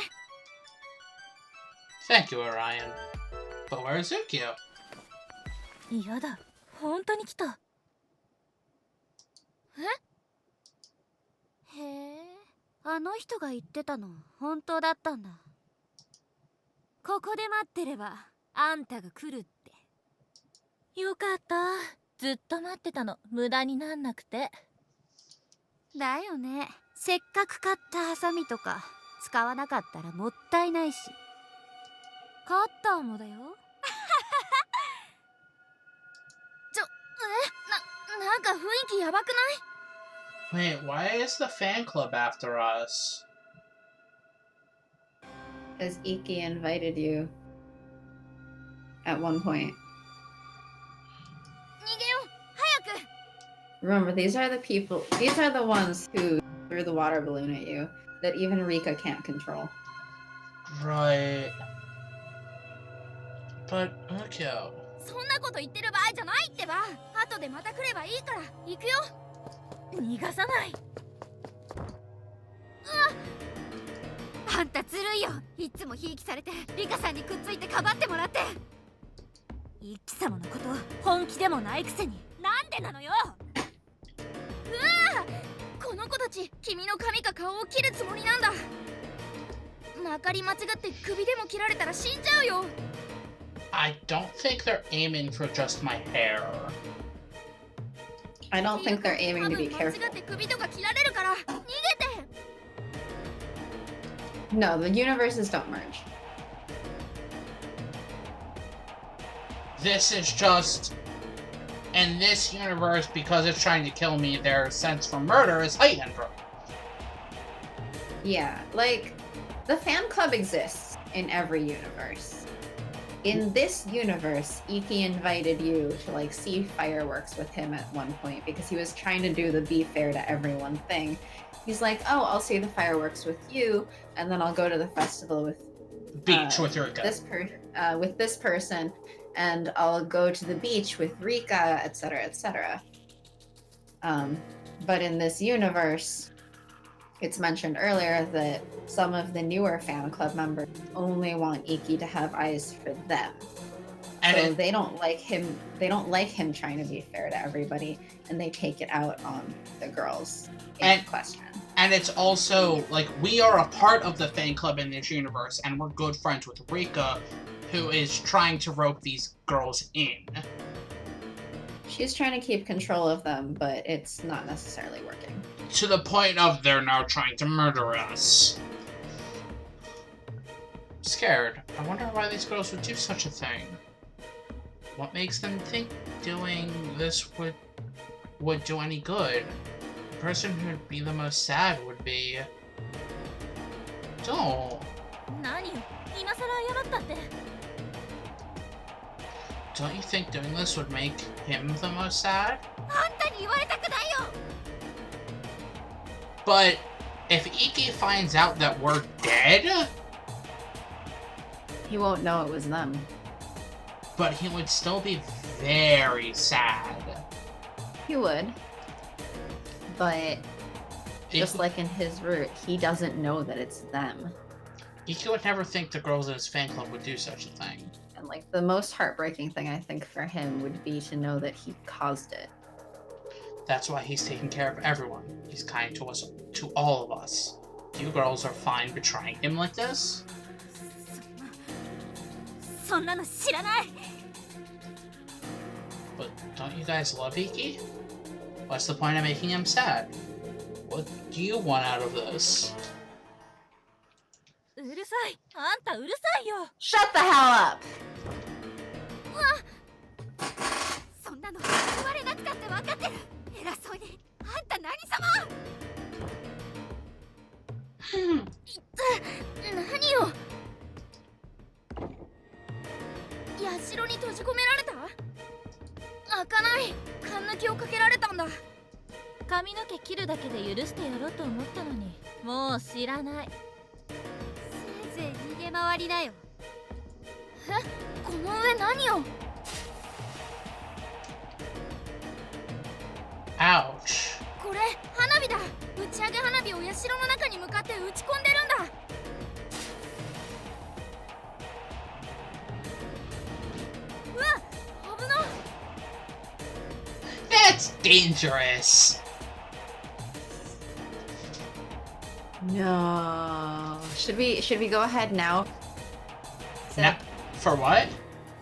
Thank you, Orion. But where's Ukyo? 嫌だ、本当に来た。へえ、あの人が言ってたの本当だったんだ。ここで待ってればあんたが来るって。よかった、ずっと待ってたの、無駄になんなくて。だよね、せっかく買ったハサミとか使わなかったらもったいないし。カッターもだよ。なんか雰囲気やばくない？ Wait, why is the fan club after us? Because Iki invited you at one point. 逃げよう、早く。 Remember, these are the ones who threw the water balloon at you that even Rika can't control. Right. But, Ukyo. そんなこと言ってる場合じゃないってば。後でまた来ればいいから行くよ。逃がさない。あんたずるいよ。いつもひいきされてリカさんにくっついてかばってもらって。一輝様のこと本気でもないくせになんでなのよ。この子たち君の髪か顔を切るつもりなんだ。まかり間違って首でも切られたら死んじゃうよ。I don't think they're aiming for just my hair. I don't think they're aiming to be careful. No, the universes don't merge. This is just... In this universe, because it's trying to kill me, their sense for murder is heightened. Yeah, like, the fan club exists in every universe. In this universe, Iki invited you to, like, see fireworks with him at one point because he was trying to do the be fair to everyone thing. He's like, oh, I'll see the fireworks with you, and then I'll go to the festival with Beach with Rika. With this person, and I'll go to the beach with Rika, etc., etc. But in this universe, it's mentioned earlier that some of the newer fan club members only want Iki to have eyes for them. And so they don't like him. They don't like him trying to be fair to everybody, and they take it out on the girls in question. And it's also like we are a part of the fan club in this universe, and we're good friends with Rika, who is trying to rope these girls in. She's trying to keep control of them, but it's not necessarily working. To the point of they're now trying to murder us. I'm scared. I wonder why these girls would do such a thing. What makes them think doing this would do any good? The person who'd be the most sad would be... Don't you think doing this would make him the most sad? But if Iki finds out that we're dead... He won't know it was them. But he would still be very sad. He would. But just like in his route, he doesn't know that it's them. Iki would never think the girls in his fan club would do such a thing. And like the most heartbreaking thing I think for him would be to know that he caused it. That's why he's taking care of everyone. He's kind to us, to all of us. You girls are fine betraying him like this? But don't you guys love Iki? What's the point of making him sad? What do you want out of this? Shut the hell up! 社の中に向かって撃ち込んでるんだ。うわ、危な。 That's dangerous. No. Should we go ahead now? Now, for what?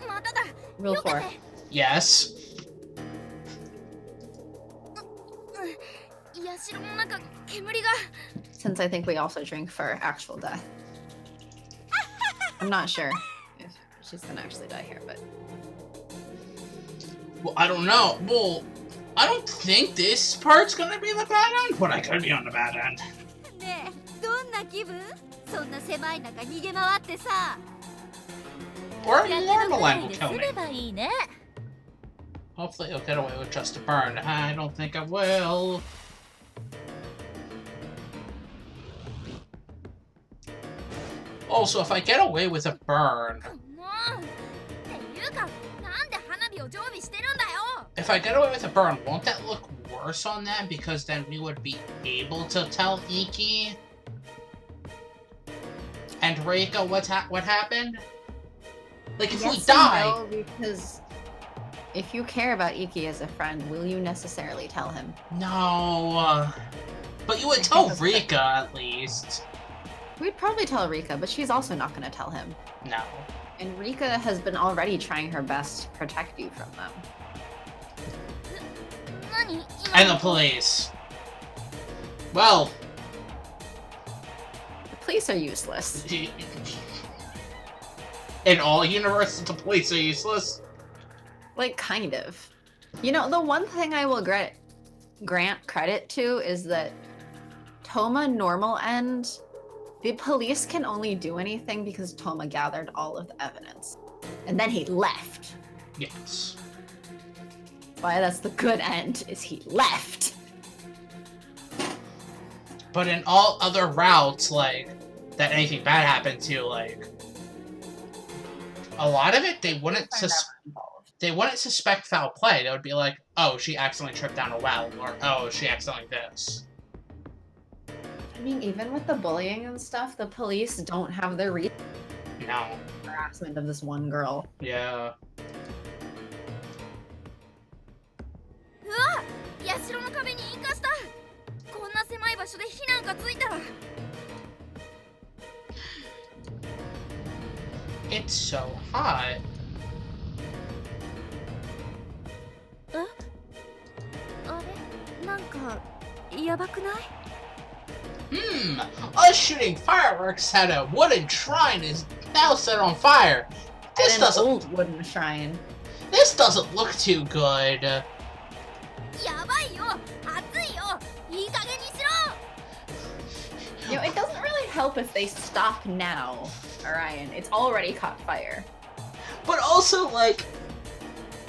まただ。 Rule 4. Yes. 社の中煙が。 Since I think we also drink for actual death. I'm not sure if she's gonna actually die here, but Well, I don't know. Well, I don't think this part's gonna be the bad end, but I could be on the bad end. ねえ、どんな気分？そんな狭い中逃げ回ってさ。 Or a normal end will す kill me. ればいいね。 Hopefully he'll get away with just a burn. I don't think I will. Also, if I get away with a burn, もう。っていうか、なんで花火を常備してるんだよ。 if I get away with a burn, won't that look worse on them? Because then we would be able to tell Iki and Reika what happened? Like, if we yes and die... no, because if you care about Iki as a friend, will you necessarily tell him? No. But you would tell Rika, at least. We'd probably tell Rika, but she's also not gonna tell him. No. And Rika has been already trying her best to protect you from them. 何？ And the police. Well... The police are useless. In all universes, the police are useless. Like, kind of. You know, the one thing I will grant credit to is that Toma normal end, the police can only do anything because Toma gathered all of the evidence. And then he left. Yes. Why that's the good end is he left. But in all other routes, like, that anything bad happened to, like... A lot of it, they wouldn't suspect foul play. They would be like, oh, she accidentally tripped down a well, or oh, she accidentally this. I mean, even with the bullying and stuff, the police don't have the reason No. for harassment of this one girl. Yeah. うわ、社の壁に引火した。こんな狭い場所で火なんかついたら。 It's so hot. あれ、なんかやばくない？ Us shooting fireworks at a wooden shrine is now set on fire. This And an doesn't. old wooden shrine. This doesn't look too good. やばいよ、熱いよ、いい加減にしろ。 You know, it doesn't really help if they stop now, Orion. It's already caught fire. But also, like,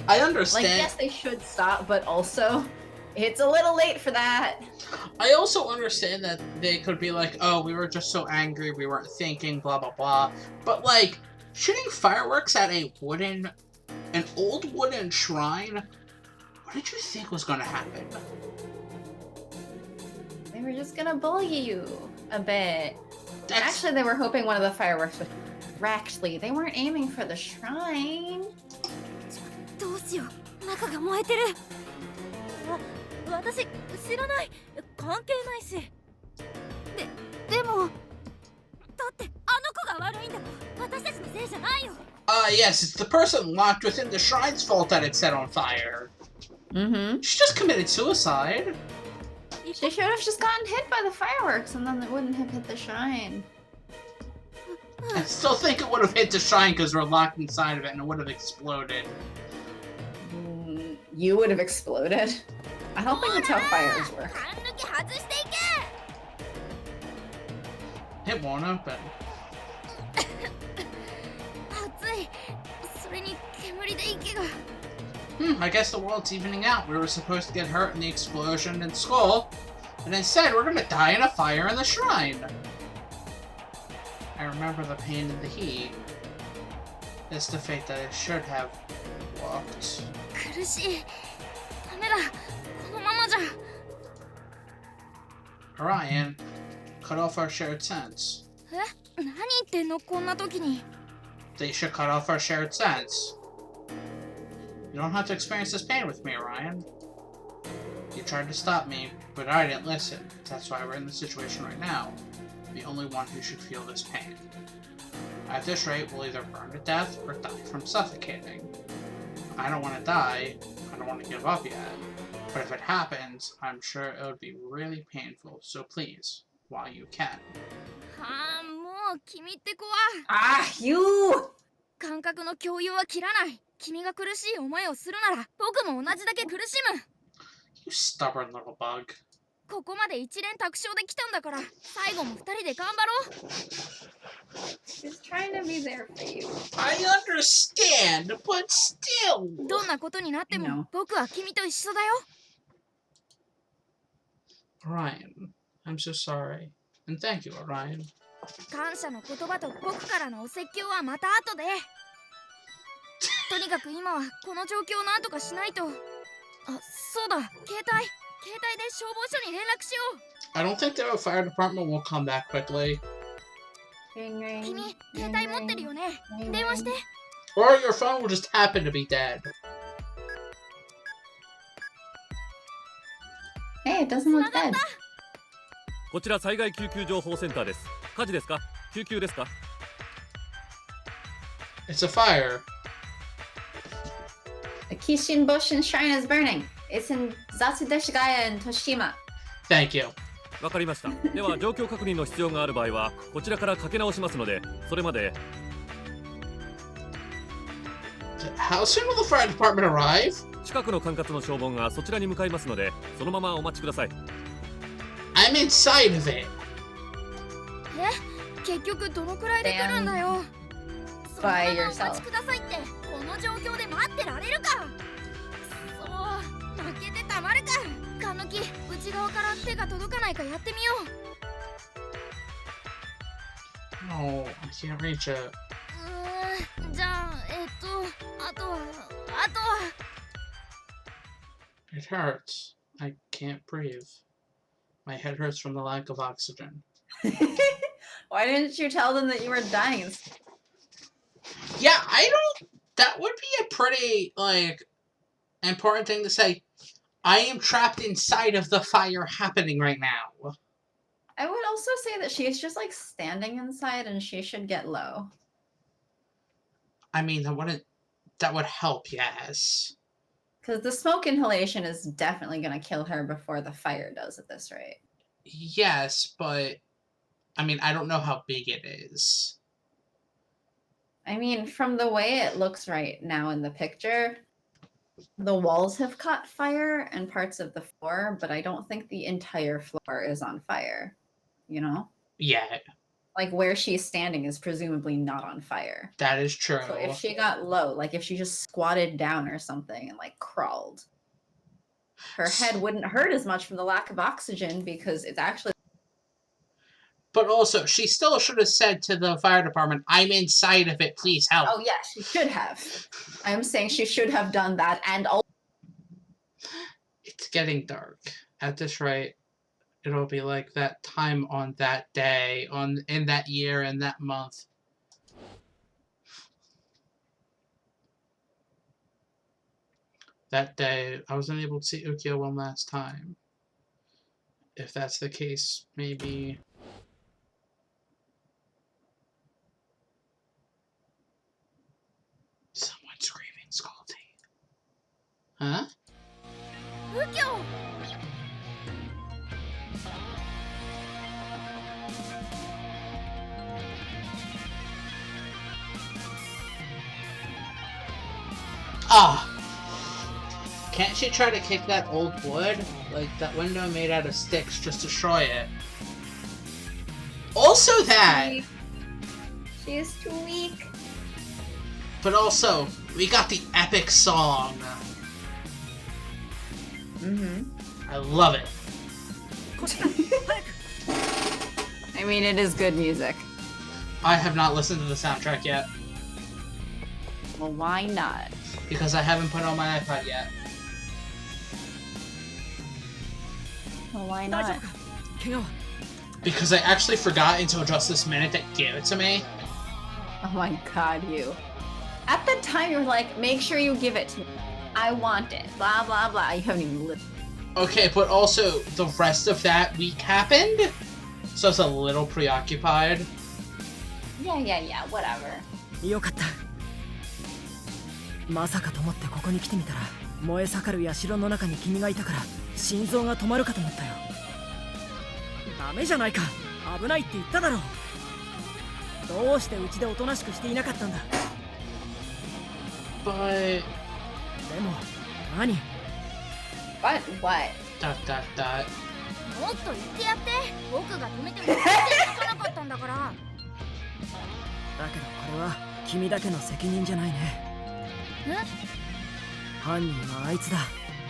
I Like, understand. yes, they should stop, but also, it's a little late for that. I also understand that they could be like, oh, we were just so angry, we weren't thinking, blah blah blah. But like, shooting fireworks at an old wooden shrine. What did you think was gonna happen? They were just gonna bully you a bit. That's Actually, they were hoping one of the fireworks would. Actually, they weren't aiming for the shrine. どうしよう、中が燃えてる。私知らない、関係ないし。でも、だってあの子が悪いんだもん。私たちのせいじゃないよ。yes, it's the person locked within the shrine's fault that it's set on fire. Mm-hmm. She just committed suicide. She should have just gotten hit by the fireworks, and then it wouldn't have hit the shrine. I still think it would have hit the shrine because we're locked inside of it and it would have exploded. You would have exploded. I don't think that's how fires work. 缶抜き外していけ。 It won't open. 熱い。それに煙で息が。 I guess the world's evening out. We were supposed to get hurt in the explosion in school, and instead we're gonna die in a fire in the shrine. I remember the pain and the heat. It's the fate that I should have walked. 苦しい。ダメだ。このままじゃ。 Orion, cut off our shared sense. 何言ってんのこんな時に。 They should cut off our shared sense. You don't have to experience this pain with me, Orion. You tried to stop me, but I didn't listen. That's why we're in this situation right now. The only one who should feel this pain. At this rate, we'll either burn to death or die from suffocating. I don't want to die. I don't want to give up yet. But if it happens, I'm sure it would be really painful. So please, while you can. ああ、もう君って子は Ah, you! 感覚の共有は切らない。君が苦しい思いをするなら僕も同じだけ苦しむ。 You stubborn little bug. ここまで一連卓勝で来たんだから最後も二人で頑張ろう。 She's trying to be there for you. I understand, but still. どんなことになっても僕は君と一緒だよ。 Orion, I'm so sorry. And thank you, Orion. 感謝の言葉と僕からのお説教はまた後で。とにかく今はこの状況をなんとかしないと。あ、そうだ、携帯で消防署に連絡しよう。 I don't think the fire department will come back quickly. Ring, ring, 君、 ring, 携帯持ってる ring. よね。 ring, 電話して。 Or your phone will just happen to be dead. Hey, it doesn't look dead. こちら災害救急情報センターです。火事ですか？救急ですか？ It's a fire. The Kishinboshin shrine is burning. It's in Zatsudeshigaya in Toshima. Thank you. わかりました。では状況確認の必要がある場合はこちらからかけ直しますので、それまで。 How soon will the fire department arrive? 近くの管轄の消防がそちらに向かいますので、そのままお待ちください。 I'm inside of it. 結局どのくらいで来るんだよ。 By そのままお yourself. 待ちくださいってこの状況で待ってられるか。そう負けてたまるか。カヌキ、内側から手が届かないかやってみよう。 No, I can't reach it. じゃああとは It hurts. I can't breathe. My head hurts from the lack of oxygen. Why didn't you tell them that you were dying? Yeah, I don't... That would be a pretty, like, important thing to say. I am trapped inside of the fire happening right now. I would also say that she's just like standing inside and she should get low. I mean, that would help, yes. Because the smoke inhalation is definitely going to kill her before the fire does at this rate. Yes, but... I mean, I don't know how big it is. I mean, from the way it looks right now in the picture, the walls have caught fire and parts of the floor, but I don't think the entire floor is on fire, you know? Yeah, Like, where she's standing is presumably not on fire. that is true. So if she got low, like if she just squatted down or something and like crawled, her head wouldn't hurt as much from the lack of oxygen because it's actually... But also, she still should have said to the fire department, I'm inside of it, please help. Oh yeah, she should have. I'm saying she should have done that, and also... It's getting dark. At this rate, it'll be like that time on that day, in that year, in that month. That day, I wasn't able to see Ukyo one last time. If that's the case, maybe... Someone screaming, scolding. Huh? Ukyo! Ah! Can't she try to kick that old wood? Like, that window made out of sticks, just destroy it. Also that! She is too weak. But also, we got the epic song. Mm-hmm. I love it. I mean, it is good music. I have not listened to the soundtrack yet, Well, why not? because I haven't put it on my iPod yet. Well, why 大丈 not? 夫か？怪我は？ Because I actually forgot until just this minute that gave it to me. Oh my god, you. At the time, you were like, make sure you give it to me. I want it. Blah, blah, blah. You haven't even listened. Okay, but also, the rest of that week happened? So I was a little preoccupied. Yeah, whatever. よかった。まさかと思ってここに来てみたら、燃え盛る社の中に君がいたから、心臓が止まるかと思ったよ。ダメじゃないか。危ないって言っただろう。どうしてうちでおとなしくしていなかったんだ。But... でも、何？ What? Dot. もっと言ってやって。僕が止めても全然聞かなかったんだから。だけどこれは君だけの責任じゃないね。犯人はあいつだ。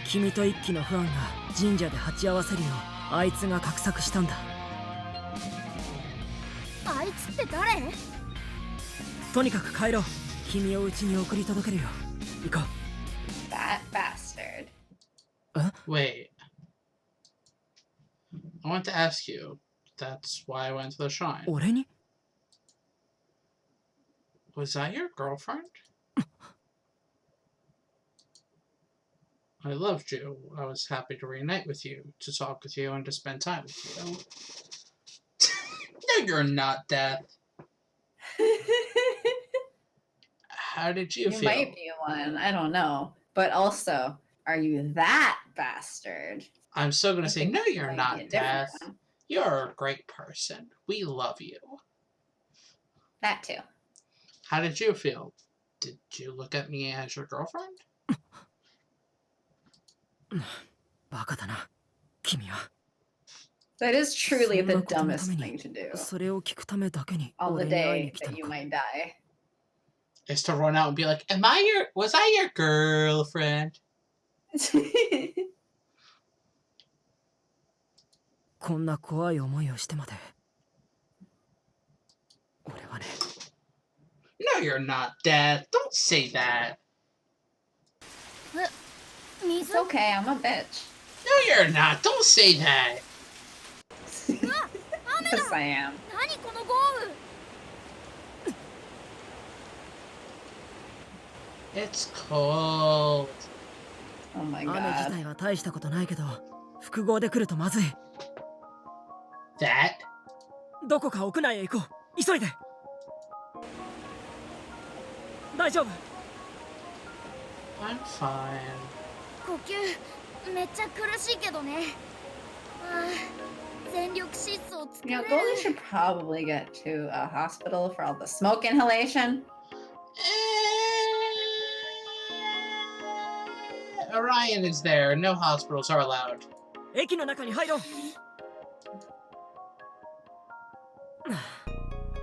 君と一輝のファンが神社で鉢合わせるようあいつが画策したんだ。あいつって誰？とにかく帰ろう。君を家に送り届けるよ。行こう。 That bastard. Wait. I want to ask you. That's why I went to the shrine. 俺に？ Was that your girlfriend? I loved you. I was happy to reunite with you, to talk with you, and to spend time with you. No, you're not, Death. How did you You feel? might be one. I don't know. But also, are you that bastard? I'm still gonna I say, think no, it you're might not, be a different Death. one. You're a great person. We love you. That too. How did you feel? Did you look at me as your girlfriend? バカだな、君は。 That is truly the そんなことのた dumbest め thing に、 to do. それを聞くためだけに On the 俺に会い day に来た that の you か。 might die. Is to run out and be like, was I your girlfriend? こんな怖い思いをしてまで。俺はね。 No, you're not, Death. Don't say that. 水？ It's okay, I'm a bitch. No, you're not. Don't say that. Yes, I am. 何この豪雨？ It's cold. Oh my 雨自 god. 体は大したことないけど、複合で来るとまずい。 That? どこか屋内へ行こう。急いで。大丈夫。 I'm fine. 呼吸めっちゃ苦しいけどね。全力疾走作 You れ know, る。 Goldie should probably get to a hospital for all the smoke inhalation. Orion is there. No hospitals are allowed. 駅の中に入ろう。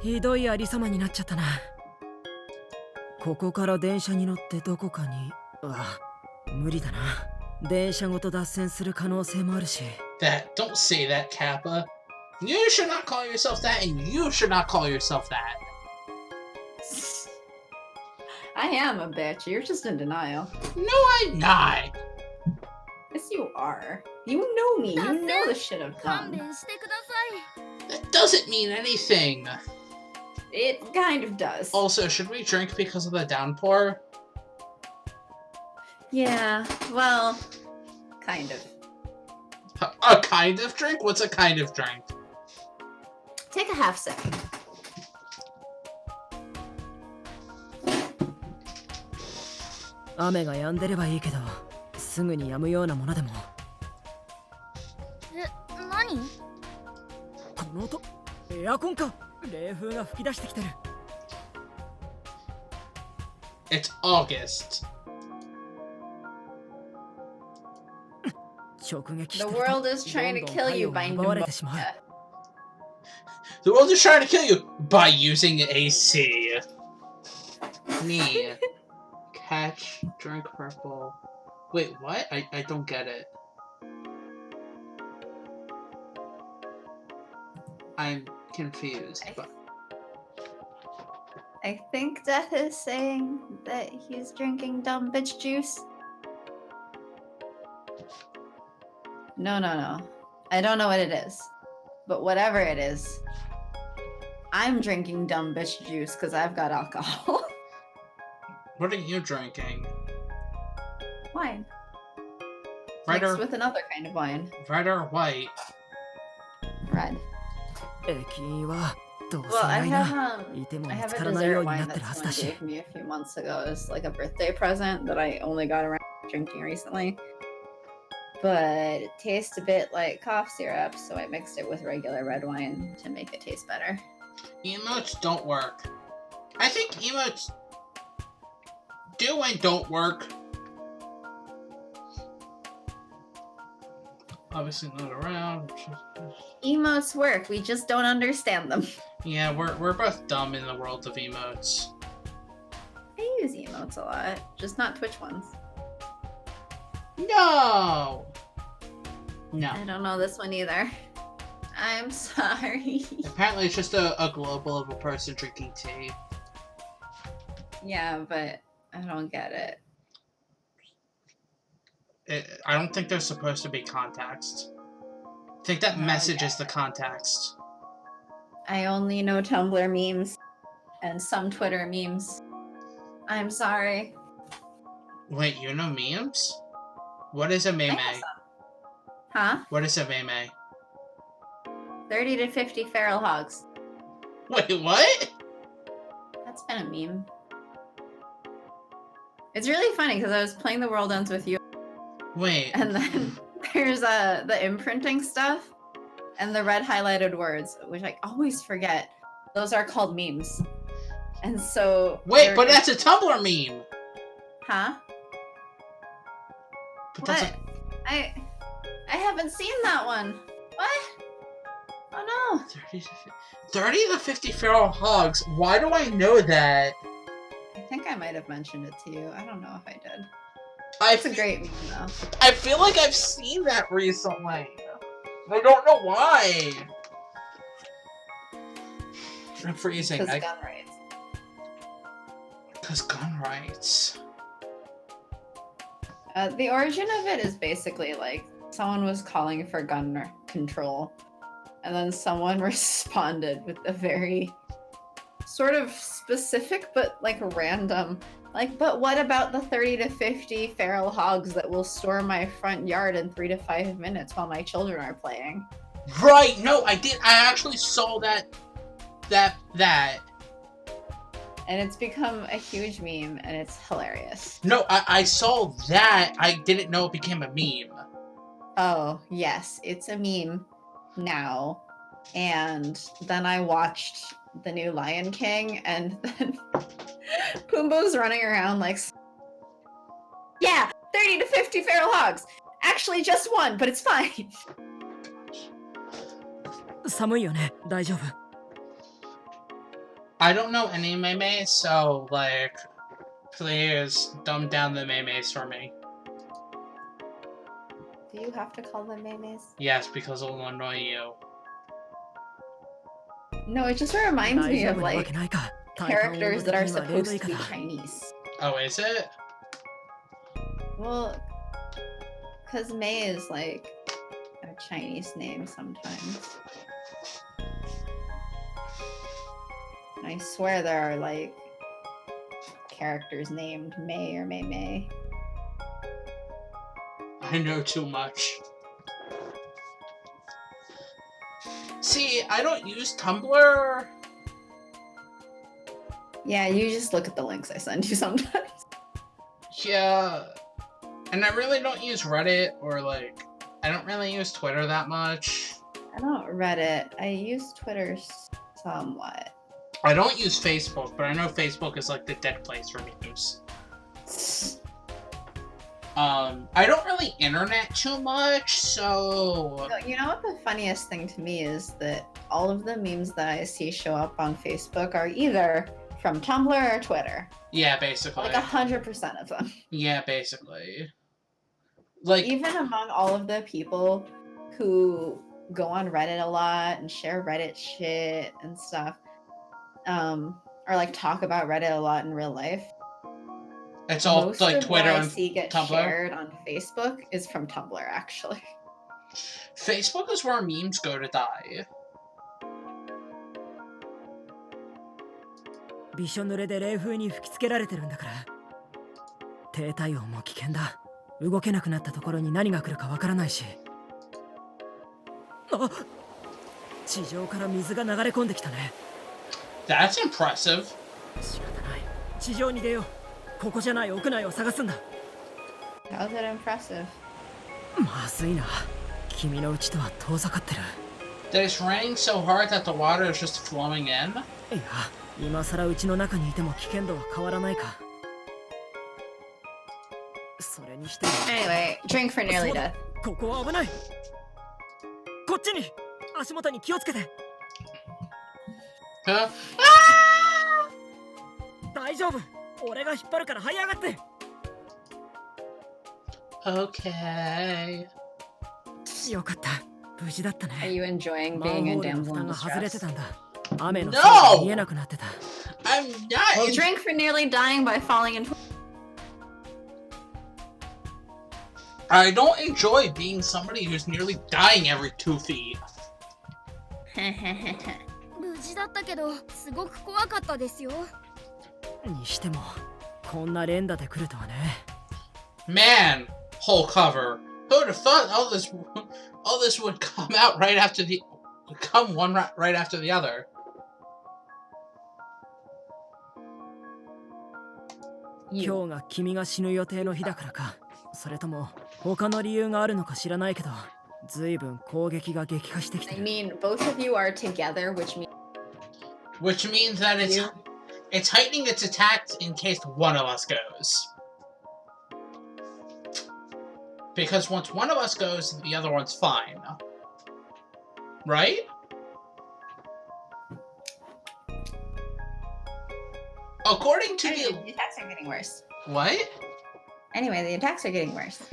ひどいありさまになっちゃったな。ここから電車に乗ってどこかに。無理だな。電車ごと脱線する可能性もあるし。That. Don't say that, Kappa. You should not call yourself that, and you should not call yourself that. I am a bitch. You're just in denial. No, I'm not. Yes, you are. You know me. You know the shit I've 勘 done. 弁してください。 That doesn't mean anything. It kind of does. Also, should we drink because of the downpour? Yeah, well, kind of. A kind of drink? What's a kind of drink? Take a half sip. 雨が止んでればいいけど、すぐに止むようなものでも。何？この音、エアコンか。冷風が吹き出してきてる。 It's August. 直撃し The てると world is trying to どんどん kill 太 you 陽が by 奪われてしまう。 pneumonia. The world is trying to kill you by using AC. Me. Catch, drink purple. Wait, what? I don't get it. I'm confused. But I think Death is saying that he's drinking dumb bitch juice. No. I don't know what it is. But whatever it is, I'm drinking dumb bitch juice because I've got alcohol. What are you drinking? Wine. Red Mixed or, with another kind of wine. red or white? Red. 駅員はどうせ Well, い I ない have な。いても I 見 have つ a からないよ dessert うにな wine ってる that はずだ someone し。 gave me a few months ago as like a birthday present that I only got around to drinking recently. But it tastes a bit like cough syrup, so I mixed it with regular red wine to make it taste better. Emotes don't work. I think emotes do and don't work. Obviously not around. Emotes work, we just don't understand them. Yeah, we're both dumb in the world of emotes. I use emotes a lot, just not Twitch ones. No! No. I don't know this one either. I'm sorry. Apparently it's just a global of a person drinking tea. Yeah, but I don't get it. I don't think there's supposed to be context. I think that message is the context. I only know Tumblr memes and some Twitter memes. I'm sorry. Wait, you know memes? What is a I meme? have some. Huh? What is a meme? 30 to 50 feral hogs. Wait, what? That's been a meme. It's really funny because I was playing The World Ends With You, Wait. and then there's the imprinting stuff and the red highlighted words, which I always forget. Those are called memes. And so Wait, but that's a Tumblr meme! Huh? But that's What? I haven't seen that one. What? Oh no. 30 to 50 feral hogs? Why do I know that? I think I might have mentioned it to you. I don't know if I did. I It's a great meme though. I feel like I've seen that recently. I don't know why. I'm freezing. Because gun rights. Because gun rights. The origin of it is basically like someone was calling for gun control, and then someone responded with a very sort of specific but like random, like, but what about the 30 to 50 feral hogs that will storm my front yard in 3 to 5 minutes while my children are playing? Right, no, I did. I actually saw that. And it's become a huge meme, and it's hilarious. No, I saw that. I didn't know it became a meme. Oh, yes, it's a meme now. And then I watched the new Lion King, and then Pumbaa's running around like, yeah, 30 to 50 feral hogs. Actually, just one, but it's fine. 寒いよね。大丈夫。 I don't know any memes, so, like, please dumb down the memes for me. Do you have to call them memes? Yes, because it'll annoy you. No, it just reminds me 大丈 of 夫なわ like けないか。 characters that are 体感温度 supposed 的 to に be は0度以下だ。 Chinese. Oh, is it? Well, because May is like a Chinese name sometimes. I swear there are like characters named May or May May. I know too much. See, I don't use Tumblr. Yeah, you just look at the links I send you sometimes. Yeah. And I really don't use Reddit or, like, I don't really use Twitter that much. I don't Reddit. I use Twitter somewhat. I don't use Facebook, but I know Facebook is, like, the dead place for memes. I don't really internet too much, so... You know what the funniest thing to me is that all of the memes that I see show up on Facebook are either from Tumblr or Twitter. Yeah, basically. Like 100% of them. Yeah, basically. Like... Even among all of the people who go on Reddit a lot and share Reddit shit and stuff, or like talk about Reddit a lot in real life. It's all Most like of Twitter what I and see get Tumblr. shared on Facebook is from Tumblr, actually. Facebook is where memes go to die. びしょ濡れで冷風に吹きつけられてるんだから。低体温も危険だ。動けなくなったところに何が来るかわからないし。あ、地上から水が流れ込んできたね。That's impressive. 仕方ない。地上に出よう。ここじゃない屋内を探すんだ。How's it impressive? まずいな。君の家とは遠ざかってる。That it's raining so hard that the water is just flowing in? いや、今さら家の中にいても危険度は変わらないか。それにしても。Anyway, drink for nearly death. ここは危ない。こっちに。足元に気をつけて。Huh? 大丈夫。俺が引っ張るから這い上がって。Okay. よかった。無事だった Are ね。 you enjoying マン being ホ a ールの damsel 蓋 in が外れて distress? たんだ。雨の No! せいで見えなくなってた。I'm Well, not. drink for nearly dying by falling into. I don't enjoy being somebody who's nearly dying every 2 feet. 無事だったけどすごく怖かったですよ。にしても、こんな連打で来るとはね。Man, whole cover. Who would have thought all this would come out right after come one right after the other? 今日が君が死ぬ予定の日だからか。それとも他の理由があるのか知らないけど、ずいぶん攻撃が激化してきて I る。 mean, both of you are together, which Which means that it's heightening its attacks in case one of us goes. Because once one of us goes, the other one's fine. Right? According to anyway, the... the attacks are getting worse. What? Anyway, the attacks are getting worse.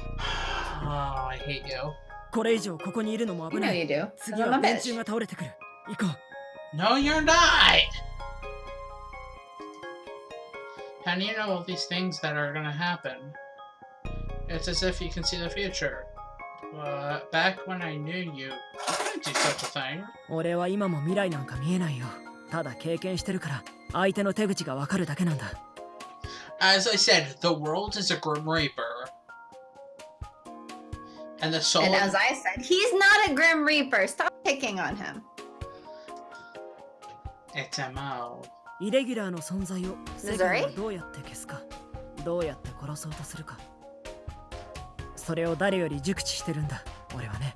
Oh, I hate you. これ以上ここにいるのも You 危 know ない。 you do. 'Cause 次 I'm は a 電 bitch. 柱が倒れてくる。行こう。 No, you're not! How do you know all these things that are gonna happen? It's as if you can see the future. But back when I knew you, you couldn't do such a thing. 俺は今も未来なんか見えないよ。ただ経験してるから相手の手口がわかるだけなんだ。As I said, the world is a Grim Reaper. And the soul... And as I said, he's not a Grim Reaper. Stop picking on him. It's MO. イレギュラーの存在を世 Missouri? 界はどうやって消すか、どうやって殺そうとするか。それを誰より熟知してるんだ、俺はね。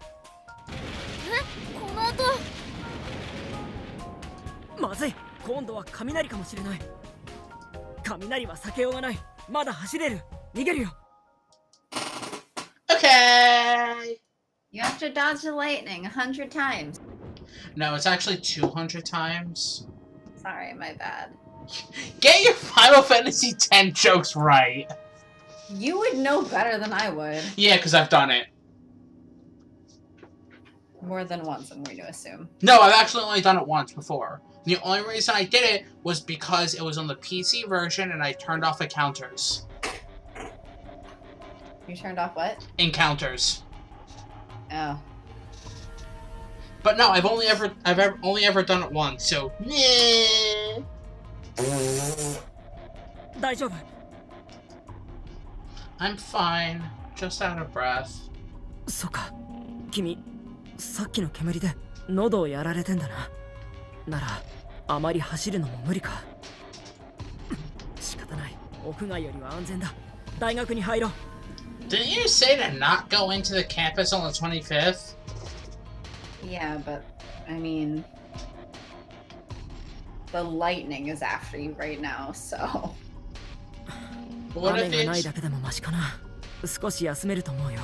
この音。まずい、今度は雷かもしれない。雷は避けようがない。まだ走れる。逃げるよ。Okay! You have to dodge the lightning 100 times. No, it's actually 200 times. Sorry, my bad. Get your Final Fantasy X jokes right. You would know better than I would. Yeah, because I've done it. More than once, I'm going to assume. No, I've actually only done it once before. The only reason I did it was because it was on the PC version and I turned off encounters. You turned off what? Encounters. Oh. But no, I've only ever done it once, so yeah. 大丈夫。 I'm fine. Just out of breath. そうか。君、さっきの煙で喉をやられてんだな。なら、あまり走るのも無理か。仕方ない。屋外よりは安全だ。大学に入ろう。Didn't you say to not go into the campus on the 25th? Yeah, but, I mean... The lightning is after you right now, so... But what 雨 if が the ないだけでもマシかな。少し休めると思うよ。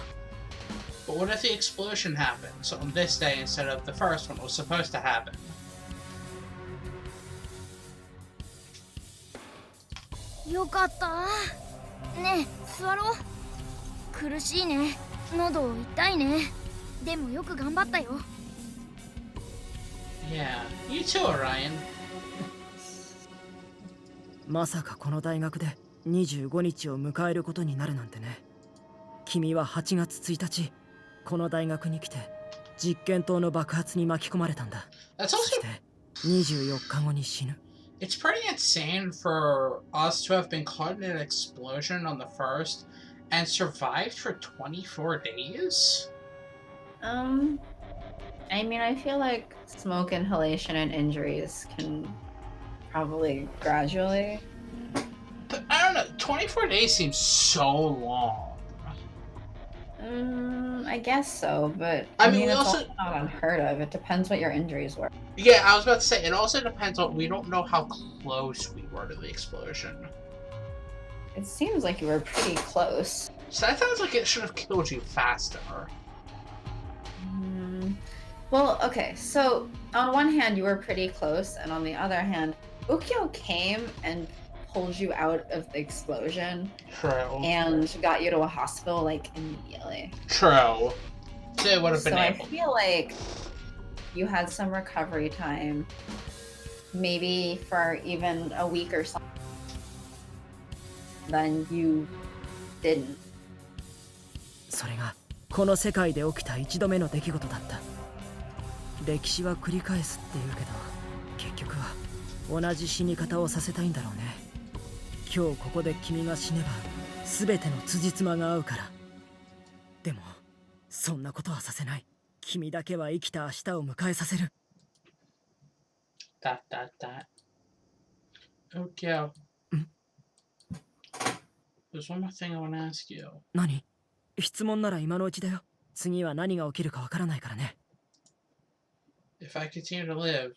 but what if the explosion happens on this day instead of the first one was supposed to happen? よかったねえ座ろう。苦しいね。喉痛いね。でもよく頑張ったよ。 Yeah, you too, Orion. まさかこの大学で25日を迎えることになるなんてね。君は8月1日この大学に来て実験棟の爆発に巻き込まれたんだ。 That's そ also して24日後に死ぬ。 it's pretty insane for us to have been caught in an explosion on the first and survived for 24 days. I mean, I feel like smoke inhalation and injuries can probably gradually. But I don't know, 24 days seems so long. I guess so, but I mean, we it's also not unheard of. It depends what your injuries were. yeah, I was about to say it also depends on we don't know how close we were to the explosion. It seems like you were pretty close. So that sounds like it should have killed you faster. Well, okay, so on one hand you were pretty close, and on the other hand, Ukyo came and pulled you out of the explosion True. and got you to a hospital like immediately. True. So it would have been So I able. feel like you had some recovery time, maybe for even a week or something. Then you didn't. それがこの世界で起きた一度目の出来事だった。歴史は繰り返すって言うけど、結局は同じ死に方をさせたいんだろうね。今日ここで君が死ねば全ての辻褄が合うから。でもそんなことはさせない。君だけは生きた明日を迎えさせる。That. Ukyo. There's one more thing I want to ask you. 何？質問なら今のうちだよ。次は何が起きるかわからないからね。If I continue to live,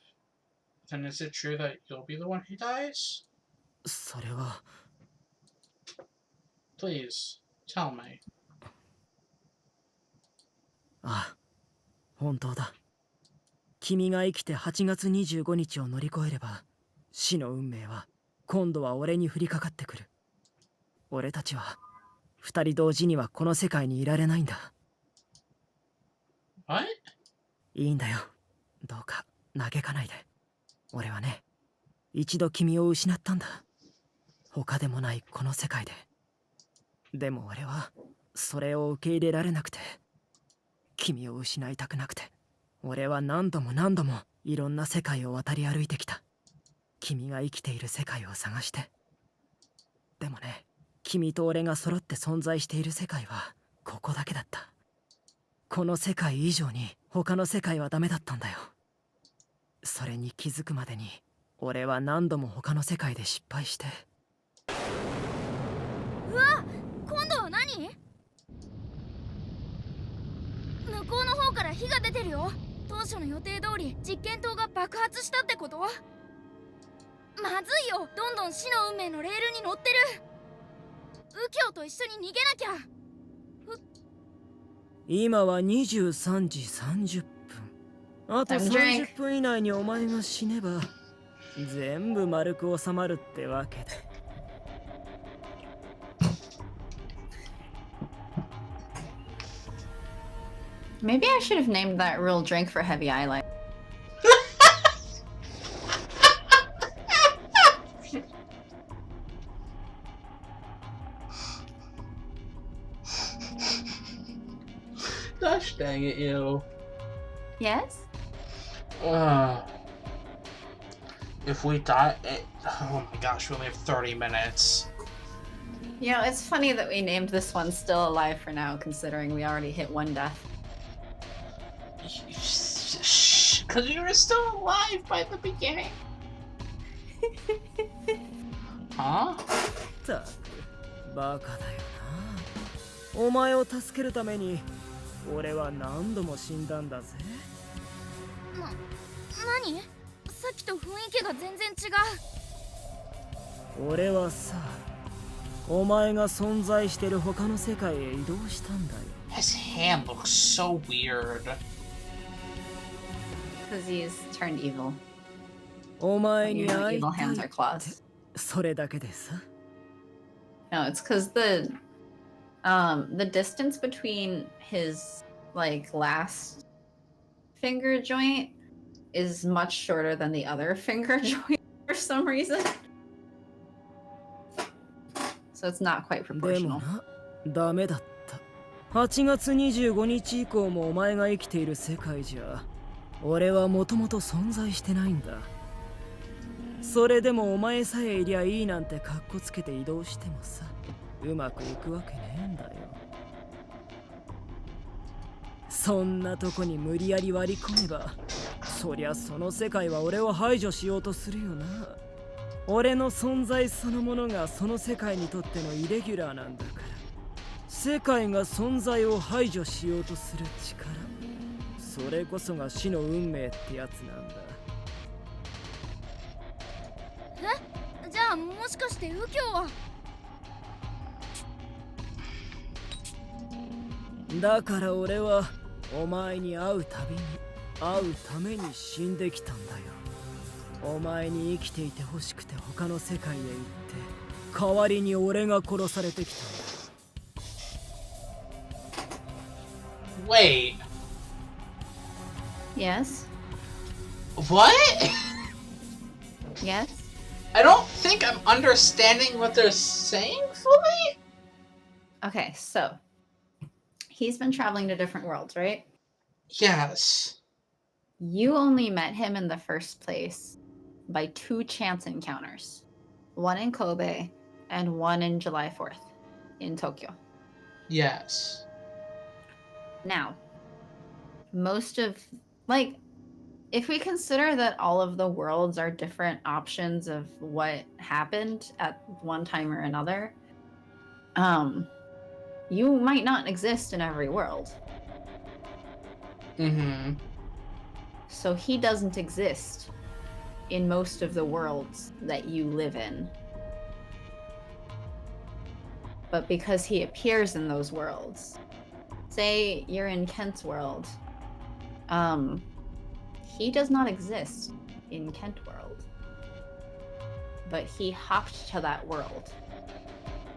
then is it true that you'll be the one who dies? それは。Please, tell me. ああ、本当だ。君が生きて8月25日を乗り越えれば、死の運命は今度は俺に降りかかってくる。俺たちは二人同時にはこの世界にいられないんだ。What? いいんだよ。どうか嘆かないで。俺はね、一度君を失ったんだ。他でもないこの世界で。でも俺はそれを受け入れられなくて、君を失いたくなくて、俺は何度も何度もいろんな世界を渡り歩いてきた。君が生きている世界を探して。でもね、君と俺が揃って存在している世界はここだけだった。この世界以上に他の世界はダメだったんだよ。それに気づくまでに俺は何度も他の世界で失敗して。うわ、今度は何？向こうの方から火が出てるよ。当初の予定通り実験棟が爆発したってこと？まずいよ、どんどん死の運命のレールに乗ってる。右京と一緒に逃げなきゃ。今は23時30分。あと30分以内にお前が死ねば全部丸く収まるってわけで。Maybe I should have named that real drink for heavy eyelight. Gosh dang it, you. Yes? If we die, oh my gosh, we only have 30 minutes. You know, it's funny that we named this one Still Alive for now, considering we already hit one death. Because you were still alive by the beginning. Huh? ったくバカだよな。お前を助けるために俺は何度も死んだんだぜ。何？さっきと雰囲気が全然違う。俺はさ、お前が存在してる他の世界へ移動したんだよ。 His hand looks so weird. Because he's turned evil. お前に Your 会い evil たい hands are って claws. それだけでさ。 No, it's because the distance between his like last finger joint is much shorter than the other finger joint for some reason. So it's not quite でも proportional. な、ダメだった。8月25日以降もお前が生きている世界じゃ俺はもともと存在してないんだ。それでもお前さえいりゃいいなんてカッコつけて移動してもさ、うまくいくわけねえんだよ。そんなとこに無理やり割り込めば、そりゃその世界は俺を排除しようとするよな。俺の存在そのものがその世界にとってのイレギュラーなんだから、世界が存在を排除しようとする力、それこそが死の運命ってやつなんだ。え、じゃあもしかして右京は。だから俺はお前に会うたびに会うために死んできたんだよ。お前に生きていてほしくて他の世界へ行って、代わりに俺が殺されてきたんだ。Wait. Yes? What? Yes? I don't think I'm understanding what they're saying fully. Okay, so he's been traveling to different worlds, right? Yes. You only met him in the first place by 2 chance encounters. One in Kobe and one in July 4th in Tokyo. Yes. Now, most of, like, if we consider that all of the worlds are different options of what happened at one time or another, you might not exist in every world. Mm-hmm. So he doesn't exist in most of the worlds that you live in. But because he appears in those worlds, say you're in Kent's world, he does not exist in Kent world, but he hopped to that world.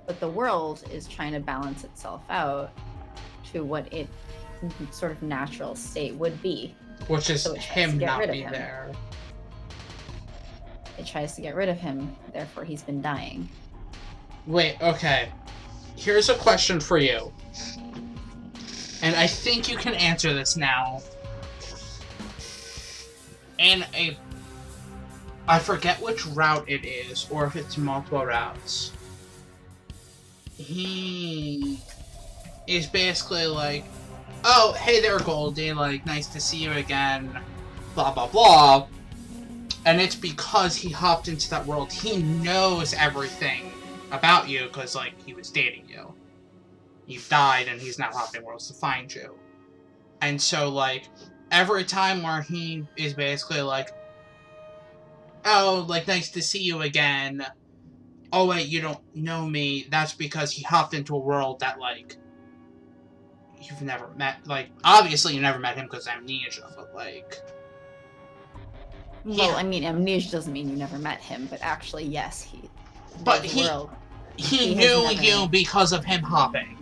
But the world is trying to balance itself out to what its sort of natural state would be. Which is So it tries to him get not rid of being him. there. It tries to get rid of him, therefore he's been dying. Wait, okay. Here's a question for you. And I think you can answer this now. I forget which route it is, or if it's multiple routes. He is basically like, oh, hey there, Goldie, like, nice to see you again, blah, blah, blah. And it's because he hopped into that world. He knows everything about you, because, like, he was dating you. You've died, and he's now hopping worlds to find you. And so, like, every time where he is basically like, oh, like, nice to see you again. Oh, wait, you don't know me. That's because he hopped into a world that, like, you've never met. Like, obviously you never met him because of Amnesia, but, like... Well, I mean, Amnesia doesn't mean you never met him, but actually, yes, he... But this he world, he has knew never- you because of him hopping.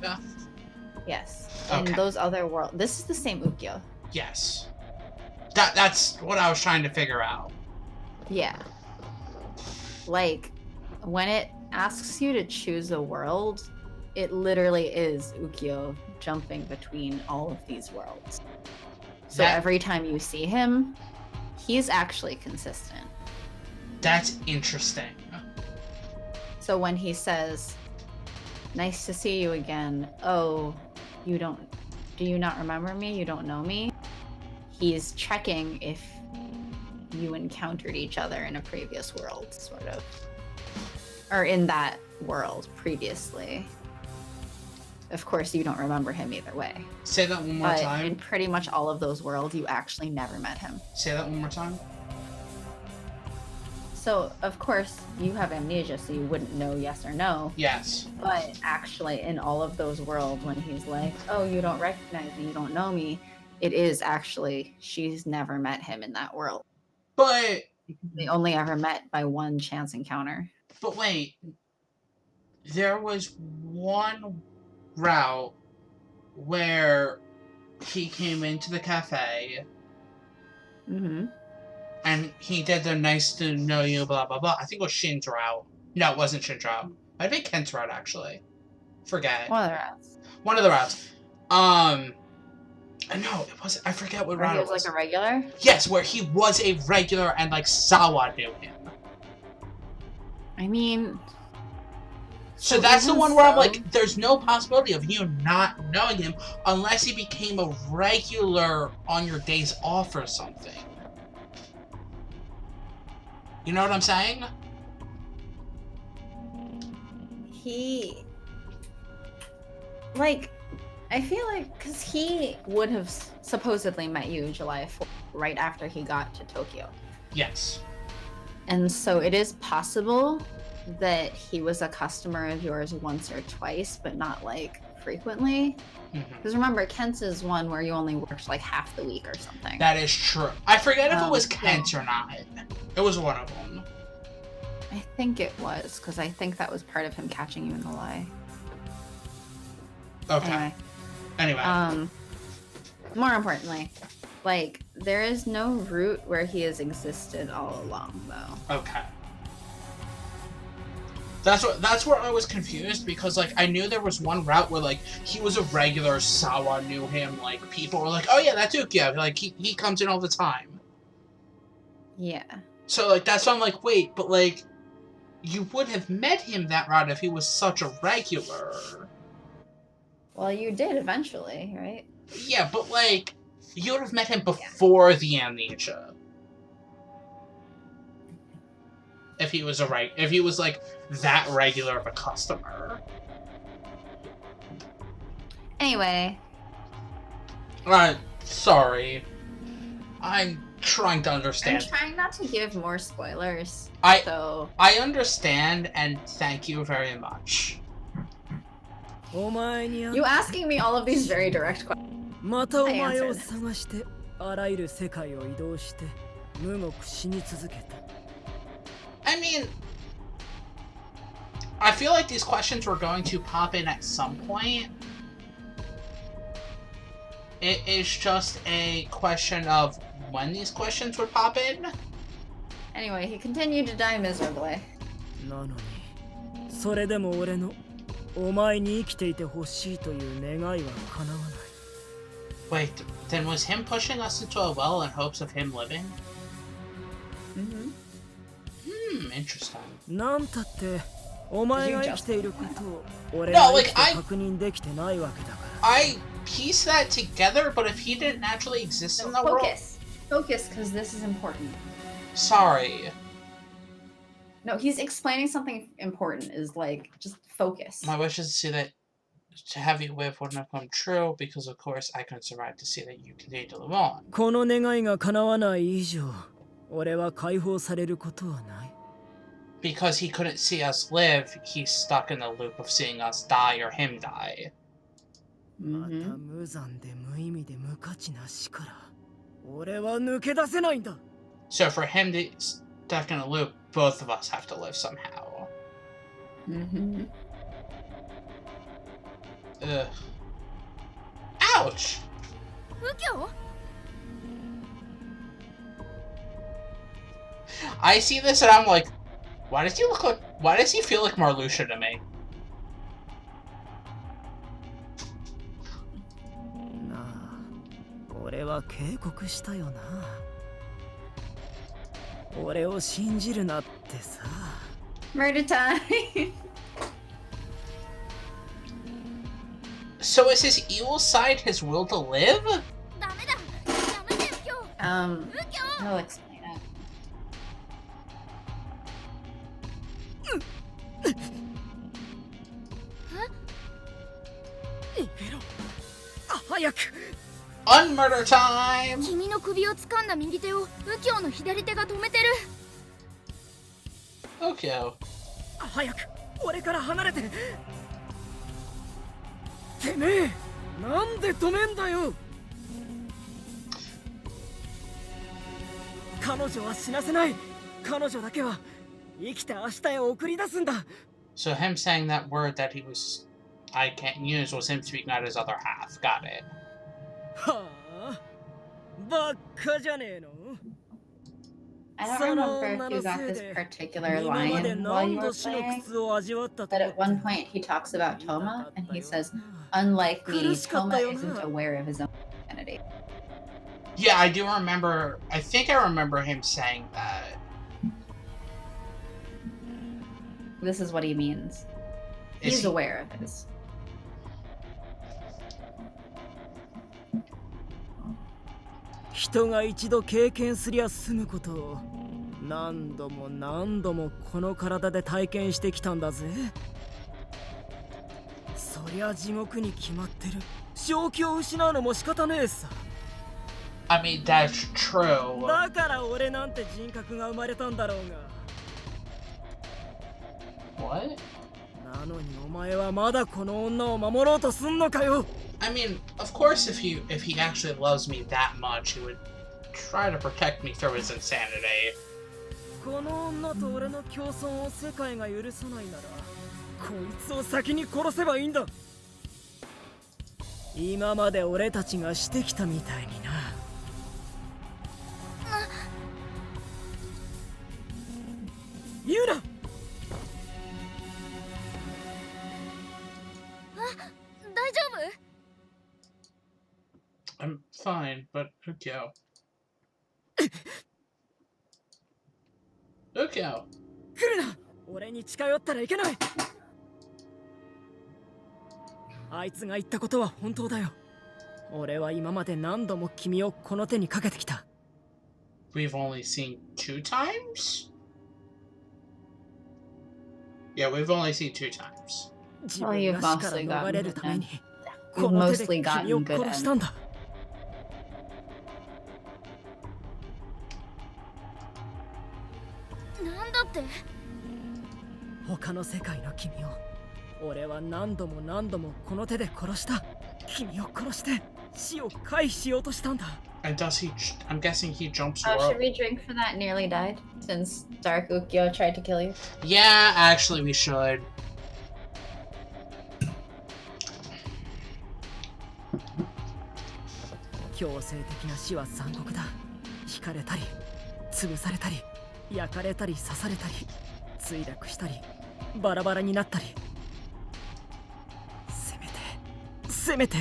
Yes. Okay. In those other worlds... This is the same Ukyo. Yes. That's what I was trying to figure out. Yeah. Like, when it asks you to choose a world, it literally is Ukyo jumping between all of these worlds. So That- every time you see him, he's actually consistent. That's interesting. So when he says, nice to see you again, oh, do you not remember me? You don't know me? He's checking if you encountered each other in a previous world, sort of. Or in that world previously. Of course, you don't remember him either way. Say that one more But time. in pretty much all of those worlds, you actually never met him. Say that one more time. So, of course, you have amnesia, so you wouldn't know yes or no. Yes. But actually, in all of those worlds, when he's like, oh, you don't recognize me, you don't know me, it is actually, she's never met him in that world. But They only ever met by one chance encounter. But wait, there was one route where he came into the cafe Mm-hmm. and he did the nice to know you, blah, blah, blah. I think it was Shin's route. No, it wasn't Shin's route. Might be Kent's route, actually. Forget. One of the rats. One of the routes. No, it wasn't. I forget what Where route he it was was. like a regular? Yes, where he was a regular and like Sawa knew him. I mean... So that's the even one where I'm so- like, there's no possibility of you not knowing him unless he became a regular on your days off or something. You know what I'm saying? He... Like, I feel like... Because he would have supposedly met you July 4th, right after he got to Tokyo. Yes. And so it is possible that he was a customer of yours once or twice, but not like frequently. Because remember, Kent's is one where you only worked like half the week or something. That is true. I forget if it was so- Kent or not. It was one of them. I think it was, because I think that was part of him catching you in the lie. Okay. Anyway. More importantly, like, there is no route where he has existed all along, though. Okay. That's where I was confused, because like I knew there was one route where like he was a regular, Sawa knew him, like people were like, oh yeah, that's Ukyo, like he comes in all the time. Yeah. So like that's why I'm like, wait, but like you would have met him that route if he was such a regular. Well, you did eventually, right? Yeah, but like you would have met him before the Amnesia. If he was if he was like that regular of a customer. Anyway. Sorry. I'm trying to understand. I'm trying not to give more spoilers. I understand, and thank you very much. You asking me all of these very direct questions. またお前を探してあらゆる世界を移動して無獄死に続けた。 I mean, I feel like these questions were going to pop in at some point. It is just a question of when these questions would pop in. Anyway, he continued to die miserably. なのに、それでも俺のお前に生きていてほしいという願いは叶わない。 Wait, then was him pushing us into a well in hopes of him living? Interesting. なんたってお前が生きていることを俺が生きて確認できてないわけだから。I piece that together, but if he didn't actually exist in the world... Focus, because this is important. Sorry. No, he's explaining something important, is like, just focus. My wish is to see that, to have you live would not come true, because of course I couldn't survive to see that you continue to live on. この願いが叶わない以上、俺は解放されることはない。 Because he couldn't see us live, he's stuck in the loop of seeing us die or him die. また無残で無意味で無価値な死から俺は抜け出せないんだ。 So for him to be stuck in a loop, both of us have to live somehow. Ugh. Ouch! Ukyo? I see this and I'm like, why does he feel like Marluxia to me? なあ、俺は警告したよな。俺を信じるなってさ。Murder time! So is his evil side his will to live? ダメだ。やめてUkyo. He'll explain it. 逃げろ。早く。Unmurder time! 君の首を掴んだ右手をUkyoの左手が止めてる。Ukyo. 早く俺から離れて。てめえ、なんで止めんだよ。彼女は死なせない。彼女だけは生きて明日へ送り出すんだ。 So him saying that word that I can't use was him speaking out his other half. Got it. はあ、ばっかじゃねえの。I don't その remember 女 if you の got せい this で particular 今まで line while you 何 were 度死の playing, 苦を味わったと but 思 at って one point he talks about 言いたか Toma, っ and た he よ says, な unlike 苦 me, しかっ Toma たよ isn't な aware of his own identity. Yeah, I do remember. I think I remember him saying that. This is what he means. Is He's he- aware of his. 人が一度経験すりゃ済むことを何度も何度もこの体で体験してきたんだぜ。そりゃ地獄に決まってる。正気を失うのも仕方ねえさ。 I mean, that's true. だから俺なんて人格が生まれたんだろうが。 What? なのにお前はまだこの女を守ろうとすんのかよ。 I mean, of course, if he actually loves me that much, he would try to protect me through his insanity. この女と俺の共存を世界が許さないなら、こいつを先に殺せばいいんだ。今まで俺たちがしてきたみたいにな。言うな。大丈夫？ I'm fine, but Ukyo. Ukyo. 来るな。俺に近寄ったらいけない。あいつが言ったことは本当だよ。俺は今まで何度も君をこの手にかけてきた。 We've only seen 2 times? Yeah, we've only seen 2 times. 自分が死から逃れるために You've この手 mostly で君を gotten good 殺したんだ。なんだって？他の世界の君を俺は何度も何度もこの手で殺した。君を殺して死を回避しようとしたんだ。 And does he... I'm guessing he jumps Oh, rope. should we drink for that nearly died? Since Dark Ukyo tried to kill you? Yeah, actually we should. 強制的な死は残酷だ。引かれたり潰されたり焼かれたり刺されたり墜落したりバラバラになったり、せめて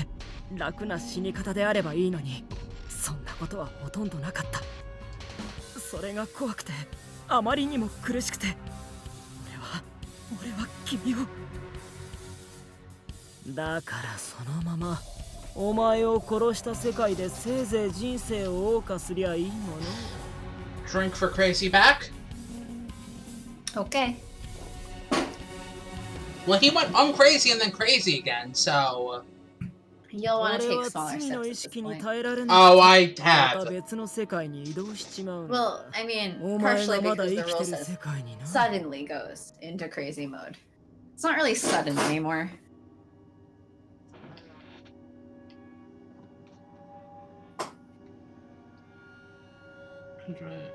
楽な死に方であればいいのに、そんなことはほとんどなかった。それが怖くてあまりにも苦しくて、俺は君を。だからそのままお前を殺した世界でせいぜい人生を謳歌すりゃいいもの。 Drink for crazy back? Okay. Well, he went uncrazy and then crazy again, so... You'll want to 俺 take は smaller 次の steps 意 at this 識に point. 耐えられない。 Oh, I また have. 別の世界に移動しちまうんだ。 Well, I mean, お前 partially がまだ because 生 the き rule てる says 世界にな。 suddenly goes into crazy mode. It's not really sudden anymore. Right.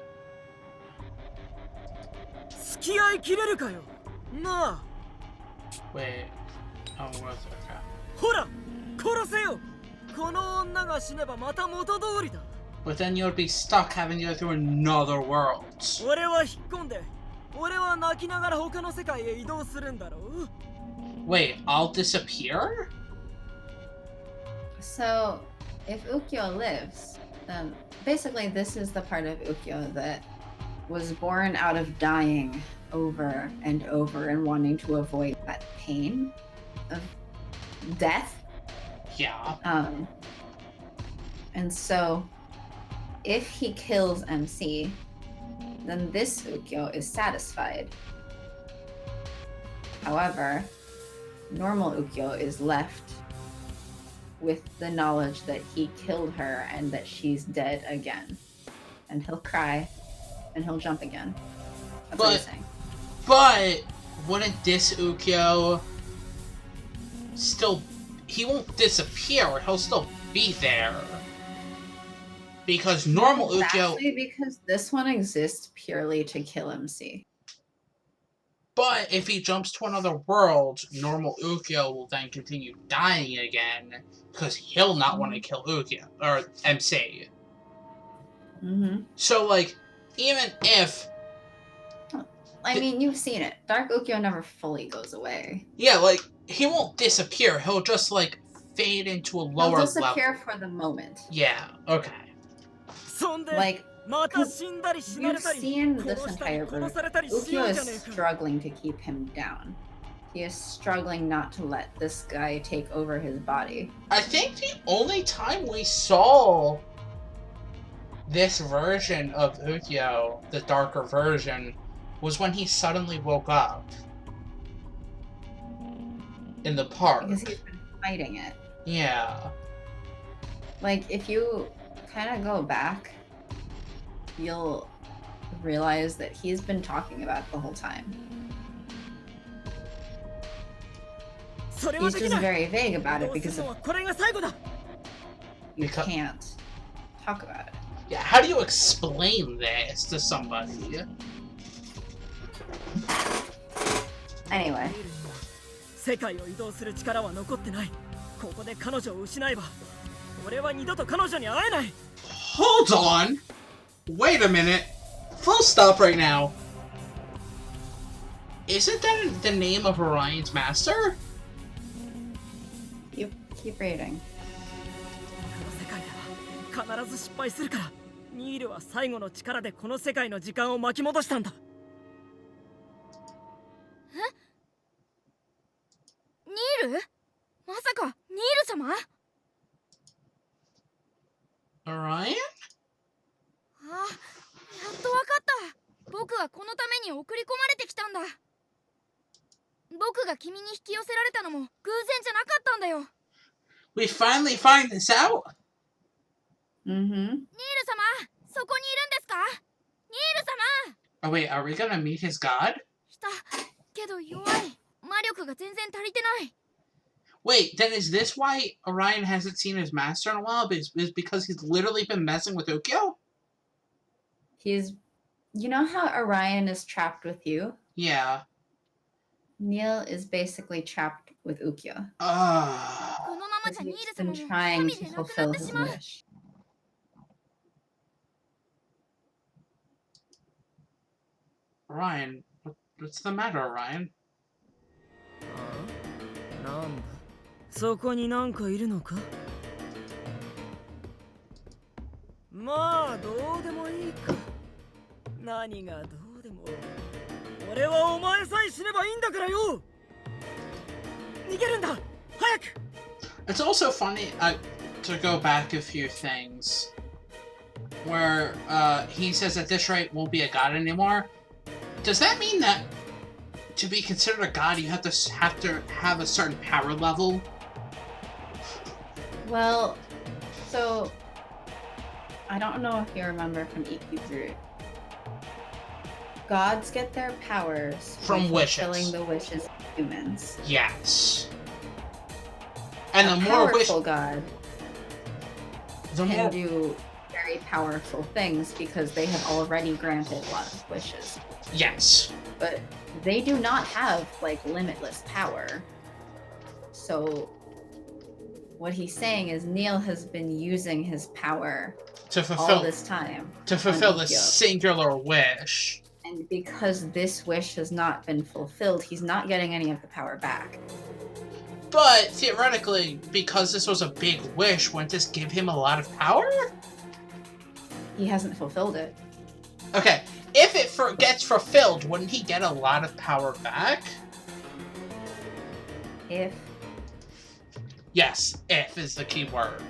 付き合いきれるかよ。なあ。 Wait. Oh, what's that? ほら、殺せよ。この女が死ねばまた元通りだ。 But then you'd be stuck having to go through another world. 俺は引っ込んで、俺は泣きながら他の世界へ移動するんだろう。 Wait, I'll disappear? So, if Ukyo lives, then basically this is the part of Ukyo that was born out of dying over and over and wanting to avoid that pain of death. Yeah. And so, if he kills MC, then this Ukyo is satisfied. However, normal Ukyo is left with the knowledge that he killed her and that she's dead again. And he'll cry and he'll jump again. That's what he's saying. But wouldn't this Ukyo still... He won't disappear, he'll still be there. Because normal Ukyo... Exactly, because this one exists purely to kill MC. But if he jumps to another world, normal Ukyo will then continue dying again, because he'll not want to kill Ukyo, or MC. Mm-hmm. So, like, even if... I mean, you've seen it. Dark Ukyo never fully goes away. Yeah, like, he won't disappear. He'll just, like, fade into a lower He'll disappear level. for the moment. Yeah, okay. Like, you've seen this entire version. Ukyo is struggling to keep him down. He is struggling not to let this guy take over his body. I think the only time we saw this version of Ukyo, the darker version, was when he suddenly woke up in the park. Because he's been fighting it. Yeah. Like, if you kind of go back, you'll realize that he's been talking about it the whole time. He's just very vague about it because you can't talk about it. Yeah, how do you explain this to somebody? Anyway. 世界を移動する力は残ってない。ここで彼女を失えば、俺は二度と彼女に会えない。 Hold on! Wait a minute! Full stop right now! Isn't that the name of Orion's master? You keep reading. この世界では必ず失敗するから、ニールは最後の力でこの世界の時間を巻き戻したんだ。ニール？まさかニール様？ Orion? あ、やっとわかった。僕はこのために送り込まれてきたんだ。僕が君に引き寄せられたのも偶然じゃなかったんだよ。We finally find this out? うん。ニール様、そこにいるんですか？ニール様。 Oh wait, are we gonna meet his god? 来た。けど弱い。魔力が全然足りてない。 Wait, then is this why Orion hasn't seen his master in a while? Is because he's literally been messing with Ukyo? He's... You know how Orion is trapped with you? Yeah. Neil is basically trapped with Ukyo. このままじゃニー He's ル様 been も trying 神 to でなくな fulfill って his しまう。 wish. Orion, what's the matter, Orion? なんだ、そこになんかいるのか？まあどうでもいいか。何がどうでも。俺はお前さえ死ねばいいんだからよ。逃げるんだ。早く。It's also funny to go back a few things where he says at this rate won't be a god anymore. Does that mean that to be considered a god you have to have a certain power level? Well, so... I don't know if you remember from EQ3. Gods get their powers From wishes. fulfilling the wishes of humans. Yes. And A the more powerful god the can more do very powerful things because they have already granted a lot of wishes. yes. But they do not have, like, limitless power. So what he's saying is Neil has been using his power To all fulfill this time. to fulfill on this Ukyo. singular wish. And because this wish has not been fulfilled, he's not getting any of the power back. But theoretically, because this was a big wish, wouldn't this give him a lot of power? He hasn't fulfilled it. Okay, if it gets fulfilled, wouldn't he get a lot of power back? If Yes, if is the key word.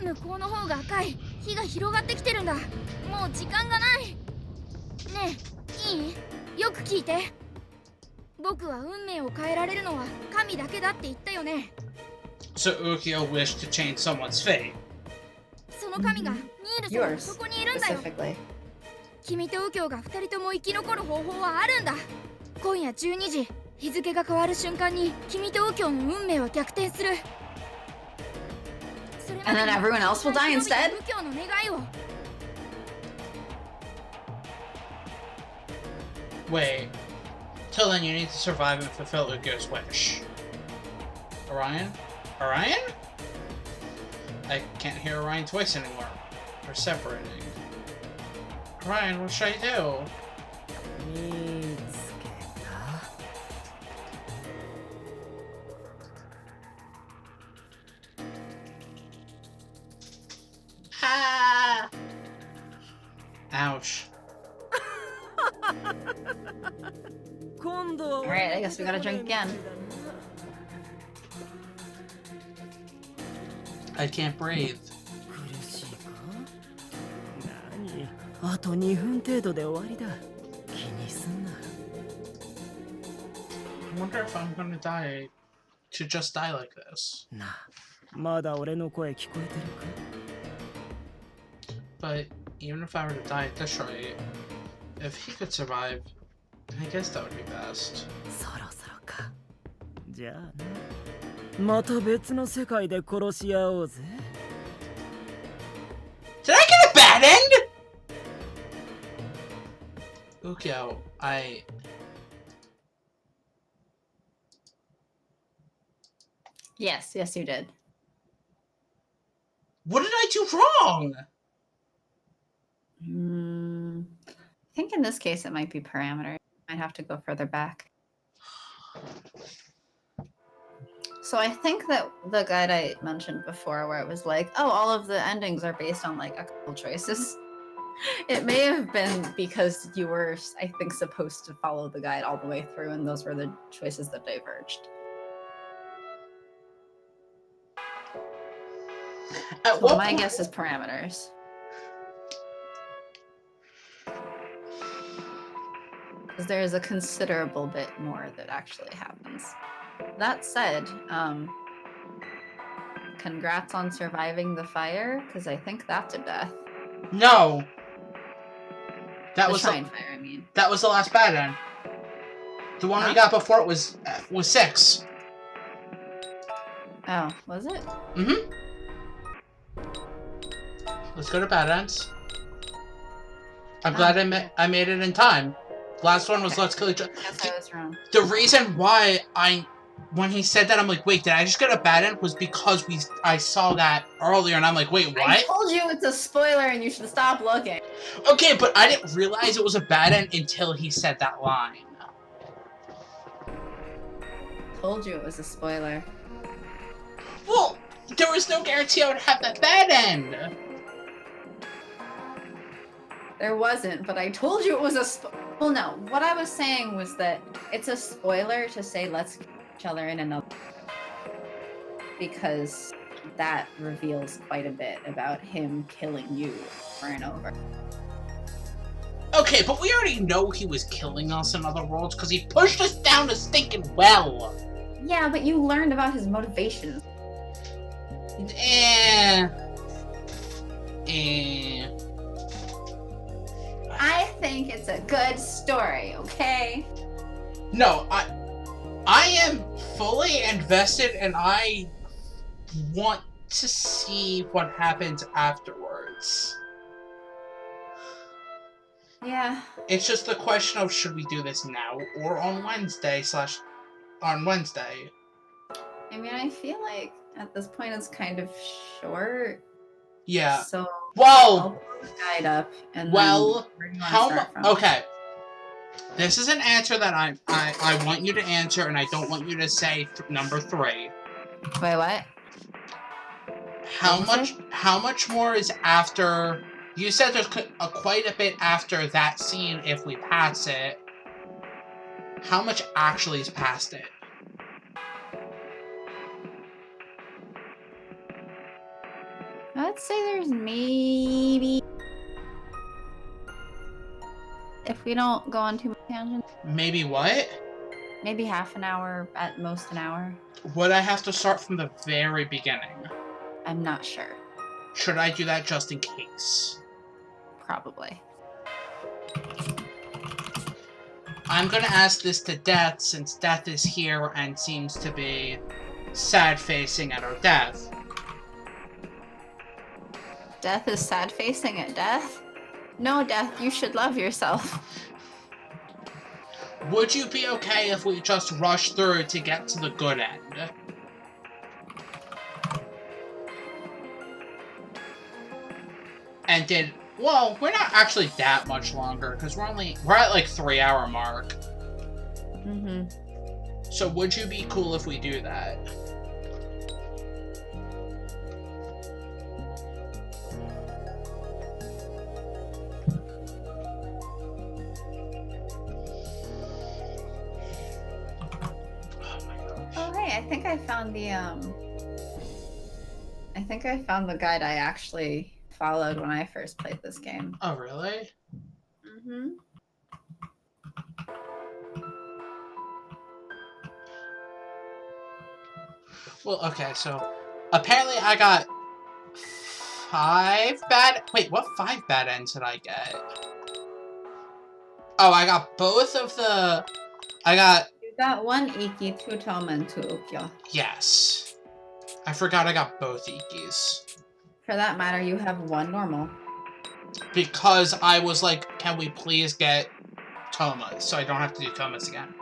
向こうの方が赤い。火が広がってきてるんだ。もう時間がない。ねえ、いい？よく聞いて。僕は運命を変えられるのは神だけだって言ったよね。 So Ukyo wished to change someone's fate. その神がニール様の yours そこにいるんだよ。 specifically. 君と右京が2人とも生き残る方法はあるんだ。今夜12時、日付が変わる瞬間に君と右京の運命は逆転する。 And then everyone else will die instead? 右京の願いを。 Wait. Till then, you need to survive and fulfill Ukyo's wish. Orion? Orion? I can't hear Orion's voice anymore. We're separating. Ryan, what should I do? 見つけた Ah! Ouch. 今度は Alright, I guess we gotta drink again. I can't breathe. 苦しいか何あと2分程度で終わりだ気にすんな I wonder if I'm gonna die to just die like this. なあまだ俺の声聞こえてるか But even if I were to die at this rate, if he could survive, I guess that would be best. そろそろかじゃあなまた別の世界で殺し合おうぜ Did I get a bad end? Ukyo, Yes, you did. What did I do wrong? I think in this case it might be parameter. I'd have to go further back. So I think that the guide I mentioned before, where it was like, oh, all of the endings are based on like a couple choices. It may have been because you were, I think, supposed to follow the guide all the way through, and those were the choices that diverged. Well, My guess is parameters. Because there's a considerable bit more that actually happens. That said, congrats on surviving the fire, because I think that's a death. No. That The was shrine fire, I mean. that was the last bad end. The one we Huh? got before it was 6. Oh, was it? Mm-hmm. Let's go to bad ends. I'm glad I made it in time. Last one was let's kill each other. I guess I was wrong. The reason why when he said that, I'm like, wait, did I just get a bad end? Was because I saw that earlier, and I'm like, wait, what? I told you it's a spoiler and you should stop looking. Okay, but I didn't realize it was a bad end until he said that line. Told you it was a spoiler. Well, there was no guarantee I would have that bad end. There wasn't, but I told you it was a well, no. What I was saying was that it's a spoiler to say let's kill each other in another, because that reveals quite a bit about him killing you over and over. Okay, but we already know he was killing us in other worlds because he pushed us down a stinking well. Yeah, but you learned about his motivations. I think it's a good story, okay? No, I am fully invested, and I want to see what happens afterwards. Yeah. It's just the question of should we do this now or on Wednesday on Wednesday. I mean, I feel like at this point it's kind of short. Yeah. So Well, I'll pull the guide up and well, then where do you wanna how start from? okay. This is an answer that I want you to answer, and I don't want you to say number 3. Wait, what? How much more is after? You said there's quite a bit after that scene if we pass it. How much actually is past it? I'd say there's maybe, if we don't go on too much tangent, Maybe what? maybe half an hour, at most an hour. Would I have to start from the very beginning? I'm not sure. Should I do that just in case? Probably. I'm gonna ask this to Death, since Death is here and seems to be sad-facing at our death. Death is sad facing at death? No, Death, you should love yourself. Would you be okay if we just rush through to get to the good end? And did Well, we're not actually that much longer, because we're at like 3-hour mark. Mm-hmm. So would you be cool if we do that? Oh, hey, I think I found the guide I actually followed when I first played this game. Oh, really? Mm-hmm. Well, okay, so apparently I got 5 bad... Wait, what 5 bad ends did I get? Oh, I got both of the... I got... You got 1 Ikki, 2 Toma, and 2 Ukyo. Yes. I forgot I got both Ikkis. For that matter, you have 1 normal. Because I was like, can we please get Tomas, so I don't have to do Tomas again.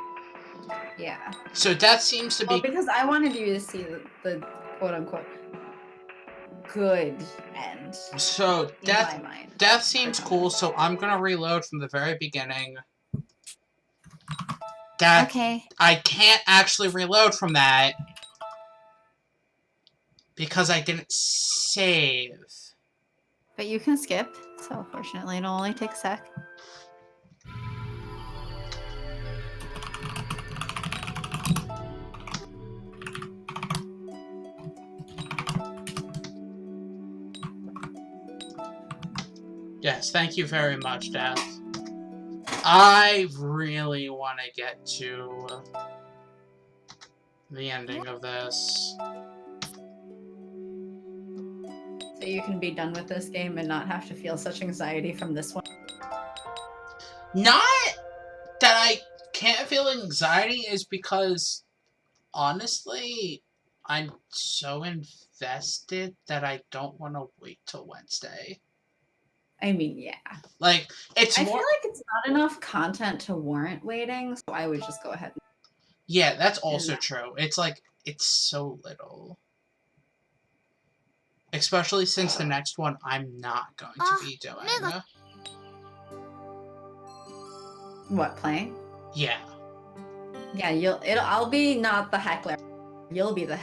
Yeah. So that seems to be... Well, because I wanted you to see the quote-unquote good end. So in my mind. death seems cool, so I'm gonna reload from the very beginning. Okay. I can't actually reload from that because I didn't save. But you can skip, so fortunately it'll only take a sec. Yes, thank you very much, Death. I really want to get to the ending of this. So you can be done with this game and not have to feel such anxiety from this one. Not that I can't feel anxiety, is because, honestly, I'm so invested that I don't want to wait till Wednesday. I mean, yeah. Like, it's I more... feel like it's not enough content to warrant waiting, so I would just go ahead. Yeah, that's also true. It's like, it's so little. Especially since the next one I'm not going to be doing. What, playing? Yeah. Yeah, I'll be not the heckler. You'll be the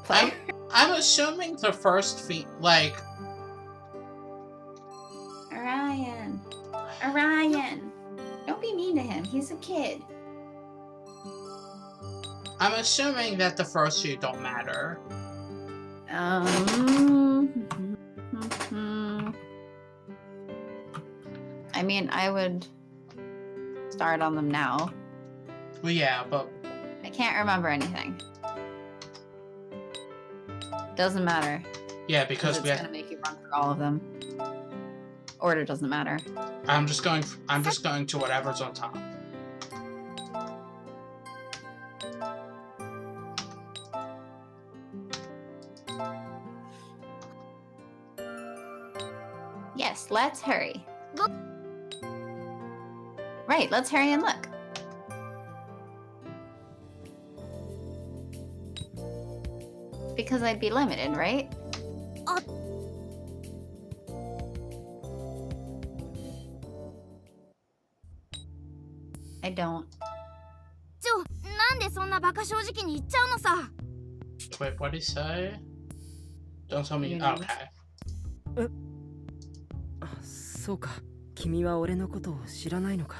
player. I'm assuming the first like... Orion. Don't be mean to him. He's a kid. I'm assuming that the first few don't matter. I mean, I would start on them now. Well, yeah, but... I can't remember anything. Doesn't matter. Yeah, because it's gonna make you run through all of them. Order doesn't matter. I'm just going to whatever's on top. Yes, let's hurry. Right, let's hurry and look. Because I'd be limited, right? I don't. Wait, what did he say? Don't tell me. Okay. そうか、君は俺のことを知らないのか。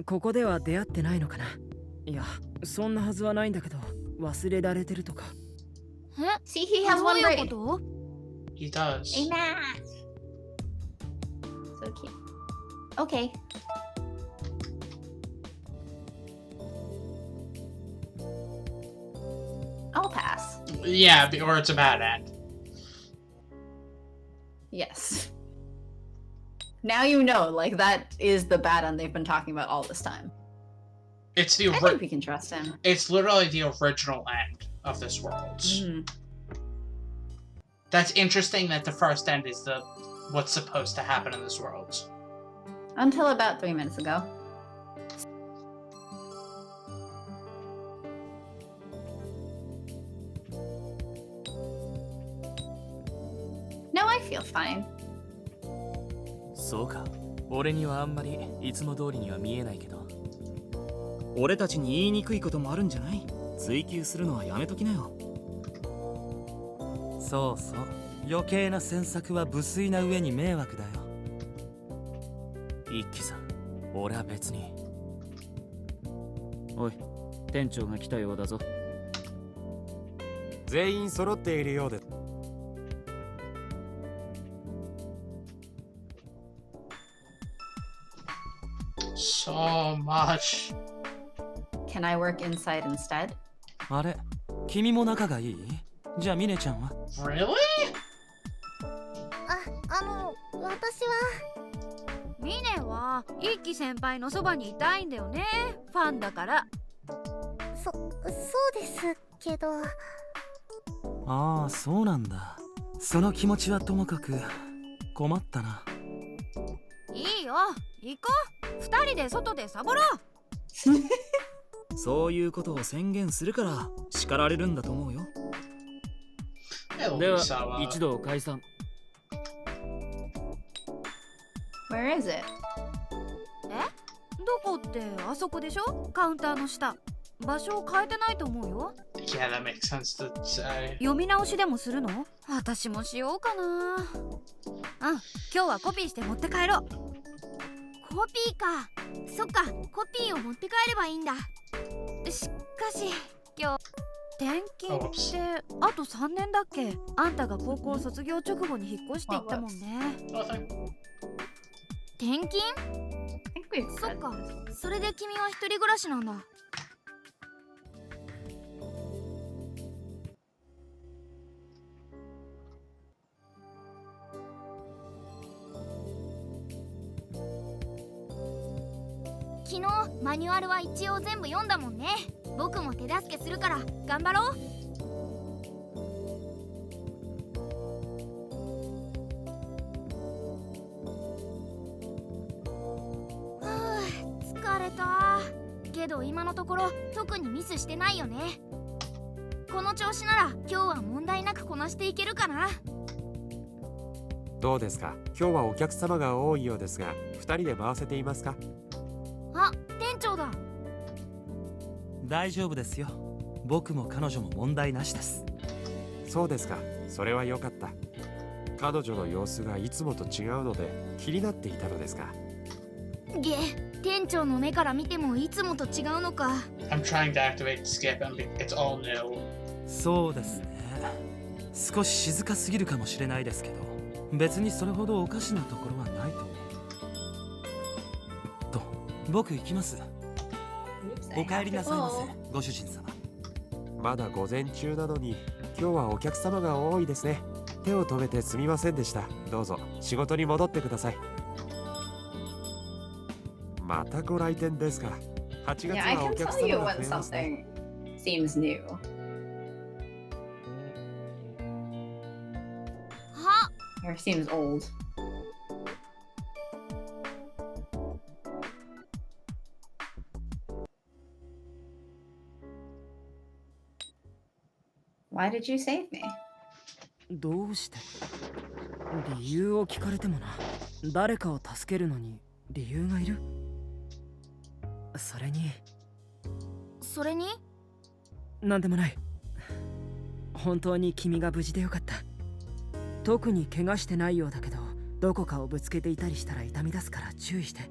ここでは出会ってないのかな。いや、そんなはずはないんだけど、忘れられてるとか。See, he has one brain. He does. A math. So cute. Okay. I'll pass. Yeah, or it's a bad end. Yes. Now you know, like, that is the bad end they've been talking about all this time. It's the I think we can trust him. It's literally the original end of this world. That's interesting that the first end is what's supposed to happen in this world. Until about 3 minutes ago. No, I feel fine. そうか。俺にはあんまりいつも通りには見えないけど。俺たちに言いにくいこともあるんじゃない？追求するのはやめときなよ。そうそう。余計な詮索は無粋な上に迷惑だよ。一輝さん、俺は別に。おい、店長が来たようだぞ。全員揃っているようで。So much. Can I work inside instead? あれ、君も仲がいい？じゃあミネちゃんは？ Really? 私はミネは一輝先輩のそばにいたいんだよね。ファンだから。そうですけど。ああ、そうなんだ。その気持ちはともかく困ったな。いいよ、行こう。二人で外でサボろう。そういうことを宣言するから叱られるんだと思うよ。では、一同解散。Where is it? どこってあそこでしょ？カウンターの下。場所を変えてないと思うよ。Yeah, that makes sense to say. 読み直しでもするの？私もしようかな。今日はコピーして持って帰ろう。コピーか。そっか、コピーを持って帰ればいいんだ。しかし今日転勤ってあと3年だっけ？あんたが高校卒業直後に引っ越していったもんね。転勤？ I think we've そっ read か this. それで君は一人暮らしなんだ。昨日マニュアルは一応全部読んだもんね。僕も手助けするから頑張ろう。疲れた。けど今のところ特にミスしてないよね。この調子なら今日は問題なくこなしていけるかな。どうですか？今日はお客様が多いようですが、2人で回せていますか？あ、店長だ。大丈夫ですよ。僕も彼女も問題なしです。そうですか。それは良かった。彼女の様子がいつもと違うので気になっていたのですが。店長の目から見てもいつもと違うのか。I'm trying to activate skip and it's all new. そうですね。少し静かすぎるかもしれないですけど、別にそれほどおかしなところはないと思う。と、僕行きます。 Oops, お帰りなさいま I have to せ go. ご主人様。まだ午前中なのに今日はお客様が多いですね。手を止めてすみませんでした。どうぞ仕事に戻ってください。またご来店ですか。8月 Yeah, I はお can 客 tell you 様が when 増えますね。 something seems new. あ、 Or seems old. Why did you save me? どうして？理由を聞かれてもな。誰かを助けるのに理由がいる？それになんでもない。本当に君が無事でよかった。特に怪我してないようだけど、どこかをぶつけていたりしたら痛み出すから注意して。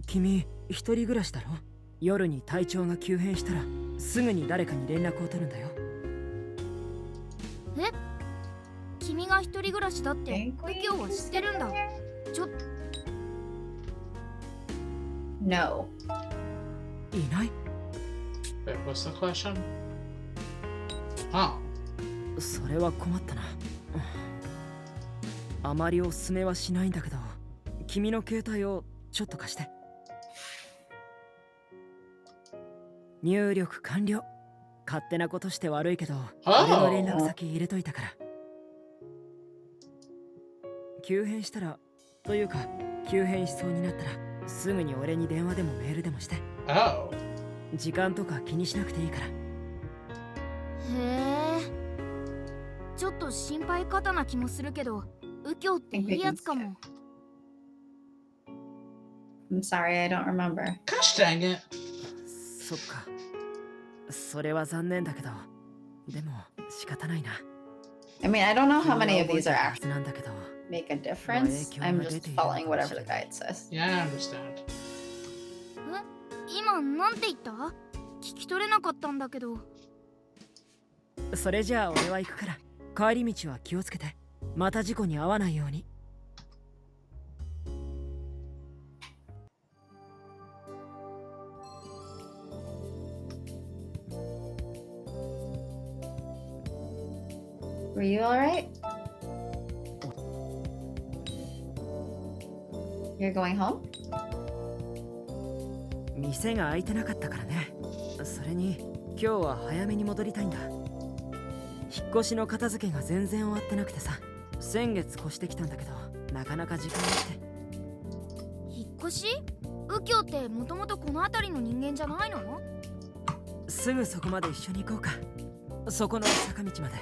君一人暮らしだろ？夜に体調が急変したらすぐに誰かに連絡を取るんだよ。君が一人暮らしだって右京は知ってるんだ。No. いない？ Wait, what's the question? Huh. それは困ったな。あまりおすすめはしないんだけど、君の携帯をちょっと貸して。入力完了。勝手なことして悪いけど、俺の連絡先入れといたから。急変したら、というか急変しそうになったらすぐに俺に電話でもメールでもして。 Oh. 時間とか気にしなくていいから。へえ。ちょっと心配方な気もするけど、右京っていいやつかも。I'm sorry, I don't remember. Gosh dang it. そっか。それは残念だけど、でも仕方ないな。I mean, I don't know how 君 many は of 覚え these て are たは actually ずなんだけど、 make a difference. I'm just following whatever the guide says. Yeah, I understand. 今なんて言った？聞き取れなかったんだけど。それじゃあ俺は行くから、帰り道は気をつけて。また事故に遭わないように。Were you alright? You're going home? 店が開いてなかったからね。それに今日は早めに戻りたいんだ。引っ越しの片付けが全然終わってなくてさ。先月越してきたんだけど、なかなか時間なくて。引っ越し？右京ってもともとこの辺りの人間じゃないの？すぐそこまで一緒に行こうか。そこの坂道まで。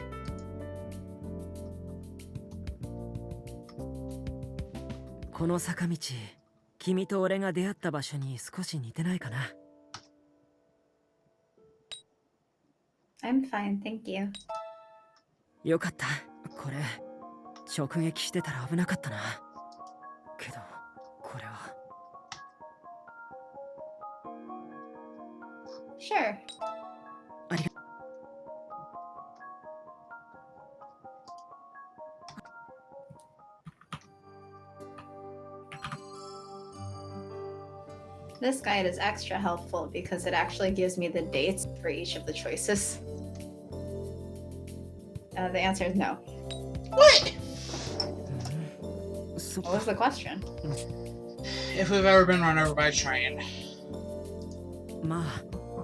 この坂道、君と俺が出会った場所に少し似てないかな。I'm fine, thank you. よかった。これ直撃してたら危なかったな。けどこれは。Sure. ありが。This guide is extra helpful because it actually gives me the dates for each of the choices. The answer is no. What? What was the question? If we've ever been run over by a train. ま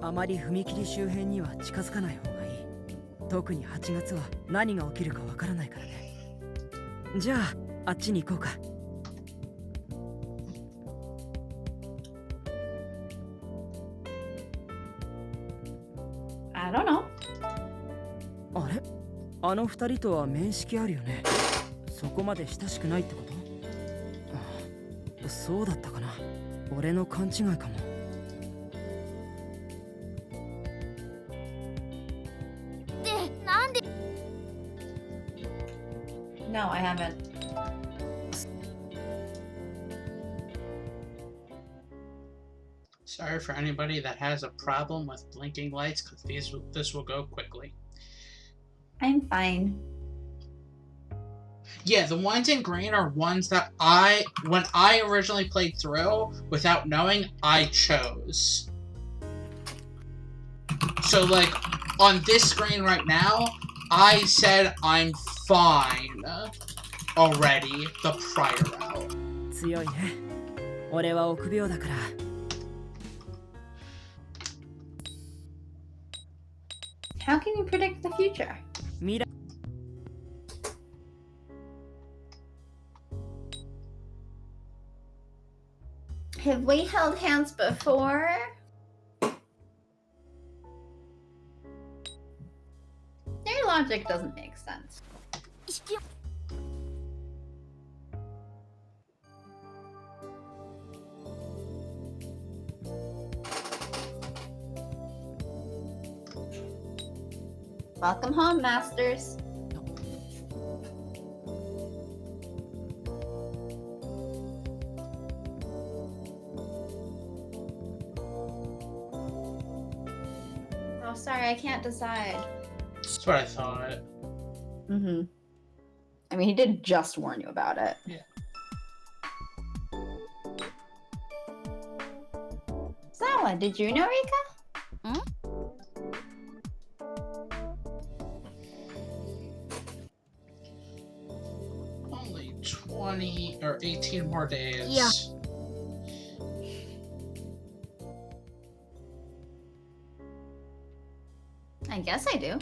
あ、あまり踏切周辺には近づかない方がいい。特に8月は何が起きるかわからないからね。じゃあ、あっちに行こうか。I don't know. あれ？あの二人とは面識あるよね。そこまで親しくないってこと？ああ、そうだったかな。俺の勘違いかも。で、なんで？ No, I haven't. Sorry for anybody that has a problem with blinking lights, because this will go quickly. I'm fine. Yeah, the ones in green are ones that when I originally played through, without knowing, I chose. So, like, on this screen right now, I said I'm fine already the prior route. 強いね。俺は臆病だから。How can you predict the future? 未来。Have we held hands before? Their logic doesn't make sense. 引き Welcome home, masters. Oh, sorry, I can't decide. That's what I thought. Mm-hmm. I mean, he did just warn you about it. Yeah. Sawa, did you know Rika? Only 20 or 18 more days. Yeah. I guess I do.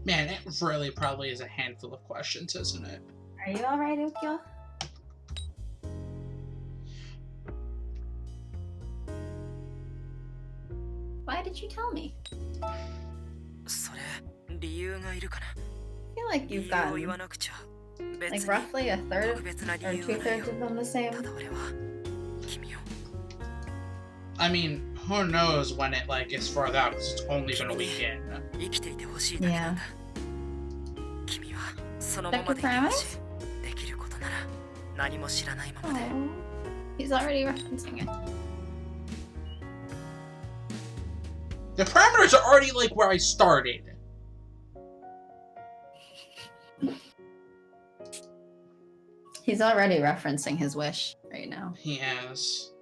Man, it really probably is a handful of questions, isn't it? Are you alright, Ukyo? Why did you tell me? それ、理由がいるかな。I feel like 理 you've 由を言わ gotten なくちゃ Like roughly a third 特別な理 or 由はないよ 2/3 of them the same. ただ俺は君を I mean, who knows when it like is further out because it's only been a weekend. 生きていてほしいだけなんだ Yeah. 君はそのまま Dr. でいてほし Promise? いできることなら何も知らないままで Oh, he's already referencing it. The parameters are already like where I started. He's already referencing his wish right now. He has.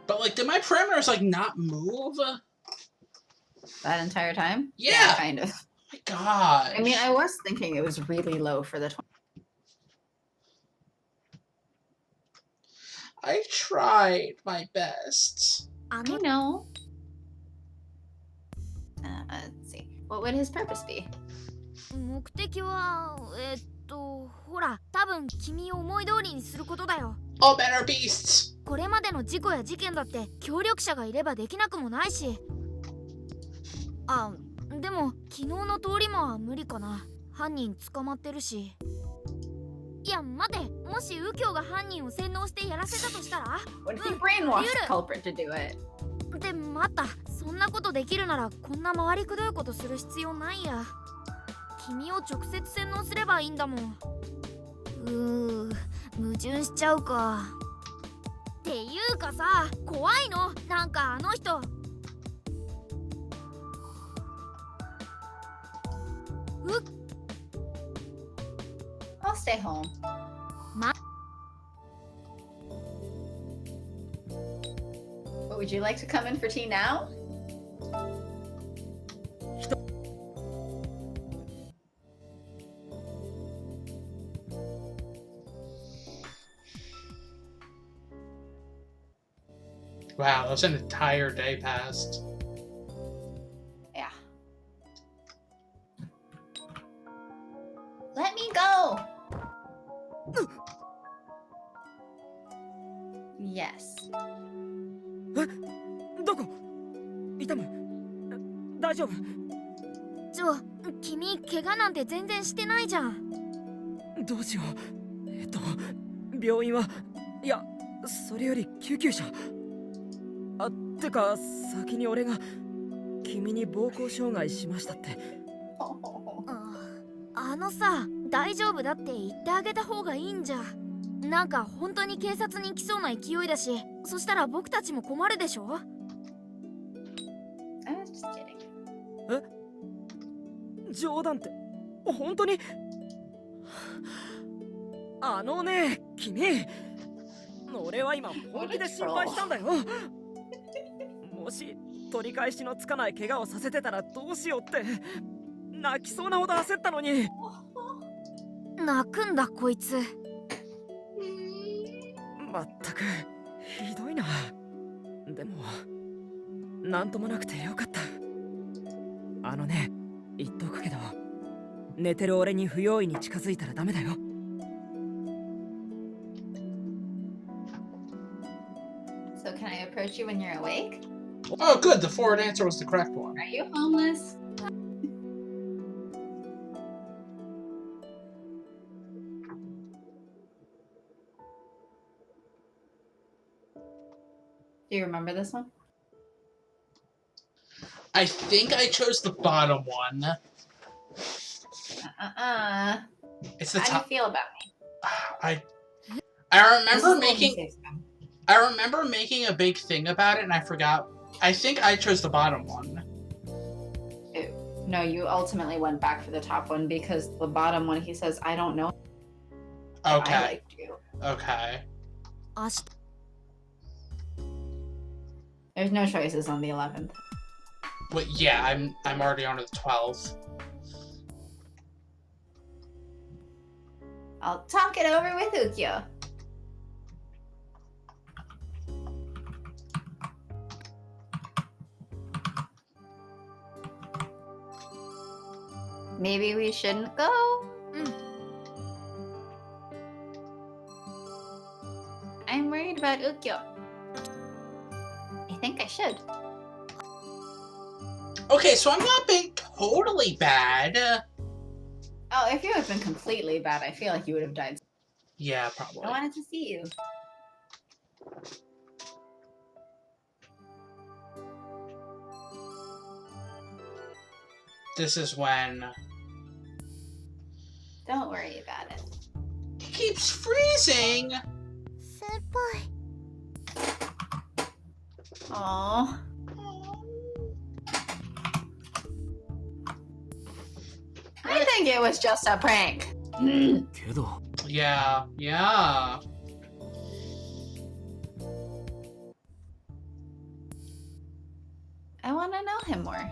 But like, did my parameters like not move? That entire time? Yeah. Kind of. Oh my god. I mean, I was thinking it was really low for the 20. I tried my best. I I know. Let's see. What would his purpose be? 目的はほら多分君を思い通りにすることだよ。 All men are beasts. これまでの事故や事件だって協力者がいればできなくもないし。あ、でも昨日の通り魔は無理かな。犯人捕まってるし。いや待て、もし右京が犯人を洗脳してやらせたとしたら What if he brainwashed the culprit to do it? で待った、そんなことできるならこんな回りくどいことする必要ないや。君を直接洗脳すればいいんだもん。矛盾しちゃうか。っていうかさ、怖いの、なんかあの人。I'll stay home. What, would you like to come in for tea now? Wow, that's an entire day passed. Yeah. Let me go! Yes. どこ痛む大丈夫君怪我なんて全然してないじゃん。どうしよう病院はいやそれより救急車あってか先に俺が君に暴行傷害しましたってあのさ、大丈夫だって言ってあげた方がいいんじゃ。なんか本当に警察に来そうな勢いだし、そしたら僕たちも困るでしょ。 I was just kidding. 冗談って本当にあのね君俺は今本気で心配したんだよもし取り返しのつかない怪我をさせてたらどうしようって泣きそうなほど焦ったのに泣くんだこいつ。まったくひどいなでもなんともなくてよかったあのね言っとくけど寝てる俺に不用意に近づいたらダメだよ So can I approach you when you're awake? Oh, good. The forward answer was the correct one. Are you homeless? Do you remember this one? I think I chose the bottom one. It's the How do you top. feel about me? I This remember is making. what he says. I remember making a big thing about it, and I forgot. I think I chose the bottom one. No, you ultimately went back for the top one because the bottom one he says, I don't know. I Okay. liked you. Okay. 明日 There's no choices on the 11th. But yeah, I'm already on to the 12th. I'll talk it over with Ukyo. Maybe we shouldn't go? I'm worried about Ukyo. I think I should. Okay, so I'm not being totally bad. Oh, if you had been completely bad, I feel like you would have died. Yeah, probably. I wanted to see you. This is when Don't worry about it. he keeps freezing. 先輩 Aww. I think it was just a prank. けど Yeah, yeah. I want to know him more.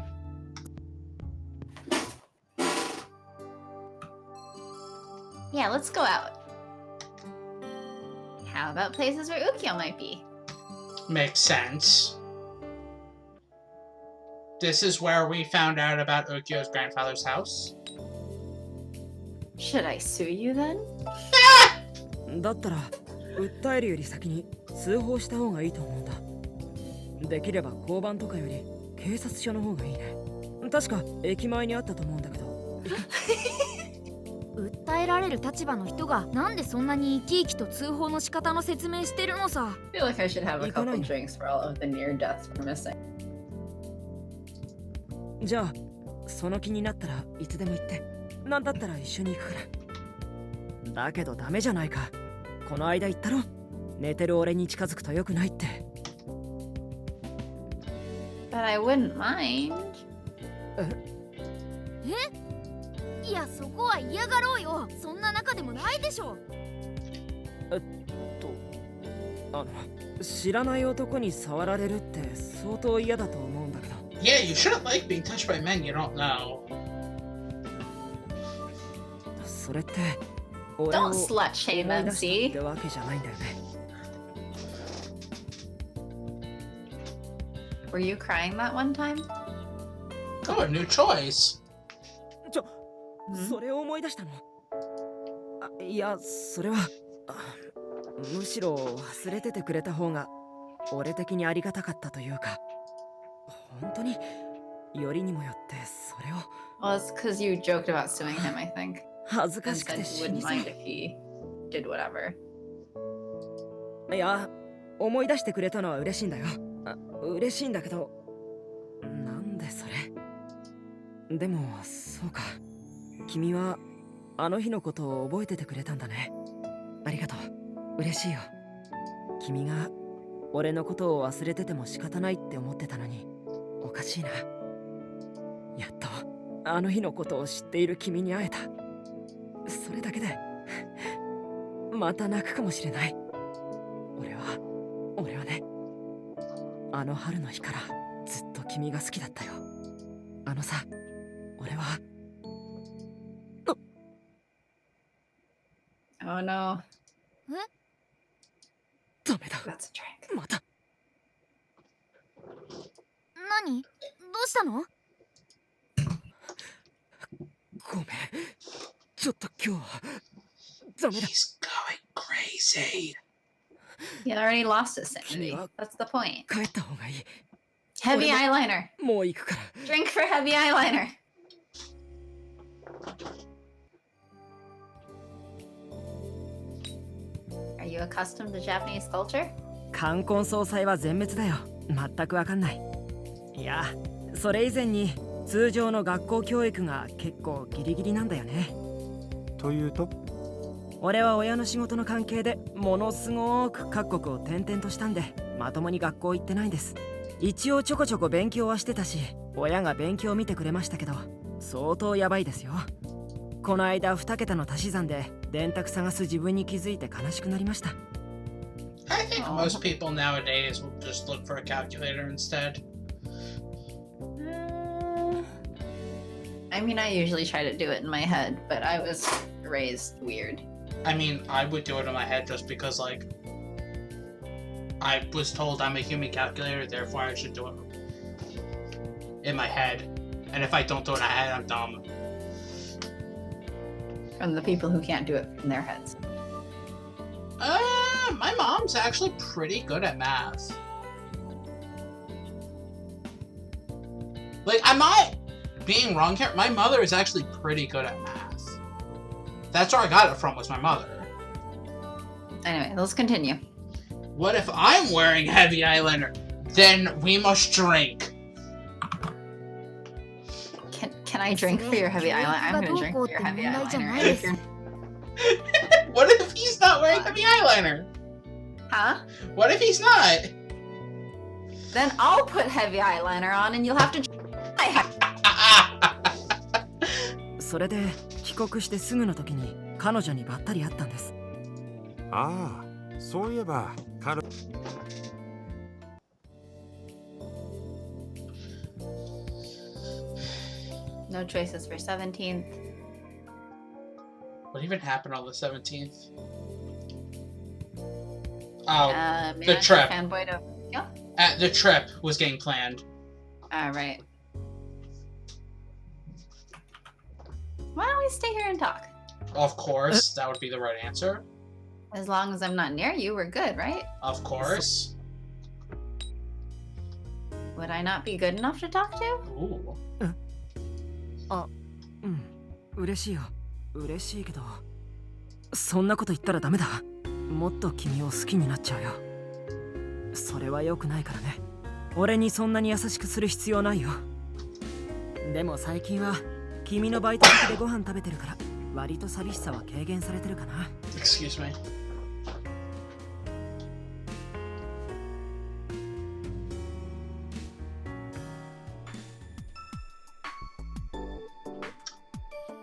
Yeah, let's go out. How about places where Ukyo might be? Makes sense. This is where we found out about Ukyo's grandfather's house. Should I sue you then? だったら訴えるより先に通報した方がいいと思うんだ。できれば交番とかより警察署の方がいいね。確か駅前にあったと思うんだけど。訴えられる立場の人がなんでそんなに生き生きと通報の仕方の説明してるのさ。 I feel like I should have a couple drinks for all of the near deaths we're missing. じゃあその気になったらいつでも行って。なんだったら一緒に行くから。だけどダメじゃないか。この間言ったろ。寝てる俺に近づくと良くないって。But I wouldn't mind. いやそこは嫌がろうよ。そんな仲でもないでしょ。知らない男に触られるって相当嫌だと思うんだけど。Yeah, you shouldn't like being touched by men you don't know. それって俺を Don't slut shame 思い出したっ MC. てわけじゃないんだよね。Were you crying that one time? Oh, a new choice. それを思い出したの。いや、それはむしろ忘れててくれた方が俺的にありがたかったというか、本当によりにもよってそれを。 Well, it's because you joked about suing him, I think. 恥ずか And しく said て you 死に wouldn't そう。 mind if he did whatever. いや、思い出してくれたのは嬉しいんだよ。嬉しいんだけど、なんでそれ。でもそうか、君はあの日のことを覚えててくれたんだね。ありがとう、嬉しいよ。君が俺のことを忘れてても仕方ないって思ってたのにおかしいな。やっとあの日のことを知っている君に会えた。それだけでまた泣くかもしれない。俺はね、あの春の日からずっと君が好きだったよ。あのさ、俺は。Oh no. ダメだ。 That's a drink. また。何？どうしたの？ごめん。ちょっと今日はダメだ。 He's going crazy. He already lost his sanity. That's the point. 帰った方がいい。 Heavy eyeliner. もう行くから。 Drink for heavy eyeliner. Are you accustomed to Japanese culture? 冠婚葬祭は全滅だよ。全くわかんない。いや、それ以前に通常の学校教育が結構ギリギリなんだよね。というと、俺は親の仕事の関係でものすごく各国を転々としたんで、まともに学校行ってないんです。一応ちょこちょこ勉強はしてたし、親が勉強を見てくれましたけど、相当やばいですよ。この間2桁の足し算で電卓探す自分に気づいて悲しくなりました。I think most people nowadays will just look for a calculator instead. I mean, I usually try to do it in my head, but I was raised weird. I mean, I would do it in my head just because, like, I was told I'm a human calculator, therefore I should do it in my head. And if I don't do it in my head, I'm dumb. From the people who can't do it in their heads. My mom's actually pretty good at math. Like, I'm not being wrong here. My mother is actually pretty good at math. That's where I got it from, was my mother. Anyway, let's continue. What if I'm wearing heavy eyeliner? Then we must drink. Can I drink for your heavy eyeliner? I'm gonna drink for your heavy eyeliner. What if he's not wearing heavy eyeliner? Huh? What if he's not? Then I'll put heavy eyeliner on and you'll have to. それで帰国してすぐの時に彼女にばったり会ったんです。ああ、そういえば彼 No choices for 17th. What even happened on the 17th? Oh, the Manager trip. Fanboy to... Yeah. The trip was getting planned. Right. Why don't we stay here and talk? Of course, that would be the right answer. As long as I'm not near you, we're good, right? Of course. Would I not be good enough to talk to? Ooh. あ、うん、嬉しいよ。嬉しいけど、そんなこと言ったらダメだ。もっと君を好きになっちゃうよ。それは良くないからね。俺にそんなに優しくする必要ないよ。でも最近は君のバイト先でご飯食べてるから、割と寂しさは軽減されてるかな。Excuse me.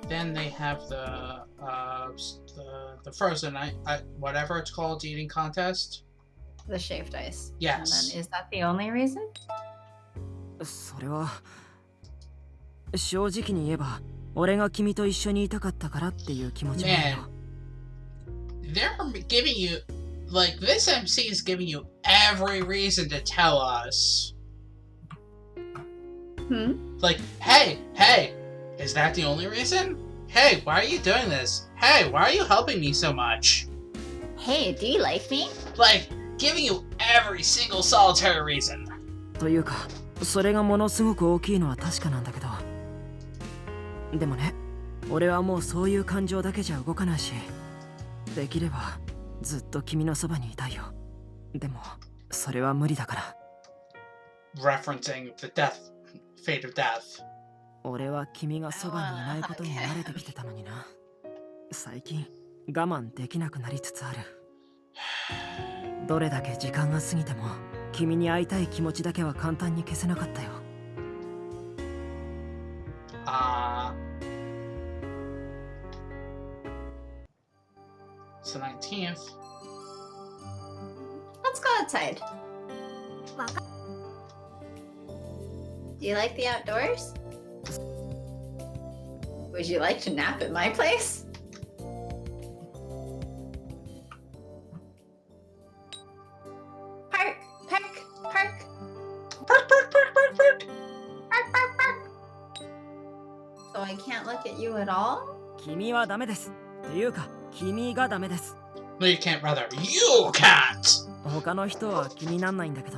Then they have the frozen whatever it's called, eating contest. The shaved ice. Yes. And then, is that the only reason? それは正直に言えば、俺が君と一緒にいたかったからっていう気持ちもあるよ。They're giving you, like, this MC is giving you every reason to tell us. Like, hey, is that the only reason? Hey, why are you doing this? Hey, why are you helping me so much? Hey, do you like me? Like, giving you every single solitary reason. というか、それがものすごく大きいのは確かなんだけど。でもね、俺はもうそういう感情だけじゃ動かないし、できればずっと君のそばにいたいよ。でも、それは無理だから。Referencing the fate of death. 俺は君がそばにいないことに慣れてきてたのにな。最近我慢できなくなりつつある。どれだけ時間が過ぎても君に会いたい気持ちだけは簡単に消せなかったよ。It's the 19th. Let's go outside. Do you like the outdoors? Would you like to nap at my place? Park! So I can't look at you at all? 君はダメです。っていうか、君がダメです。No, you can't, brother. You can't! 他の人は気になんないんだけど、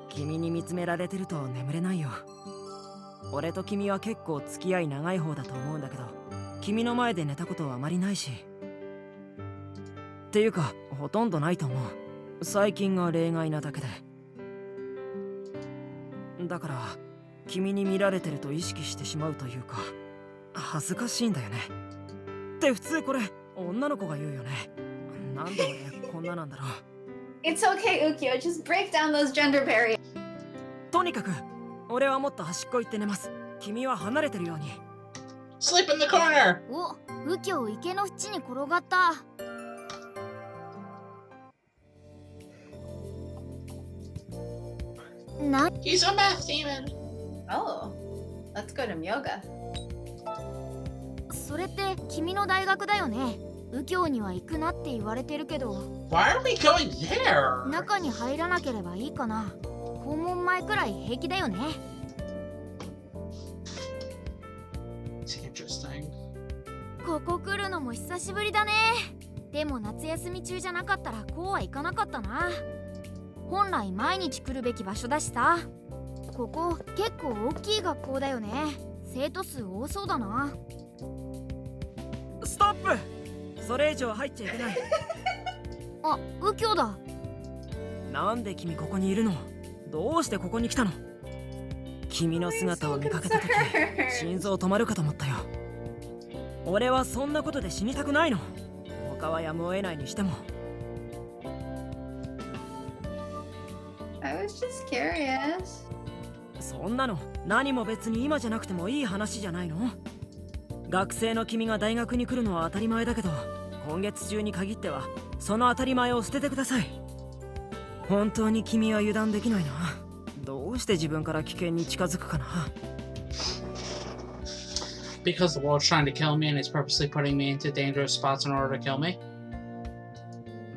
君に見つめられてると眠れないよ。俺と君は結構付き合い長い方だと思うんだけど、君の前で寝たことはあまりないし。っていうか、ほとんどないと思う。最近が例外なだけで。だから、君に見られてると意識してしまうというか、恥ずかしいんだよね。って普通これ、女の子が言うよね。なんで俺こんななんだろう。It's okay, Ukyo. Just break down those gender barriers. とにかく、俺はもっと端っこ行って寝ます。君は離れてるように。Sleep in the corner! お、右京池の縁に転がった。He's a math demon! Oh, let's go to Myoga. それって君の大学だよね。右京には行くなって言われてるけど。Why are we going there? 中に入らなければいいかな。校門前くらい平気だよね。It's interesting. ここ来るのも久しぶりだね。でも夏休み中じゃなかったらこうは行かなかったな。本来毎日来るべき場所だしさ。ここ結構大きい学校だよね。生徒数多そうだな。ストップ。それ以上入っちゃいけない。あ、右京だ。なんで君ここにいるの？どうしてここに来たの？君の姿を見かけた時心臓止まるかと思ったよ。俺はそんなことで死にたくないの。他はやむを得ないにしても。I was just curious. そんなの何も別に今じゃなくてもいい話じゃないの？学生の君が大学に来るのは当たり前だけど、今月中に限ってはその当たり前を捨ててください。本当に君は油断できないな。どうして自分から危険に近づくかな。Because the world's trying to kill me and it's purposely putting me into dangerous spots in order to kill me.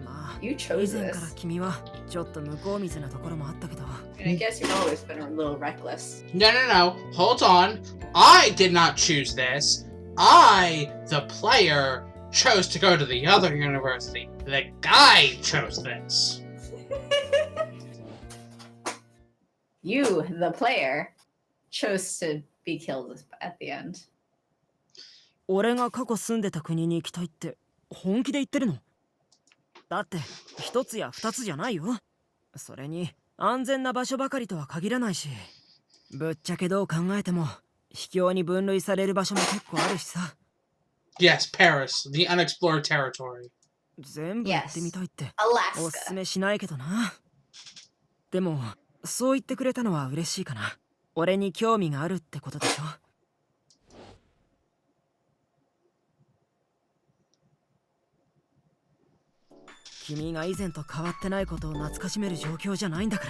まあ、 You 以 chose 前から this. 君はちょっと向こう水なところもあったけど。And I guess you've always been a little reckless. No, no, no. Hold on. I did not choose this. I, the player, chose to go to the other university. The guy chose this. You, the player, chose to be killed at the end. 俺が過去住んでた国に行きたいって本気で言ってるの？だって一つや二つじゃないよ。それに安全な場所ばかりとは限らないし、ぶっちゃけどう考えても秘境に分類される場所も結構あるしさ。Yes, Paris, the unexplored territory. 全部行ってみたいっておすす Alaska. めしないけどな。でもそう言ってくれたのは嬉しいかな。俺に興味があるってことでしょ。君が以前と変わってないことを懐かしめる状況じゃないんだか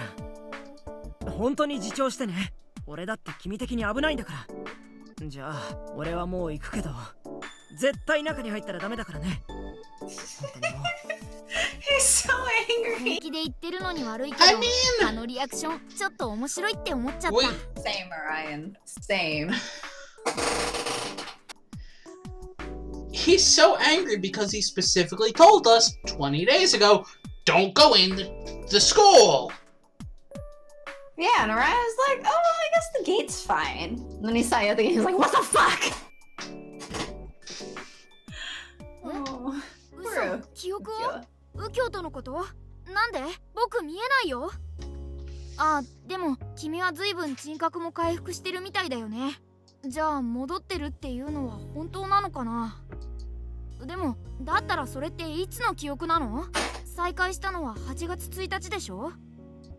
ら。本当に自重してね。俺だって君的に危ないんだから。じゃあ俺はもう行くけど、絶対中に入ったらダメだからね。本当にもう。He's so 本 angry. 気で言ってるのに悪いけ I ど、 mean- あのリアクションちょっと面白いって思っちゃっ Wait, た。 Same, Orion. Same. he's so angry because he specifically told us 20 days ago, don't go in the school. Yeah, and Orion's like, oh, I guess the gate's fine. And then he saw the other gate, he's like, what the fuck? Oh, 嘘、記憶を右京とのこと？なんで？僕見えないよ。あ、でも君は随分人格も回復してるみたいだよね。じゃあ戻ってるっていうのは本当なのかな。でもだったらそれっていつの記憶なの？再会したのは8月1日でしょ。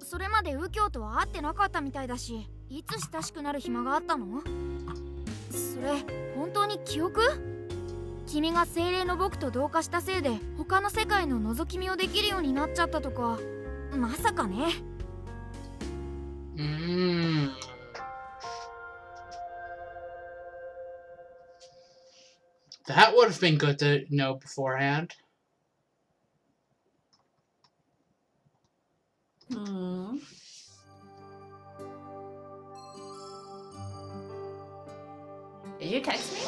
それまで右京とは会ってなかったみたいだし、いつ親しくなる暇があったの？それ本当に記憶？君が精霊の僕と同化したせいで他の世界の覗き見をできるようになっちゃったとか、まさかね。That would have been good to know beforehand. Hmm. Did you text me?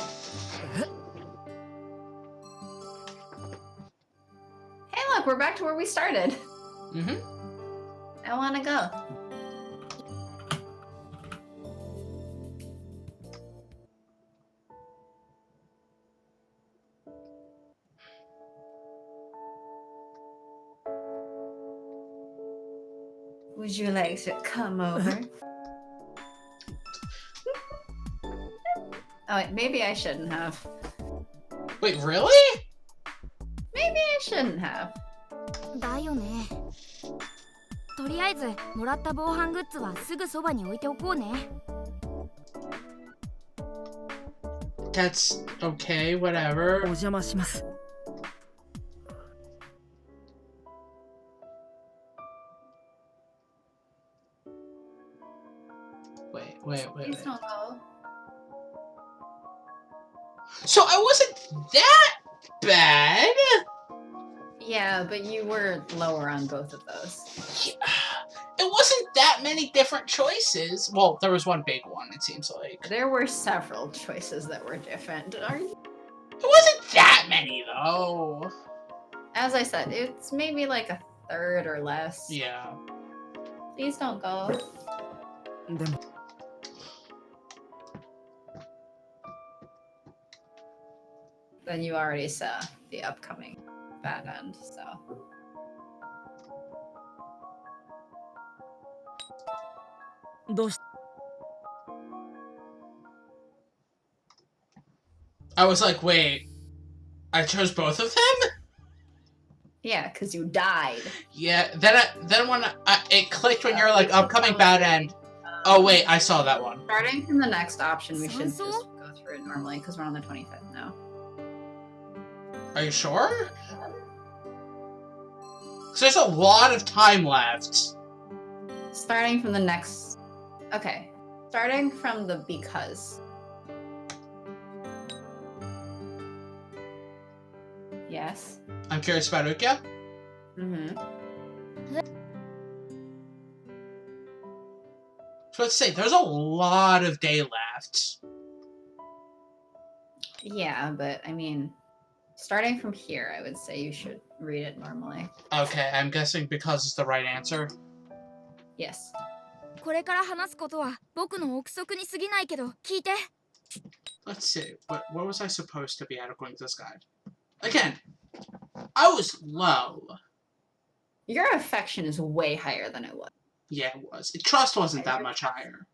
Hey, look, we're back to where we started. Mm-hmm. I want to go. Would you like to come over? Oh, wait, maybe I shouldn't have. Wait, really? Maybe I shouldn't have. だよね。とりあえずもらった防犯グッズはすぐそばに置いておこうね。That's okay, お whatever. 邪魔します。Wait. Please don't go. So I wasn't that bad? Yeah, but you were lower on both of those. It wasn't that many different choices. Well, there was one big one, it seems like. There were several choices that were different. It wasn't that many, though. As I said, it's maybe like a third or less. Yeah. Please don't go. でも Then you already saw the upcoming bad end, so. I was like, wait, I chose both of them? Yeah, because you died. Yeah, then when it clicked when you're like, upcoming bad end. Oh wait, I saw that one. Starting from the next option, we should just Sanso? go through it normally because we're on the 25th now. Are you sure? 'Cause there's a lot of time left. Starting from the next. Okay. Starting from the because. Yes. I'm curious about Ukyo. Mm-hmm. So let's say there's a lot of day left. Yeah, but I mean, starting from here, I would say you should read it normally. Okay, I'm guessing because it's the right answer. Yes. これから話すことは僕の憶測に過ぎないけど聞いて。 Let's see. What was I supposed to be at according to this guide? Again, I was low. Your affection is way higher than it was. Yeah, it was. Trust wasn't that much higher.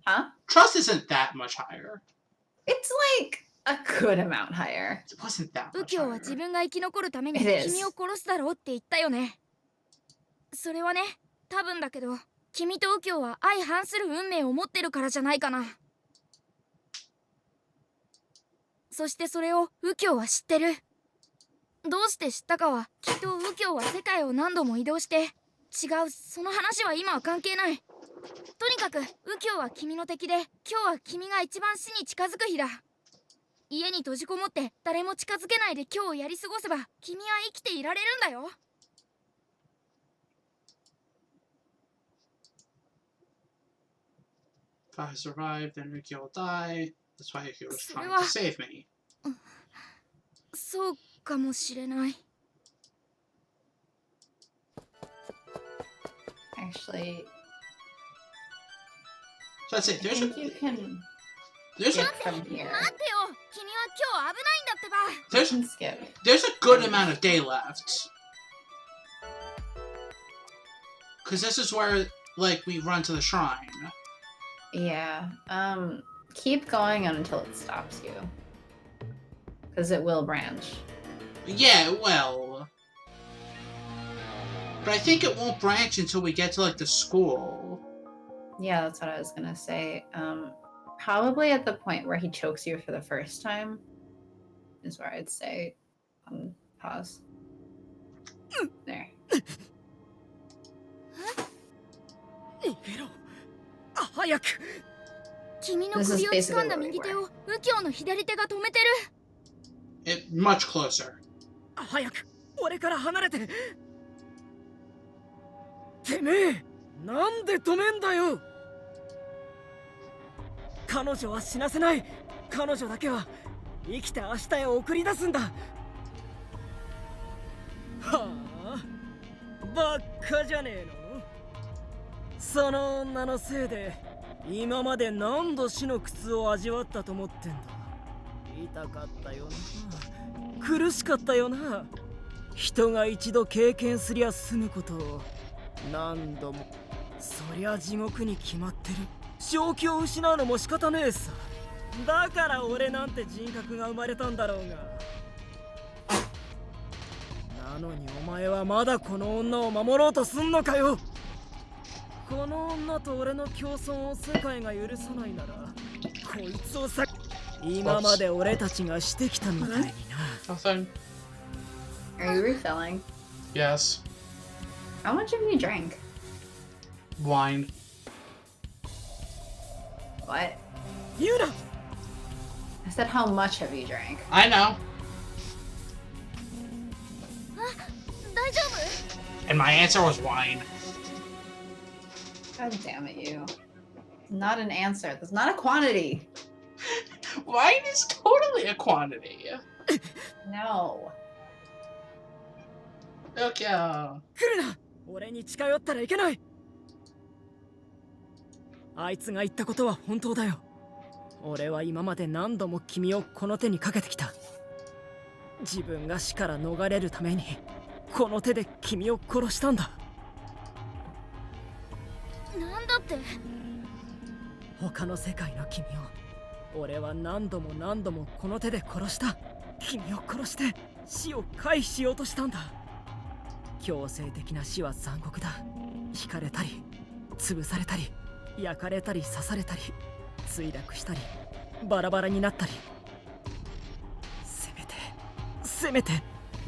Huh? Trust isn't that much higher. It's like a good amount higher. It wasn't that 右 much 京は higher. 自分が生き残るために It is. 君を殺すだろうって言ったよね。それはね、多分だけど、君と右京は相反する運命を持ってるからじゃないかな。そしてそれを右京は知ってる。どうして知ったかは、きっと右京は世界を何度も移動して、違う、その話は今は関係ない。とにかく、右京は君の敵で、今日は君が一番死に近づく日だ。家に閉じこもって誰も近づけないで今日をやり過ごせば君は生きていられるんだよ。 If I survive, then Ukyo will die. That's why Ukyo was trying to save me. そうかもしれない。 Actually, So let's see. I think you can There's skip a from here. 待ってよ、君は今日危ないんだってば。 You there's can skip. there's a good amount of day left. Cause this is where like we run to the shrine. Yeah. Keep going until it stops you. Because it will branch. Yeah, well. But I think it won't branch until we get to like the school. Yeah, that's what I was gonna say. Probably at the point where he chokes you for the first time is where I'd say pause. There. 逃げろ早く君の首を掴んだ右手を右京の左手が止めてる。 Much closer. 早く俺から離れててめえなんで止めんだよ彼女は死なせない彼女だけは生きて明日へ送り出すんだはあバッカじゃねえのその女のせいで今まで何度死の苦痛を味わったと思ってんだ痛かったよな苦しかったよな人が一度経験すりゃ済むことを何度もそりゃ地獄に決まってる正気を失うのも仕方ねえさだから俺なんて人格が生まれたんだろうがなのにお前はまだこの女を守ろうとすんのかよこの女と俺の共存を世界が許さないならこいつをさ今まで俺たちがしてきたみたいにな Nothing. Are you refilling? Yes. How much have you drank? Wine. What? 言うな I said how much have you drank? I know. 大丈夫？ And my answer was wine. God damn it, you. Not an answer. That's not a quantity. Wine is totally a quantity. No. Ukyo. 来るな俺に近寄ったらいけないあいつが言ったことは本当だよ。俺は今まで何度も君をこの手にかけてきた。自分が死から逃れるためにこの手で君を殺したんだ。なんだって？他の世界の君を俺は何度も何度もこの手で殺した。君を殺して死を回避しようとしたんだ。強制的な死は残酷だ。引かれたり潰されたり焼かれたり刺されたり墜落したりバラバラになったり、せめて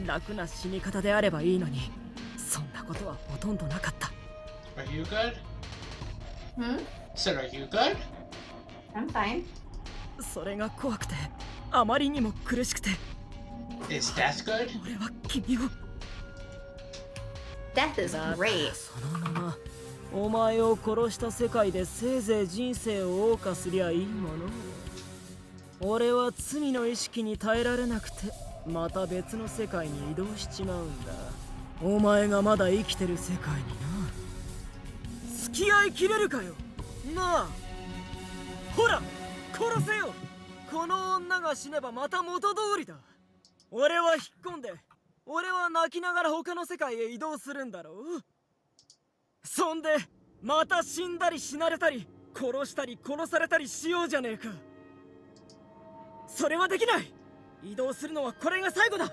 楽な死に方であればいいのに、そんなことはほとんどなかった。 Are you good? Said, are you good? I'm fine. それが怖くてあまりにも苦しくて。 Is death good? 俺は君を Death is だから great. そのままお前を殺した世界でせいぜい人生を謳歌すりゃいいもの。俺は罪の意識に耐えられなくてまた別の世界に移動しちまうんだ。お前がまだ生きてる世界にな。付き合いきれるかよなあ。ほら殺せよ。この女が死ねばまた元通りだ。俺は引っ込んで、俺は泣きながら他の世界へ移動するんだろう。そんでまた死んだり死なれたり殺したり殺されたりしようじゃねえか。それはできない。移動するのはこれが最後だ。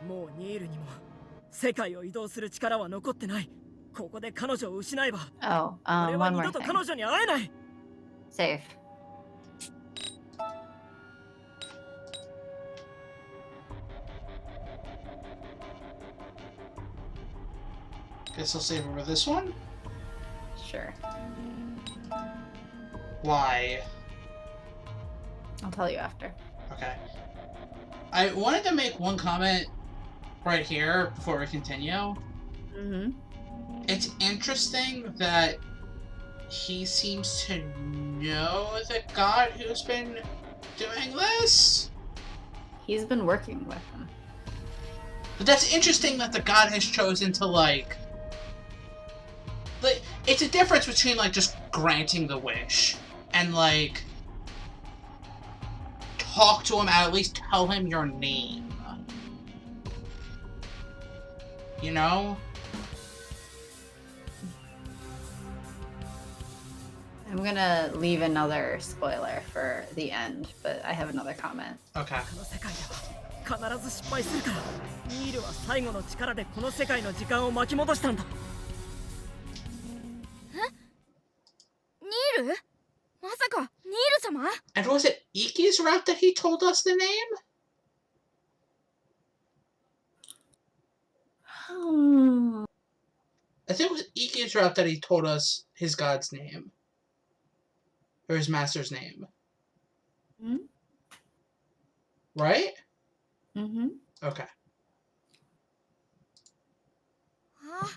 もうニールにも世界を移動する力は残ってない。ここで彼女を失えば Oh, 俺は one 二 more 度と thing. 彼女に会えない。 Save. Guess I'll save over this one. Sure. Why? I'll tell you after. Okay. I wanted to make one comment right here before we continue. Mm-hmm. It's interesting that he seems to know the god who's been doing this. He's been working with him. But that's interesting that the god has chosen to like, it's a difference between like just granting the wish and like talk to him, at least tell him your name. You know? I'm gonna leave another spoiler for the end, but I have another comment. Okay. この世界では必ず失敗するから。ニールは最後の力でこの世界の時間を巻き戻したんだ。ニール？まさかニール様？ And was it Iki's route that he told us the name? I think it was Iki's route that he told us his god's name. Or his master's name. Hmm? Right? Mm-hmm. Okay. あ、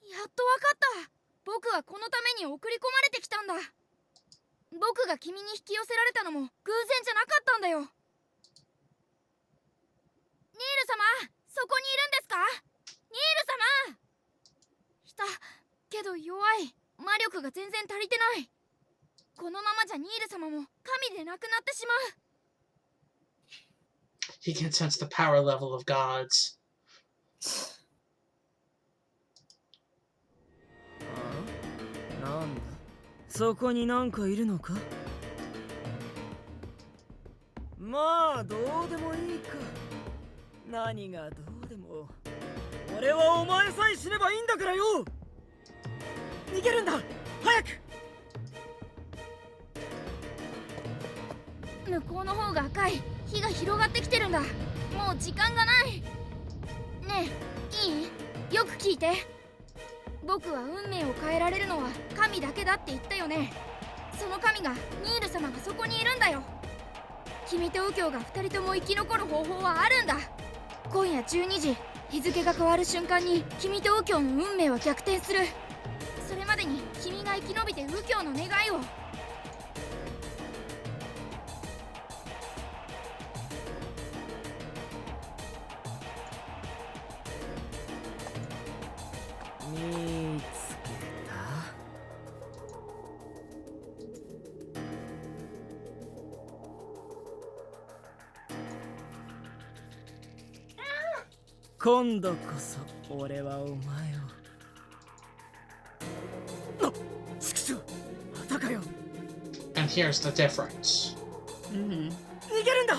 やっとわかった。僕はこのために送り込まれてきたんだ。僕が君に引き寄せられたのも偶然じゃなかったんだよ。ニール様、そこにいるんですか？ニール様！いたけど弱い。魔力が全然足りてない。このままじゃニール様も神でなくなってしまう。 He can sense the power level of gods. なんだ、そこになんかいるのか？まあどうでもいいか。何がどうでも俺はお前さえ死ねばいいんだからよ。逃げるんだ、早く。向こうの方が赤い。火が広がってきてるんだ。もう時間がない。ねえ、いい？よく聞いて。僕は運命を変えられるのは神だけだって言ったよね。その神がニール様がそこにいるんだよ。君と右京が2人とも生き残る方法はあるんだ。今夜12時、日付が変わる瞬間に君と右京の運命は逆転する。それまでに君が生き延びて右京の願いを。見つけた。今度こそ俺はお前を。あ、ちくしょう、またかよ。 And here's the difference. Mm-hmm. 逃げるんだ。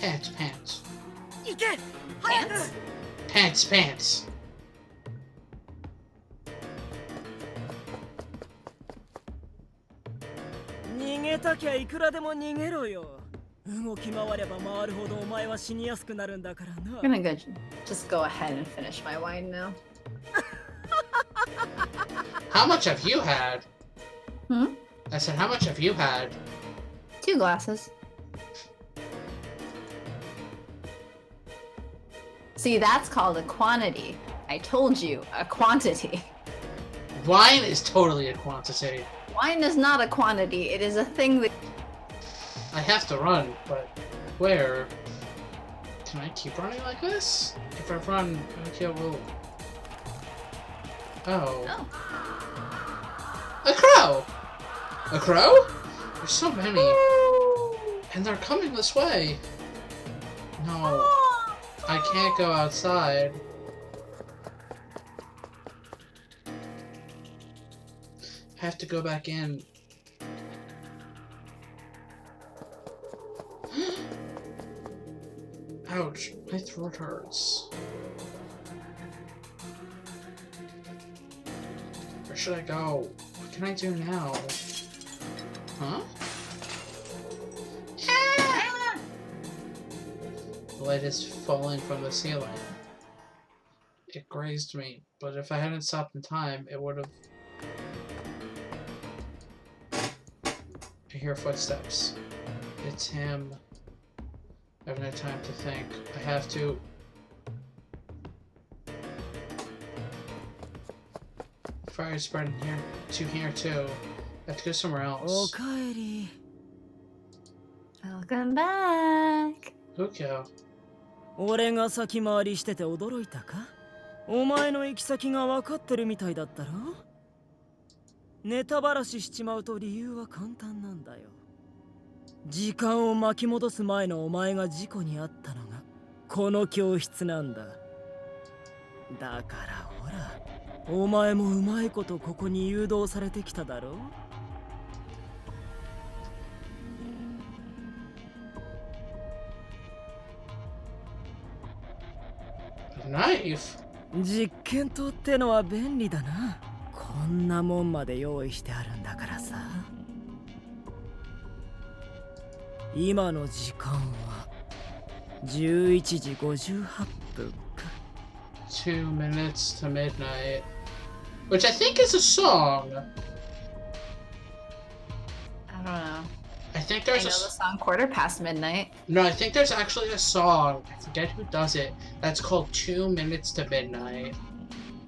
Pants, pants. 行け、早く。 Pants, pants. 逃げたきゃいくらでも逃げろよ。動き回れば回るほどお前は死にやすくなるんだからな。 I'm gonna just go ahead and finish my wine now. How much have you had? Hmm? I said, how much have you had? 2 glasses. See, that's called a quantity. I told you, a quantity. Wine is totally a quantity. Wine is not a quantity. It is a thing that... I have to run, but where? Can I keep running like this? If I run, okay, will... Oh. Oh. A crow! A crow? There's so many. And they're coming this way. No. I can't go outside. I have to go back in. Ouch, my throat hurts. Where should I go? What can I do now? Huh? Ah! The light is falling from the ceiling. It grazed me, but if I hadn't stopped in time, it would have... I hear footsteps. It's him. I haven't had time to think. I have to... Fire spreading here to here too. I have to go somewhere お else. かえり。 Welcome back. Ukyo. 俺が先回りしてて驚いたか？お前の行き先が分かってるみたいだったろ？ネタばらししちまうと理由は簡単なんだよ。時間を巻き戻す前のお前が事故に遭ったのがこの教室なんだ。だからほら、お前もうまいことここに誘導されてきただろ？ Knife? 実験刀ってのは便利だな。こんなもんまで用意してあるんだからさ。今の時間は11時58分か。 2 minutes to midnight. Which I think is a song. I don't know. I think I there's know a... the song Quarter Past Midnight. No, I think there's actually a song. I forget who does it. That's called 2 minutes to midnight.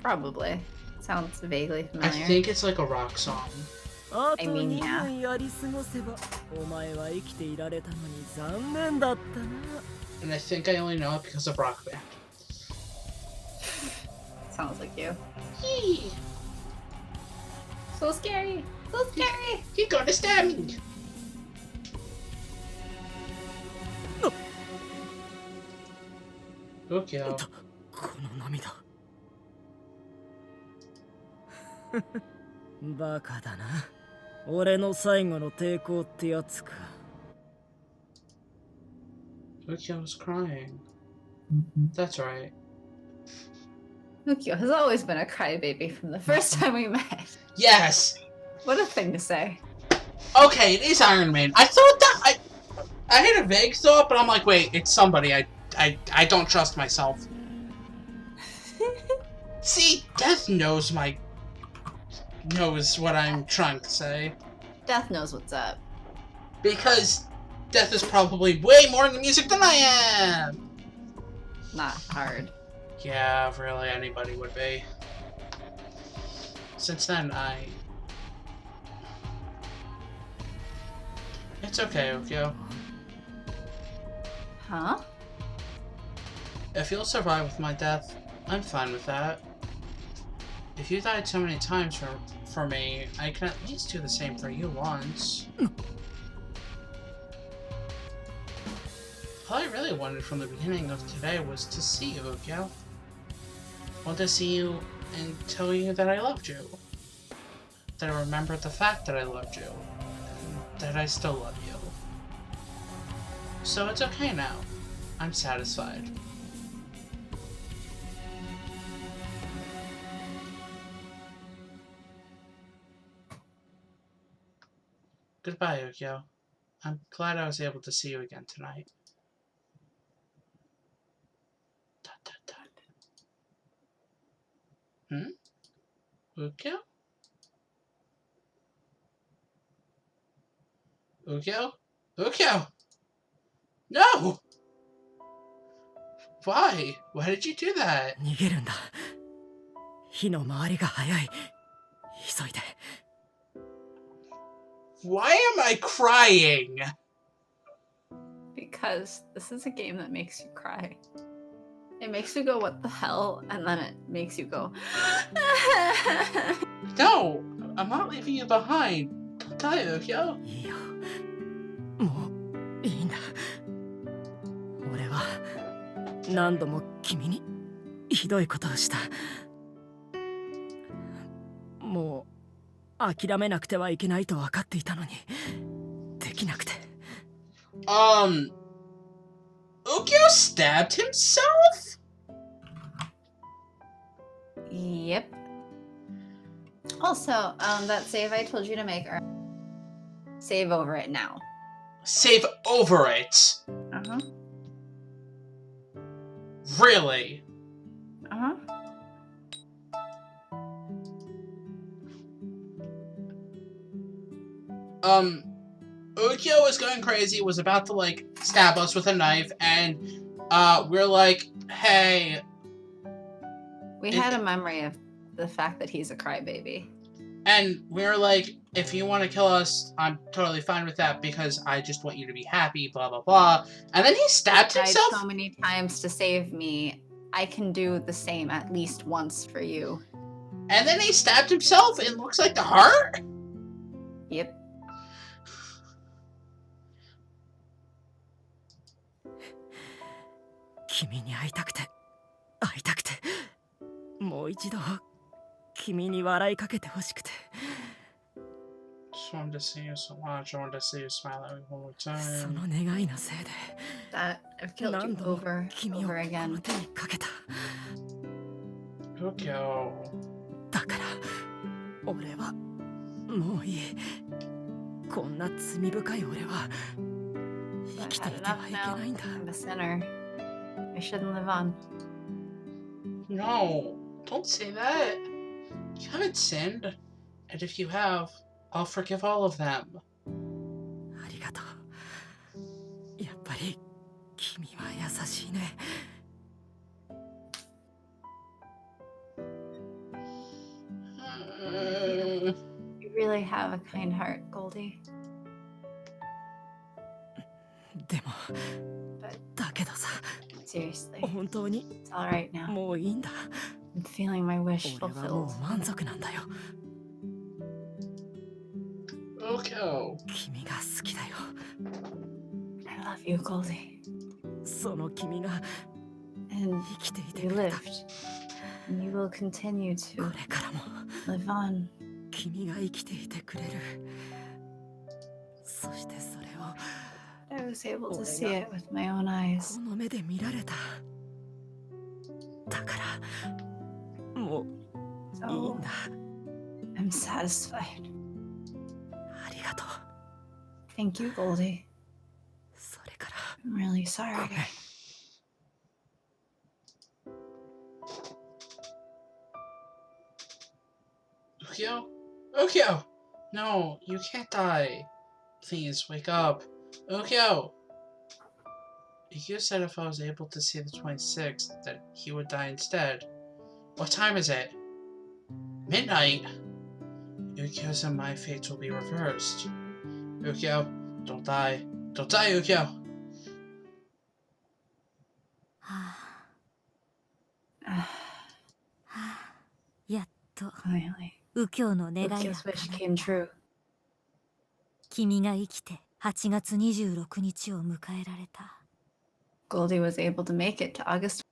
Probably. Sounds vaguely I familiar. think it's like a rock song. あと I mean, 2 yeah. 分やり過ごせばお前は生きていられたのに残念だったな。 And I think I only know it because of Rock Band. Sounds like you. Heeeey! So scary. So scary. He gonna stab me! Ukyo. この涙。バカだな。俺の最後の抵抗ってやつか。 Ukyo's crying. That's right. Ukyo has always been a crybaby from the first time we met. Yes! What a thing to say. Okay, it is Iron Man. I thought that I had a vague thought, but I'm like, wait, it's somebody. I don't trust myself. See, Death knows what I'm trying to say. Death knows what's up. Because Death is probably way more into music than I am! Not hard. Yeah, really, anybody would be. Since then, It's okay, Ukyo. Huh? If you'll survive with my death, I'm fine with that. If you died so many times for me, I can at least do the same for you once. All I really wanted from the beginning of today was to see you, Ukyo. I wanted to see you and tell you that I loved you. That I remembered the fact that I loved you. And that I still love you. So it's okay now. I'm satisfied. Goodbye, Ukyo. I'm glad I was able to see you again tonight. Dot, dot, dot. Ukyo? Ukyo? Ukyo! No! Why? Why did you do that? 逃げるんだ。火の回りが早い。急いで。Why am I crying? Because this is a game that makes you cry. It makes you go, what the hell? And then it makes you go, No! I'm not leaving you behind. Don't die, Ukyo. いいよ。もういいんだ。俺は何度も君にひどいことをした。もう諦めなくてはいけないと分かっていたのにできなくて。Ukyo stabbed himself? Yep. Also, that save I told you to make, save over it now. Save over it? Uh-huh. Really? Uh-huh. Ukyo was going crazy, was about to, like, stab us with a knife, and, we're like, hey... We had a memory of the fact that he's a crybaby. And we were like, if you want to kill us, I'm totally fine with that, because I just want you to be happy, blah, blah, blah. And then he stabbed himself? Tried so many times to save me. I can do the same at least once for you. And then he stabbed himself, and looks like the heart? Yep. Kimiに会いたくて、会いたくて、もう一度君に笑いかけてほしくて。Just wanted to see you so much. I wanted to see you smile at me one more そ time. の願いのせいで That I've killed 何 you 度も over 君を over こ again. の手にかけた。 Ukyo. だから俺はもういい。こんな罪深い俺は生 I've きてい had ては enough いけ now. ないんだ。 I'm a sinner. I shouldn't live on. No, don't say that. You haven't sinned. And if you have, I'll forgive all of them. ありがとう。やっぱり君は優しいね。You really have a kind heart, Goldie. でも But だけどさ、 seriously, 本当に it's all right now. もういいんだ。 I'm feeling my wish 俺はも fulfilled. う満足なんだよ。 Ukyo. 君が好きだよ。 I love you, Goldie. その君が And 生きていて you くれ lived. た。 And you will continue こ to れからも live on. 君が生きていてくれる。そしてそれを I was able to see it with my own eyes. この目で見られた。だからもういい So んだ。 I'm satisfied. ありがとう。 Thank you, Goldie. それから I'm really sorry. ごめん。Ukyo? Ukyo! No, you can't die. Please, wake up. Ukyo! Ukyo said if I was able to see the 26th, that he would die instead. What time is it? Midnight? Ukyo's and my fates will be reversed. Ukyo, don't die. Don't die, Ukyo! は Ah, あ、はあ、やっと finally. 右京の願いが Ukyo's wish 叶 came った。 true. 君が生きて8月26日を迎えられた。Goldie was able to make it to August.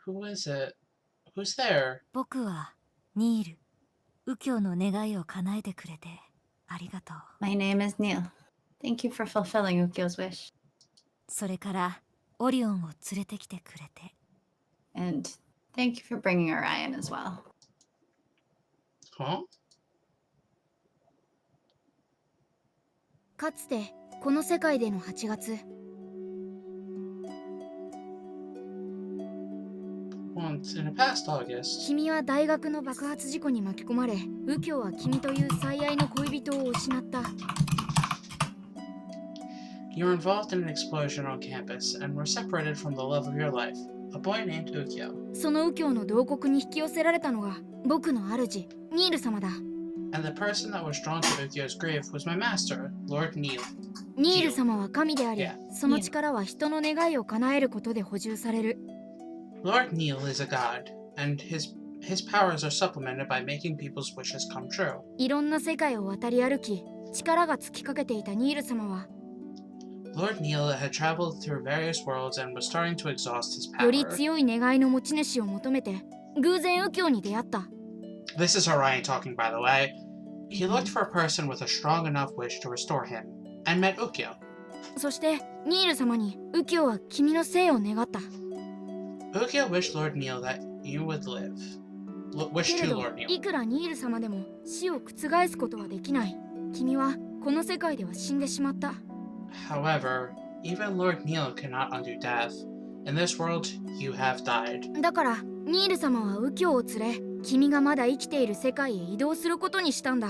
Who is it? Who's there? 僕はニール。右京の願いを叶えてくれてありがとう。 My name is Neil. Thank you for fulfilling Ukyo's wish. それからオリオンを連れてきてくれて。 And thank you for bringing Orion as well. Huh? かつてこの世界での8月、 Once in a past August, 君は大学の爆発事故に巻き込まれ、右京は君という最愛の恋人を失った。 you were involved in an explosion on campus and were separated from the love of your life, a boy named Ukyo. その右京の洞窟に引き寄せられたのが僕の主、ニール様だ。 And the person that was drawn to Ukyo's grief was my master, Lord Neil. ニール様は神であり、 Yeah. その力は人の願いを叶えることで補充される。 Lord Neil is a god, and his powers are supplemented by making people's wishes come true. いろんな世界を渡り歩き、力が尽きかけていたニール様は、 Lord Neil had traveled through various worlds and was starting to exhaust his より power. 強い願いの持ち主を求めて、偶然右京に出会った。 This is Orion talking, by the way. He looked for a person with a strong enough wish to restore him, and met Ukyo. そしてニール様に右京は君の生を願った。 Ukyo wished Lord Neil that you would live. Wished けれ to ど Lord Neil. いくらニール様でも死を覆すことはできない。君はこの世界では死んでしまった。 However, even Lord Neil cannot undo death. In this world, you have died. だからニール様は右京を連れ、君がまだ生きている世界へ移動することにしたんだ。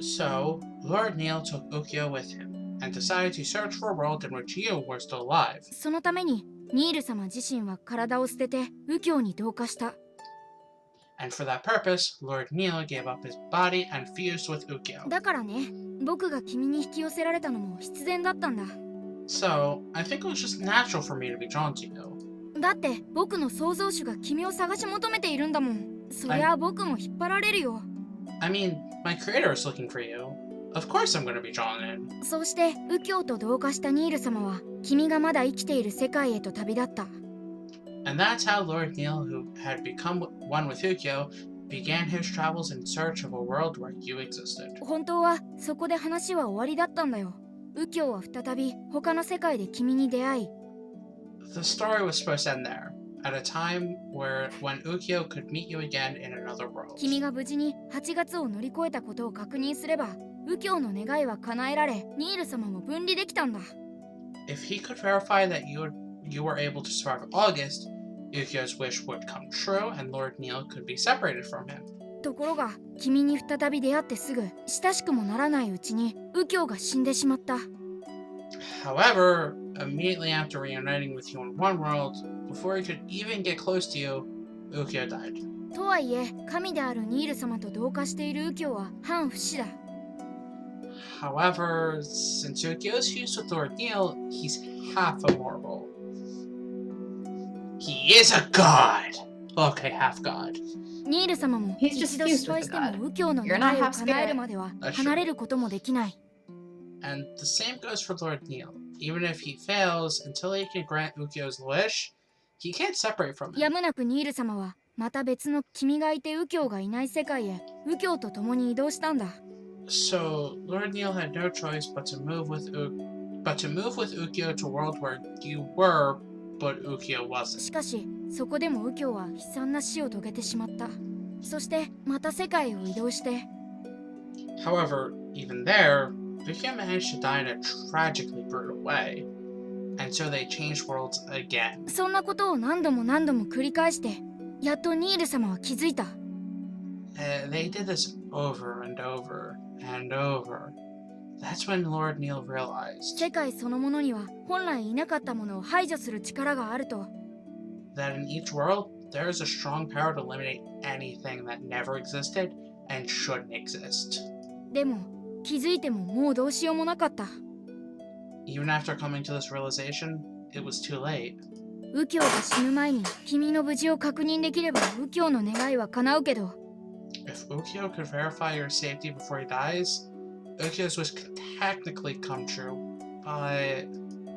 So, Lord Neil took Ukyo with him, and decided to search for a world in which you were still alive. そのためにニール様自身は体を捨てて右京に同化した。 And for that purpose, Lord Neil gave up his body and fused with Ukyo. だからね、僕が君に引き寄せられたのも必然だったんだ。 So, I think it was just natural for me to be drawn to you. だって僕の創造主が君を探し求めているんだもん。そりゃ僕も引っ張られるよ。 I mean, my creator is looking for you. Of course I'm going to be drawn in. そうして右京と同化したニール様は君がまだ生きている世界へと旅立った。 And that's how Lord Neil, who had become one with Ukyo, began his travels in search of a world where you existed. 本当はそこで話は終わりだったんだよ。右京は再び他の世界で君に出会い、 The story was supposed to end there, at a time when Ukyo could meet you again in another world. 君が無事に8月を乗り越えたことを確認すれば、右京の願いは叶えられ、ニール様も分離できたんだ。 If he could verify that you were able to survive August, Ukyo's wish would come true and Lord Neil could be separated from him. ところが、君に再び出会ってすぐ、親しくもならないうちに、右京が死んでしまった。 However, immediately after reuniting with you in one world, before he could even get close to you, Ukyo died. とはいえ、神であるニール様と同化している右京は反不死だ。 However, since Ukyo is fused with Lord Neil, he's half immortal. He is a god! Okay, half god. ニール様も He's just 一度 fused 失敗して with the も god. 右京の You're 願 not いを half 叶える spirit. までは That's true. 離れることもできない。 And the same goes for Lord Neil. Even if he fails, until he can grant Ukyo's wish, he can't separate from や him. むなくニール様はまた別の君がいて右京がいない世界へ右京と共に移動したんだ。 So, Lord Neil had no choice but to move with Ukyo to a world where you were, but Ukyo し wasn't. かしそこでも右京は悲惨な死を遂げてしまった。そしてまた世界を移動して、 However, even there, Ukyo managed to die in a tragically brutal way, and so they changed worlds again. そんなことを何度も何度も繰り返して、やっとニール様は気づいた。 They did this over and over and over. That's when Lord Neil realized 世界そのものには本来いなかったものを排除する力があると。 that in each world, there is a strong power to eliminate anything that never existed and shouldn't exist. でも気づいてももうどうしようもなかった。 Even after coming to this realization, it was too late. 右京が死ぬ前に君の無事を確認できれば右京の願いは叶うけど、 If Ukyo could verify your safety before he dies, Ukyo's wish could technically come true, but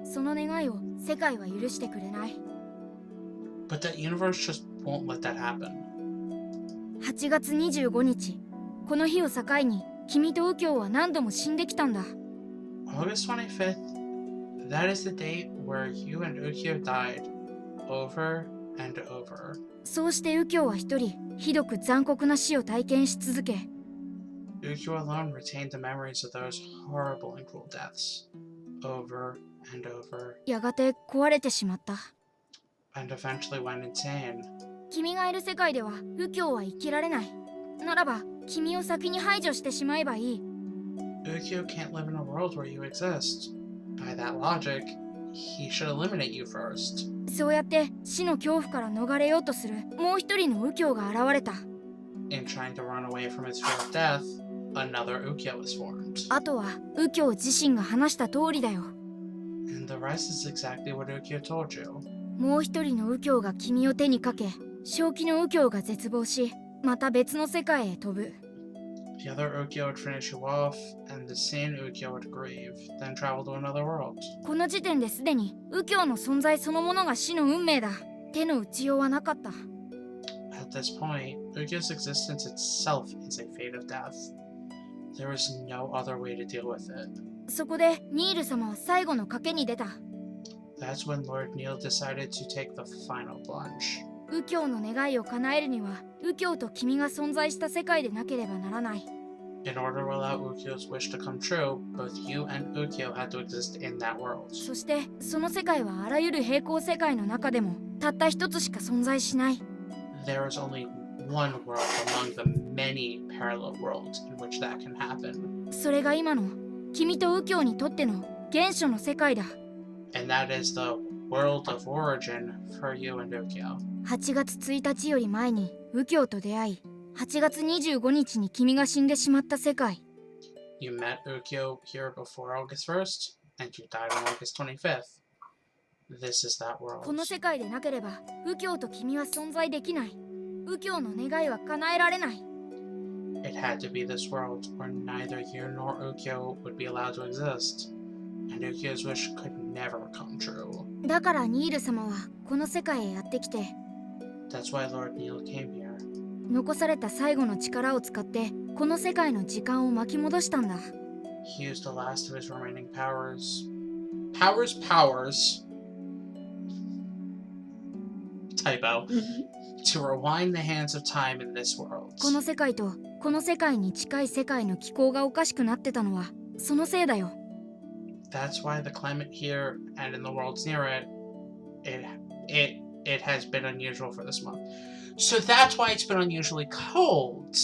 その願いを世界は許してくれない。 the universe just won't let that happen. 8月25日、この日を境に君と右京は何度も死んできたんだ。 August 25th, that is the date where you and Ukyo died over and over. そうして右京は一人ひどく残酷な死を体験し続け、 Ukyo alone retained the memories of those horrible and cruel deaths over and over やがて壊れてしまった。 and eventually went insane. 君がいる世界では右京は生きられない。ならば君を先に排除してしまえばいい。 Ukyo can't live in a world where you exist. By that logic, he should eliminate you first. そうやって死の恐怖から逃れようとするもう一人の右京が現れた。 In trying to run away from his fear of death, another Ukyo was formed. あとは右京自身が話した通りだよ。 And the rest is exactly what Ukyo told you. もう一人の右京が君を手にかけ、正気の右京が絶望し、また別の世界へ飛ぶ。 The other Ukyo would finish you off, and the sane Ukyo would grieve, then travel to another world. この時点ですでに右京の存在そのものが死の運命だ。手の打ちようはなかった。 At this point, Ukyo's existence itself is a fate of death. There is no other way to deal with it. そこでニール様は最後の賭けに出た。 That's when Lord Neil decided to take the final plunge. 右京の願いを叶えるには右京と君が存在した世界でなければならない。 In order to allow Ukyo's wish to come true, both you and Ukyo had to exist in that world. そしてその世界はあらゆる平行世界の中でもたった一つしか存在しない。 There is only one world among the many parallel worlds in which that can happen. それが今の君と右京にとっての原初の世界だ。 And that is the world of origin for you and Ukyo. 8月1日より前に右京と出会い、8月25日に君が死んでしまった世界。 You met Ukyo here before August 1st, and you died on August 25th. This is that こ world. の世界でなければ右京と君は存在できない。右京の願いは叶えられない。 It had to be this world where neither you nor Ukyo would be allowed to exist, and Ukyo's wish could never come true. だからニール様はこの世界へやってきて、 That's why Lord Neil came here. 残された最後の力を使ってこの世界の時間を巻き戻したんだ。 He used the last of his remaining powers. Powers. Typo. To rewind the hands of time in this world. この世界とこの世界に近い世界の気候がおかしくなってたのはそのせいだよ。 That's why the climate here and in the worlds near it, it has been unusual for this month. So that's why it's been unusually cold.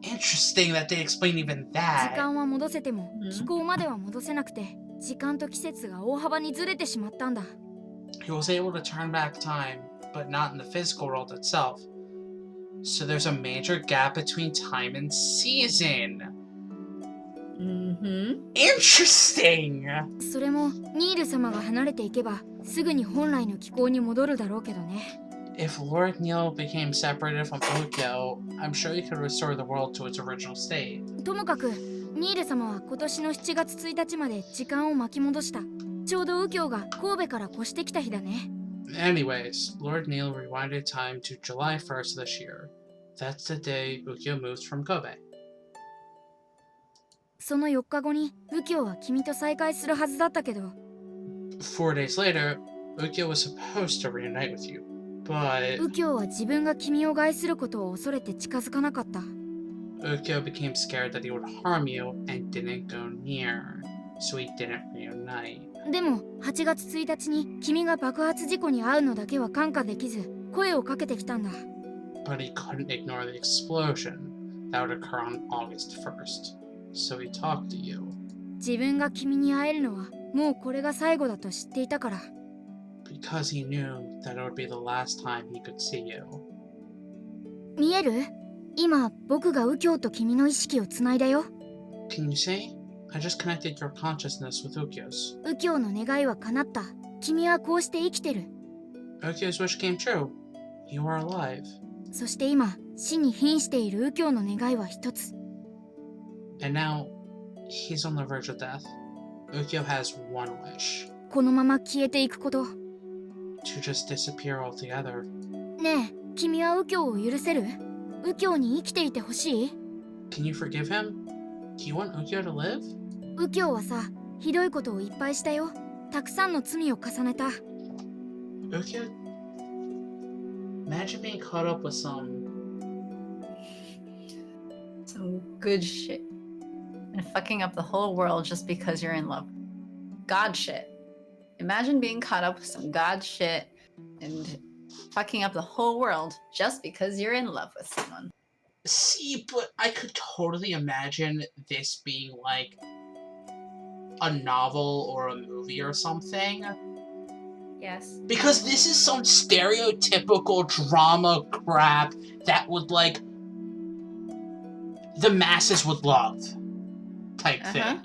Interesting that they explain even 時 that. 間は戻せても気候までは戻せなくて、時間と季節が大幅にずれてしまったんだ。 He was able to turn back time, but not in the physical world itself. So there's a major gap between time and season. Interesting! それもニール様が離れていけばすぐに本来の気候に戻るだろうけどね。 If Lord Neil became separated from Ukyo, I'm sure he could restore the world to its original state. ともかくニール様は今年の7月1日まで時間を巻き戻した。ちょうど右京が神戸から越してきた日だね。 Anyways, Lord Neil rewinded time to July 1st this year. That's the day Ukyo moved from Kobe. その4日後に右京は君と再会するはずだったけど、 4 days later, Ukyo was supposed to reunite with you, but 右京は自分が君を害することを恐れて近づかなかった。 Ukyo became scared that he would harm you and didn't go near, so he didn't reunite. でも8月1日に君が爆発事故に遭うのだけは看過できず声をかけてきたんだ。 But he couldn't ignore the explosion that would occur on August 1st, so he talked to you. 自分が君に会えるのはもうこれが最後だと知っていたから。 Because he knew that it would be the last time he could see you. 見える？今僕が右京と君の意識をつないだよ。 Can you see? I just connected your consciousness with Ukyo's. 右京の願いは叶った。君はこうして生きてる。 Ukyo's wish came true. You are alive. そして今死に瀕している右京の願いは一つ。And now, he's on the verge of death. Ukyo has one wish. このまま消えていくこと。 To just disappear altogether. ねえ、君は右京を許せる？右京に生きていてほしい？ Can you forgive him? Do you want Ukyo to live? 右京はさ、ひどいことをいっぱいしたよ。たくさんの罪を重ねた。 Ukyo? Imagine being caught up with some good shit. And fucking up the whole world just because you're in love. God shit. Imagine being caught up with some god shit and fucking up the whole world just because you're in love with someone. See, but I could totally imagine this being like a novel or a movie or something. Yes. Because this is some stereotypical drama crap that would, like, the masses would love type thing.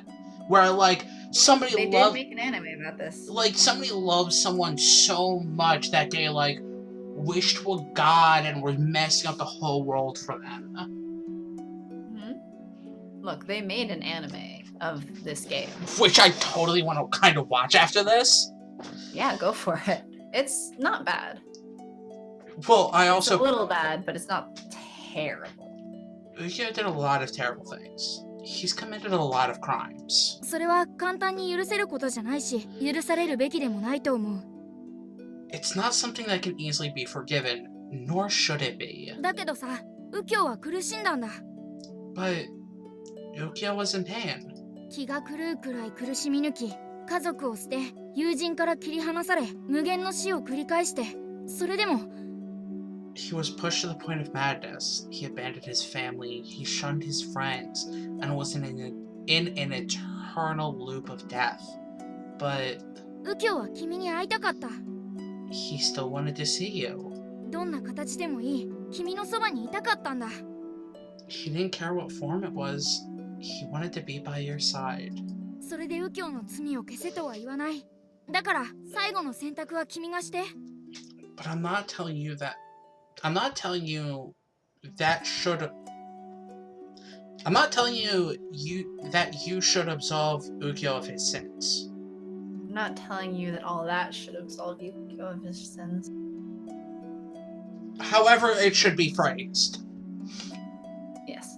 Where, like, somebody They did make an anime about this. like, somebody loves someone so much that they, like, wish to a god and were messing up the whole world for them. Look, they made an anime of this game. Which I totally want to kind of watch after this. Yeah, go for it. It's not bad. Well, I also... It's a little bad, but it's not terrible. Ukyo did a lot of terrible things. He's committed a lot of crimes. それは簡単に許せることじゃないし、許されるべきでもないと思う。 It's not something that can easily be forgiven, nor should it be. だけどさ、右京は苦しんだんだ。 But Ukyo was in pain. 気が狂うくらい苦しみ抜き、家族を捨て、友人から切り離され、無限の死を繰り返して、それでも He was pushed to the point of madness. He abandoned his family, he shunned his friends, and was in an eternal loop of death. But 右京は君に会いたかった。 he still wanted to see you. どんな形でもいい、君のそばにいたかったんだ。 He didn't care what form it was. He wanted to be by your side. それで右京の罪を消せとは言わない。だから最後の選択は君がして。 But I'm not telling you that. I'm not telling you that should. I'm not telling you that you should absolve Ukyo of his sins. I'm not telling you that all that should absolve you of his sins. However, it should be phrased. Yes.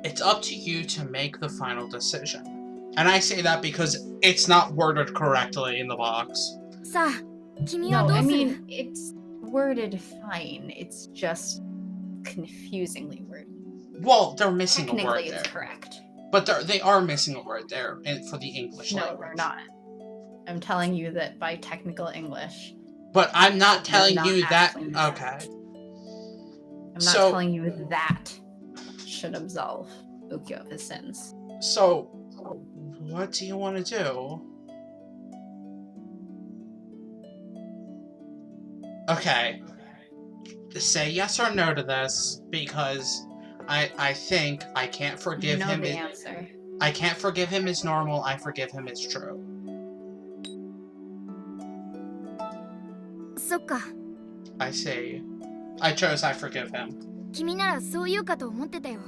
It's up to you to make the final decision. And I say that because it's not worded correctly in the box. さあ、君は No, どう I する？ mean, it's worded fine. It's just confusingly worded. Well, they're missing a word Technically, there. it's correct. But they are missing a word there for the English No, language. they're not. I'm telling you that by technical English. But I'm not telling not you that... actually Okay. I'm not So- telling you that should absolve Ukyo of his sins. So, what do you want to do? Okay. Say yes or no to this, because I think I can't forgive You know him. the answer. I can't forgive him as normal, I forgive him as true. そっか、 I say, I chose I forgive him. 君ならそう言うかと思ってたよ。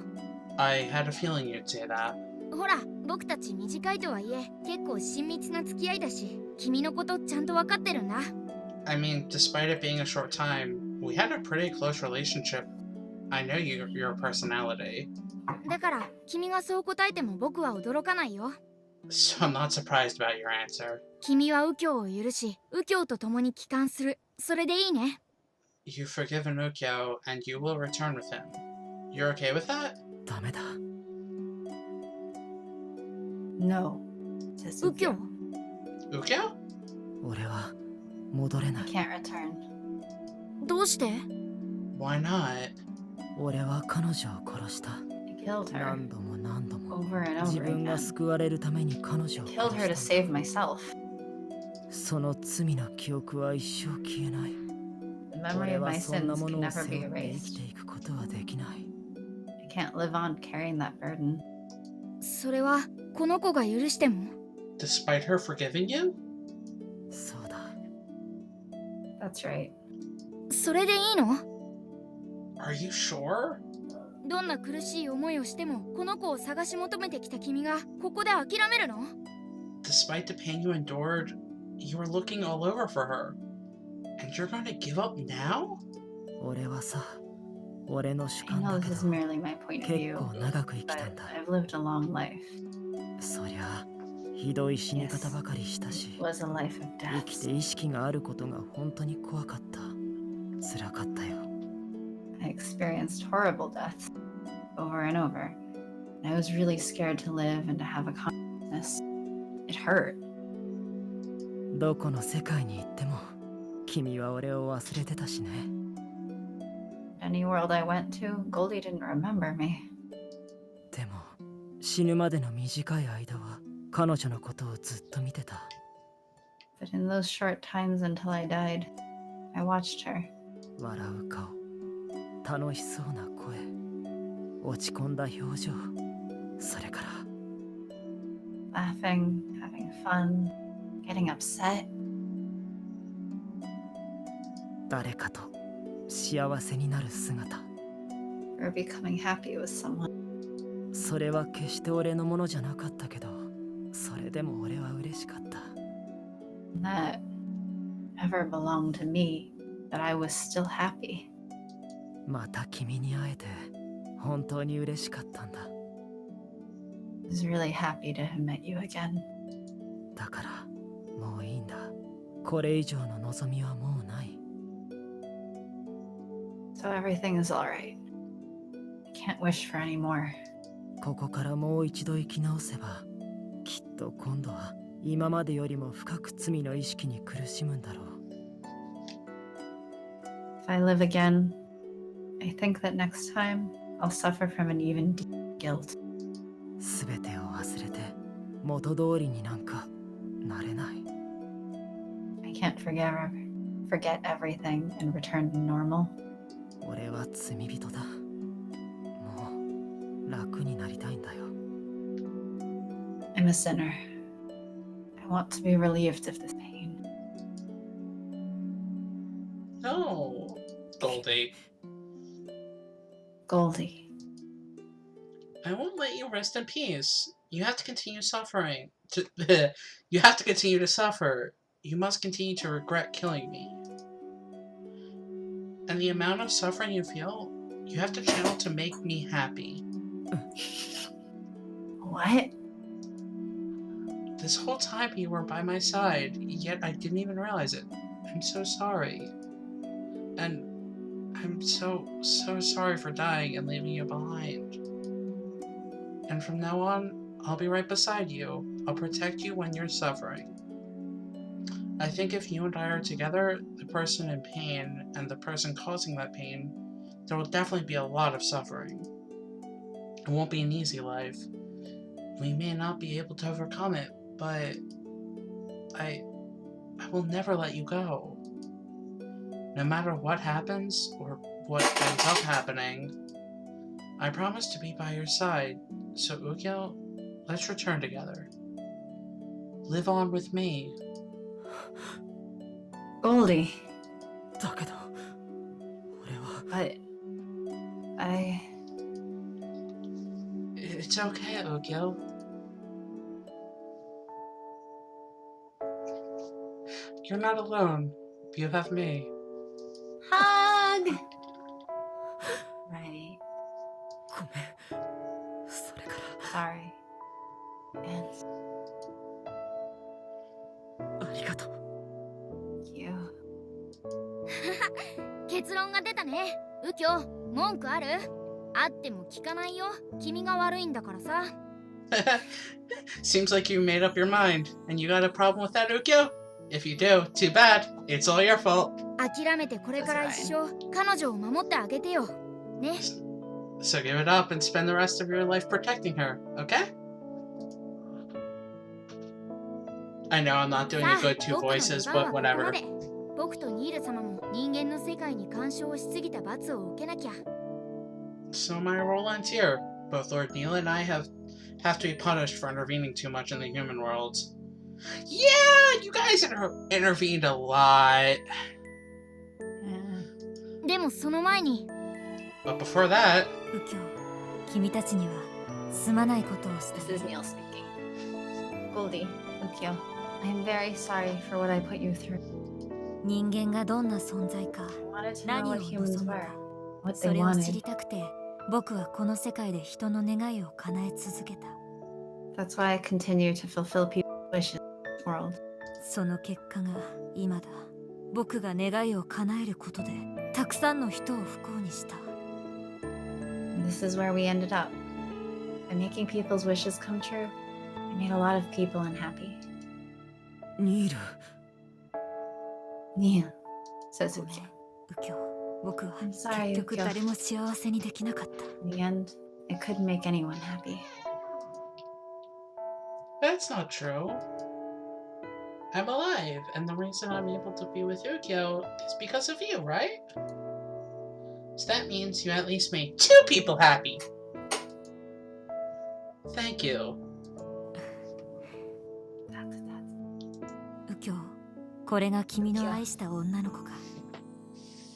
I had a feeling you'd say that. ほら、僕たち短いとはいえ、結構親密な付き合いだし、君のことちゃんと分かってるんだ。 I mean, despite it being a short time, we had a pretty close relationship. I know your personality. だから、君がそう答えても僕は驚かないよ。 So I'm not surprised about your answer. 君は右京を許し、右京と共に帰還する。それでいいね。 You've forgiven Ukyo, and you will return with him. You're okay with that? ダメだ。 No. Says 右京 Ukyo? 俺は戻れない。 can't return. どうして？ Why not? 俺は彼女を殺した。 I killed her 何度も何度も over and 自 over 分が again. 救われるために彼女を Killed her to 殺したん save myself. だ。その罪の記憶は一生消えない。 The memory 俺 of は my そんな sins も can のを never 背 be 負って生き erased. ていくことはできない。 I can't live on carrying that burden. それはこの子が許しても？ Despite her forgiving you? そうだ。 That's right. それでいいの？ Are you sure? どんな苦しい思いをしてもこの子を探し求めてきた君がここで諦めるの？ Despite the pain you endured, you were looking all over for her. And you're going to give up now? 俺はさ、俺の主 I 観 know だ this け is ど、 merely my point of 結 view, 構長く生き but たんだ。 I've lived a long life. そりゃ、ひどい死に方ばかりしたし、 It was a life of 生き death. て意識があることが本当に怖かった。辛かったよ。 I experienced horrible deaths over and over. And I was really scared to live and to have a consciousness. It hurt. どこの世界に行っても、君は俺を忘れてたしね。 Any world I went to, Goldie didn't remember me. でも、死ぬまでの短い間は、彼女のことをずっと見てた。 But in those short times until I died, I watched her. 笑う顔、楽しそうな声、落ち込んだ表情、それから Laughing, having fun, getting upset. 誰かと幸せになる姿。 Or becoming happy with someone. それは決して俺のものじゃなかったけど、それでも俺は嬉しかった。 That ever belonged to me, that I was still happy. また君に会えて本当に嬉しかったんだ。 I was really happy to have met you again. だからもういいんだ。これ以上の望みはもうない。 So everything is alright. I can't wish for any more. ここからもう一度生き直せば、きっと今度は今までよりも深く罪の意識に苦しむんだろう。 If I live again, I think that next time I'll suffer from an even deeper guilt. すべてを忘れて元通りになんかなれない。 I can't forget everything and return to normal. 俺は罪人だ。もう楽になりたいんだよ。 I'm a sinner. I want to be relieved of this pain. No, Goldie. Goldie. I won't let you rest in peace. You have to continue suffering. You have to continue to suffer. You must continue to regret killing me. And the amount of suffering you feel, you have to channel to make me happy. What? This whole time you were by my side, yet I didn't even realize it. I'm so sorry. And I'm so sorry for dying and leaving you behind. And from now on, I'll be right beside you. I'll protect you when you're suffering. I think if you and I are together, the person in pain and the person causing that pain, there will definitely be a lot of suffering. It won't be an easy life. We may not be able to overcome it, but I will never let you go. No matter what happens or what ends up happening, I promise to be by your side. So Ukyo, let's return together. Live on with me. Goldie. だけど俺は But It's okay, Ukyo. You're not alone. You have me. hug. Right. ごめん。それから Sorry. And ありがとう。 you. 結論が出たね。右京、文句ある？あっても聞かないよ。君が悪いんだからさ。Seems like you made up your mind. And you got a problem with that, Ukyo? If you do, too bad. It's all your fault. 諦めてこれから一生彼女を守ってあげてよ。ね。So give it up and spend the rest of your life protecting her, okay? I know I'm not doing a good two voices, but whatever. 僕とニール様も人間の世界に干渉しすぎた罰を受けなきゃ。 So my role ends here. Both Lord Neil and I have to be punished for intervening too much in the human worlds. Yeah, you guys intervened a lot. でもその前に But before that, 右京、君たちにはすまないことをした This is Neil speaking. Goldie, Ukyo, I am very sorry for what I put you through. 人間がどんな存在か I wanted to know 何を what 望 humans む were, か what そ they れを知り wanted. たくて僕はこの世界で人の願いを叶え続けた That's why I continue to fulfill people's wishes in this world. その結果が今だ僕が願いを叶えることでたくさんの人を不幸にした And this is where we ended up. By making people's wishes come true, I made a lot of people unhappy. ニール Neil, says ごめん Ukyo. 右京僕は I'm sorry, 結局 Ukyo. 誰も幸せにできなかった In the end, I couldn't make anyone happy. that's not true. I'm alive, and the reason I'm able to be with Ukyo is because of you, right? So that means you at least made 2 people happy. Thank you. 右京これが君の愛した女の子か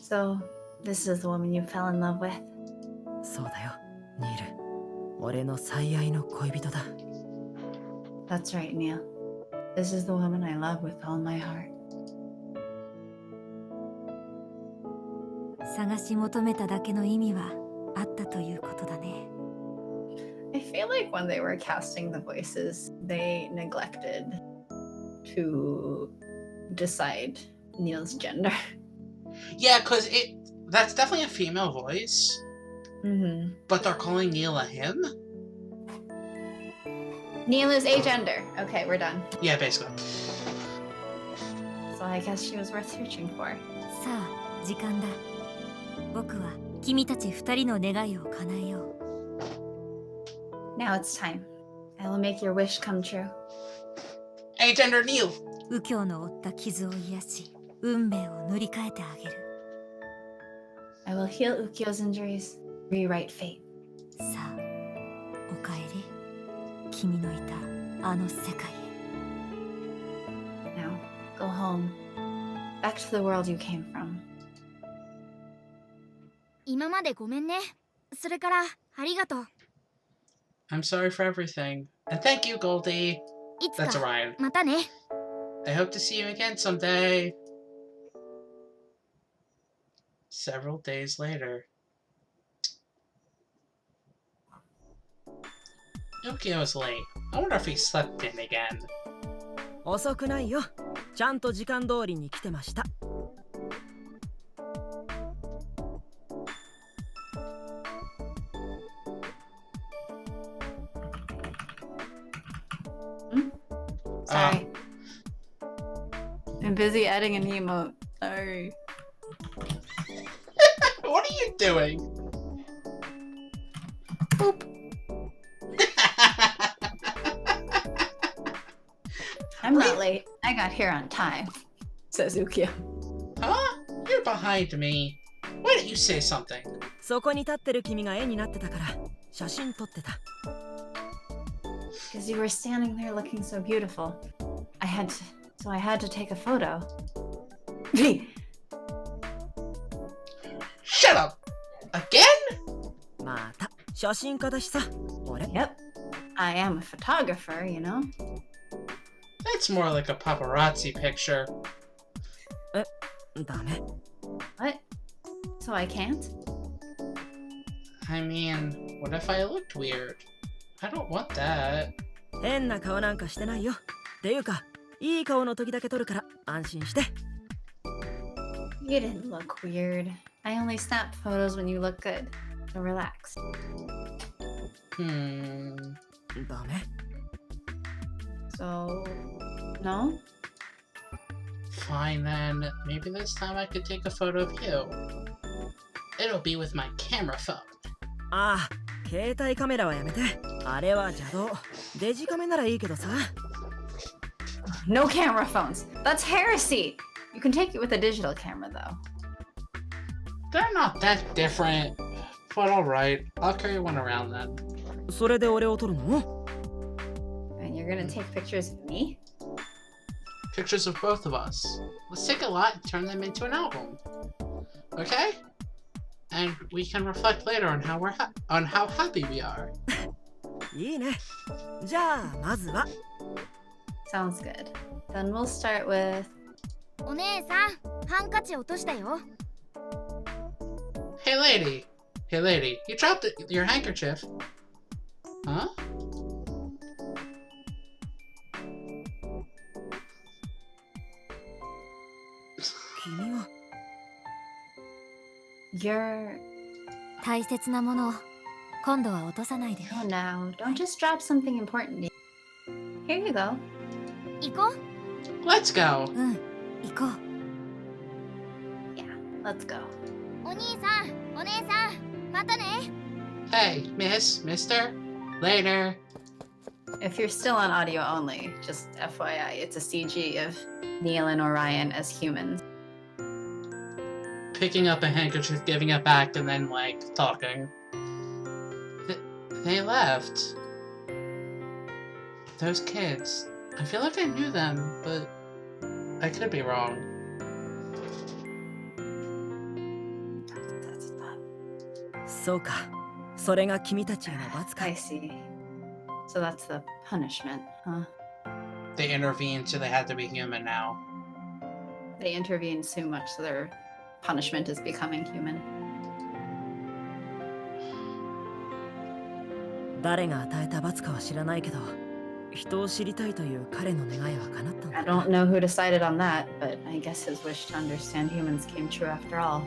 So, this is the woman you fell in love with? そうだよニール俺の最愛の恋人だ That's right, Neil. This is the woman I love with all my heart. 探し求めただけの意味はあったということだね I feel like when they were casting the voices, they neglected to decide Neil's gender. Yeah, because that's definitely a female voice, Mm-hmm. but they're calling Neil a him? Neil is agender. Okay, we're done. Yeah, basically. So I guess she was worth searching for. さあ時間だ僕は君たち2人の願いを叶えよう Now it's time. I will make your wish come true. Agender Neil! 右京の負った傷を癒し運命を塗り替えてあげる I will heal Ukyo's injuries, rewrite fate. さあおかえり君のいたあの世界へ Now, go home. Back to the world you came from. 今までごめんね。それからありがとう。 I'm sorry for everything. And thank you, Goldie. いつ That's か Orion. またね。 I hope to see you again someday. Several days later. Ukyo's late. I wonder if he slept in again. 遅くないよちゃんと時間通りに来てました Sorry. I'm busy adding an emote. Sorry. What are you doing? Boop. I'm not late. I got here on time, says Ukyo. Huh? You're behind me. Why don't you say something? そこに立ってる君が絵になってたから写真撮ってた Because you were standing there looking so beautiful. I had to take a photo. Shut up! Again? また写真家だしさ俺 Yep. I am a photographer, you know? That's more like a paparazzi picture. ダメ What? So I can't? I mean, what if I looked weird? I don't want that. 変な顔なんかしてないよっていうかいい顔の時だけ撮るから安心して You didn't look weird. I only snap photos when you look good. So relax. Hmm. ダメ So, no? Fine then. Maybe this time I could take a photo of you. It'll be with my camera phone. ああ携帯カメラはやめてあれは邪道デジカメならいいけどさ No camera phones. That's heresy. You can take it with a digital camera, though. They're not that different. But alright, I'll carry one around then. それで俺を撮るの And you're gonna take pictures of me? Pictures of both of us. Let's take a lot and turn them into an album. Okay? and we can reflect later on how how happy we are. いいね。じゃあまずは Sounds good. Then we'll start with お姉さん、ハンカチ落としたよ。 Hey lady, you dropped your handkerchief. Huh? 君は your. 大切なものを今度は落とさないでね。 Oh no! Don't just drop something important. Here you go. 行こ Let's go. う。うん、行こう。 Yeah, let's go. お兄さん、お姉さん、またね。 Hey, mister. Later. If you're still on audio only, just FYI, it's a CG of Neil and Orion as humans. Picking up a handkerchief, giving it back, and then, like, talking. They left. Those kids. I feel like I knew them, but I could be wrong. That's that. そうか。それが君たちへの罰か。 I see. So that's the punishment, huh? They intervened, so they had to be human now. They intervened so much, so their punishment is becoming human. 誰が与えた罰かは知らないけど、人を知りたいという彼の願いは叶ったん I だな。 don't know who decided on that, but I guess his wish to understand humans came true after all.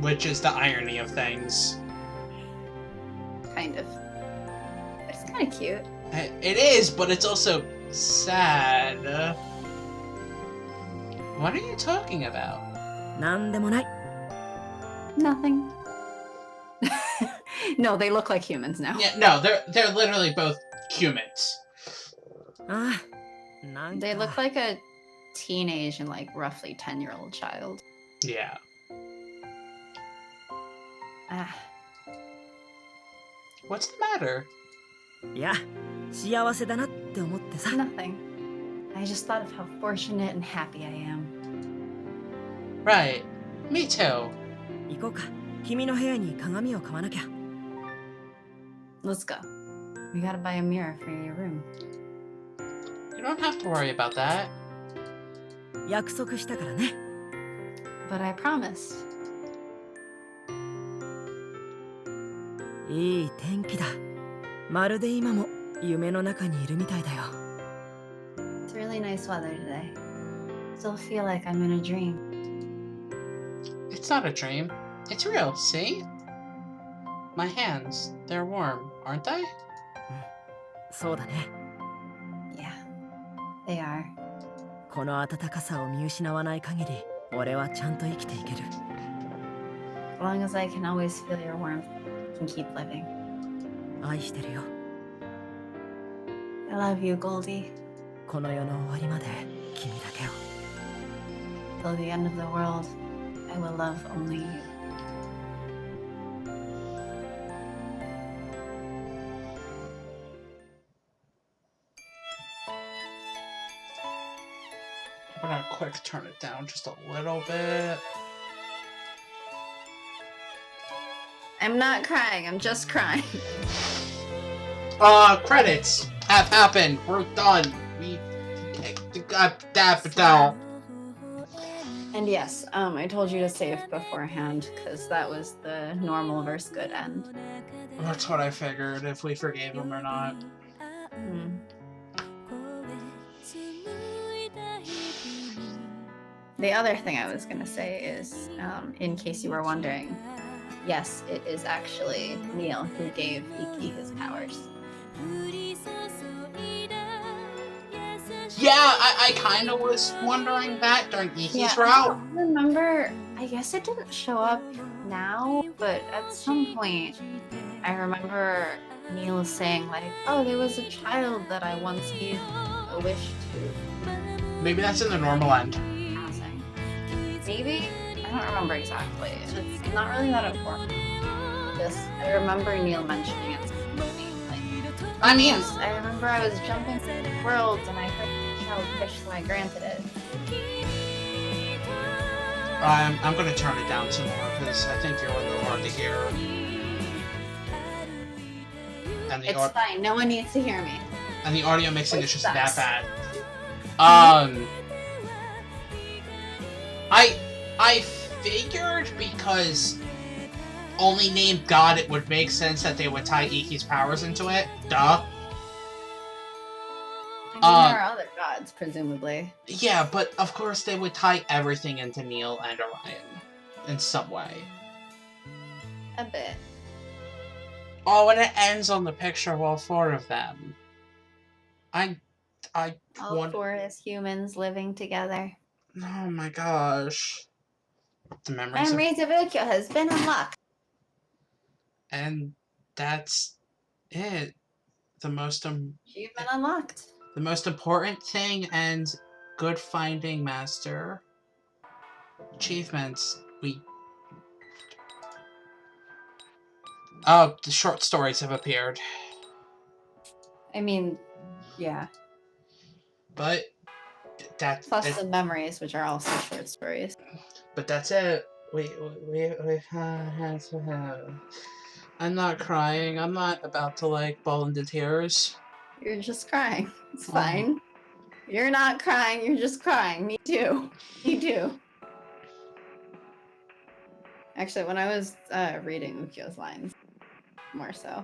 Which is the irony of things. Kind of. It's kind of cute. It is, but it's also sad. What are you talking about? なんでもない。 Nothing. No, they look like humans now. Yeah, no, they're literally both humans. ああ、なんか They look like a teenage and like roughly 10-year-old child. Yeah. Ah, What's the matter? いや、幸せだなって思ってさ。 nothing. I just thought of how fortunate and happy I am. Right. Me too. 行こうか。君の部屋に鏡を買わなきゃ。 Let's go. We gotta buy a mirror for your room. You don't have to worry about that. 約束したからね。 But I promised. いい天気だ。まるで今も夢の中にいるみたいだよ。 It's really nice weather today. Still feel like I'm in a dream. It's not a dream. It's real, see? My hands, they're warm, aren't they? そうだね。 Yeah, they are. この暖かさを見失わない限り、俺はちゃんと生きていける。 As long as I can always feel your warmth, I can keep living. 愛してるよ。 I love you, Goldie. この世の終わりまで君だけを。 Till the end of the world, I will love only you. We're gonna quick turn it down just a little bit. I'm not crying, I'm just crying. Credits have happened. We're done. We got that down. And yes, I told you to save beforehand because that was the normal verse good end. That's what I figured, if we forgave him or not. Hmm. The other thing I was gonna say is, in case you were wondering, yes, it is actually Neil who gave Iki his powers. Yeah, I kind of was wondering that during Iki's route. I don't remember, I guess it didn't show up now, but at some point, I remember Neil saying like, oh, there was a child that I once gave a wish to. Maybe that's in the normal end. Passing. Maybe? I don't remember exactly. It's not really that important. Just, I remember Neil mentioning it. I mean, Yes, I remember I was jumping through worlds and I heard the child wish, so I granted it. I'm gonna turn it down some more because I think you're a little hard to hear. And the It's fine. No one needs to hear me. and the audio mixing is just that Sucks. bad. I figured because only named God, it would make sense that they would tie Ikki's powers into it. Duh. I mean, there are other gods, presumably. Yeah, but of course they would tie everything into Neil and Orion in some way. A bit. Oh, and it ends on the picture of all four of them. I All want. four as humans living together. Oh my gosh. The memories of... Memories of Ukyo has been unlocked. And that's it. The most Achievement unlocked. the most important thing and good finding master. Achievements. Oh, the short stories have appeared. I mean, yeah. But Plus the memories, which are also short stories. But that's it. I'm not crying. I'm not about to like ball into tears. You're just crying. It's fine. You're not crying. You're just crying. Me too. Me too. Actually, when I was reading Ukyo's lines, more so.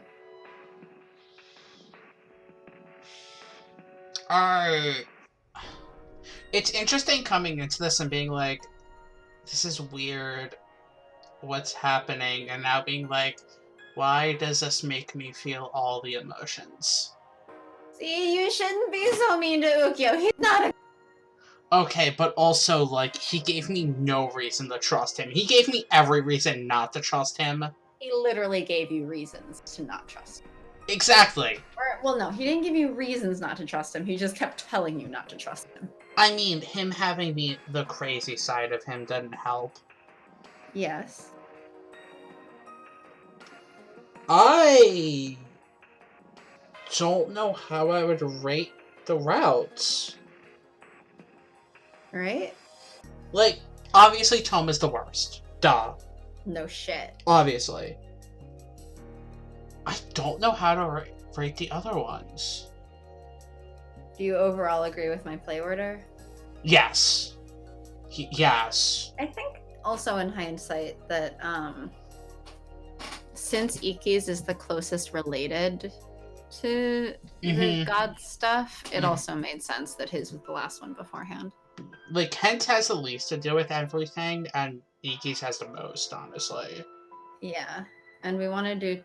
It's interesting coming into this and being like, this is weird. What's happening? And now being like, why does this make me feel all the emotions? See, you shouldn't be so mean to Ukyo. He's not a... Okay, but also, like, he gave me no reason to trust him. He gave me every reason not to trust him. He literally gave you reasons to not trust him. Exactly. Or, well, no, he didn't give you reasons not to trust him. He just kept telling you not to trust him. I mean, him having the crazy side of him didn't help. Yes. I don't know how I would rate the routes. Right? Like, obviously Tom is the worst. Duh. No shit. Obviously. I don't know how to rate the other ones. Do you overall agree with my play order? Yes. Yes. I think also in hindsight that since Ikki's is the closest related to the god stuff, it also made sense that his was the last one beforehand. Like, Kent has the least to do with everything, and Ikki's has the most, honestly. Yeah. And we want to do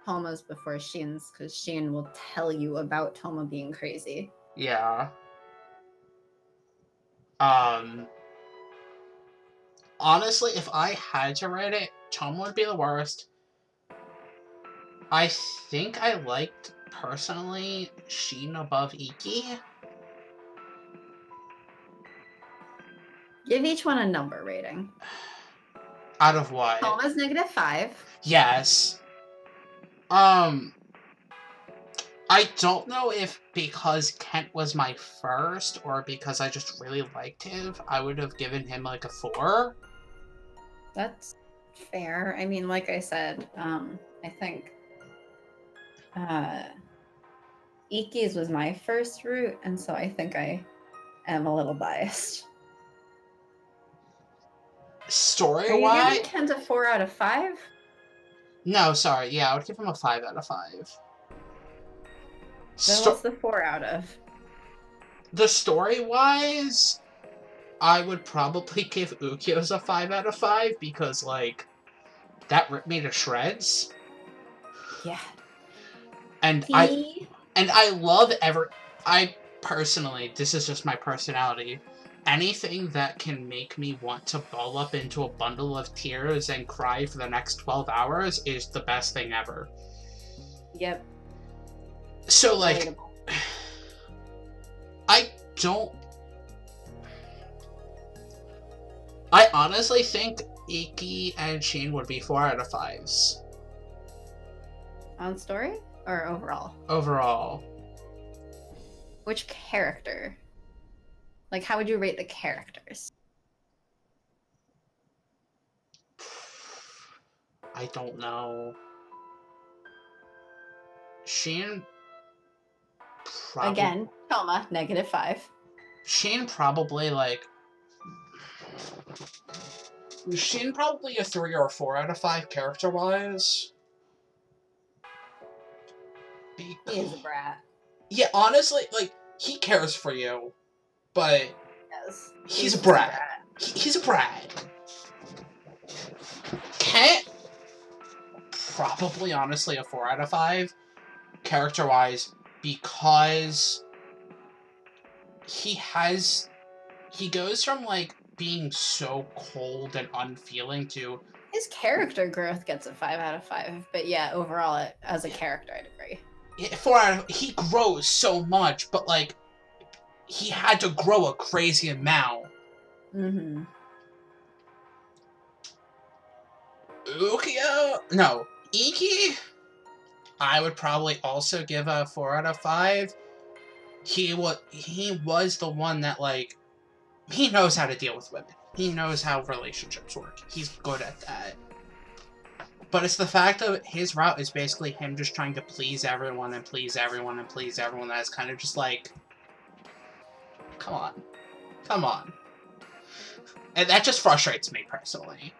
Toma's before Shin's, because Shin will tell you about Toma being crazy. Yeah. Honestly, if I had to rate it, Toma would be the worst. I think I liked, personally, Shin above Ikki. Give each one a number rating. Out of what? Toma's -5. Yes. I don't know if because Kent was my first or because I just really liked him, I would have given him like a 4. That's fair. I mean, like I said, I think Ikki's was my first route, and so I think I am a little biased. Are you Story-wise? giving Kent a 4 out of 5? No, sorry. Yeah, I would give him a 5 out of 5. Then what's the 4 out of? The story-wise, I would probably give Ukyo's a 5 out of 5 because, like, that ripped me to shreds. Yeah. And I love I personally, this is just my personality, anything that can make me want to ball up into a bundle of tears and cry for the next 12 hours is the best thing ever. Yep. So, like, Relatable. I honestly think Ikki and Shin would be 4 out of 5s. On story or overall? Overall. Which character? Like, how would you rate the characters? I don't know. Shane Again, comma, -5. Shane probably like Shane probably a 3 or 4 out of 5 character-wise. He is a brat. Yeah, honestly, like, he cares for you, but Yes. he's a brat. He's a brat. Kent, probably, honestly, a 4 out of 5, character-wise, because he goes from, like, being so cold and unfeeling to... His character growth gets a 5 out of 5, but yeah, overall, as a character, I'd agree. Yeah, 4 out of... He grows so much, but, like, he had to grow a crazy amount. Mm-hmm. Ukyo? No. Iki? I would probably also give a 4 out of 5. He was the one that, like, he knows how to deal with women. He knows how relationships work. He's good at that. But it's the fact that his route is basically him just trying to please everyone and please everyone and please everyone that is kind of just like, come on. Come on. And that just frustrates me, personally.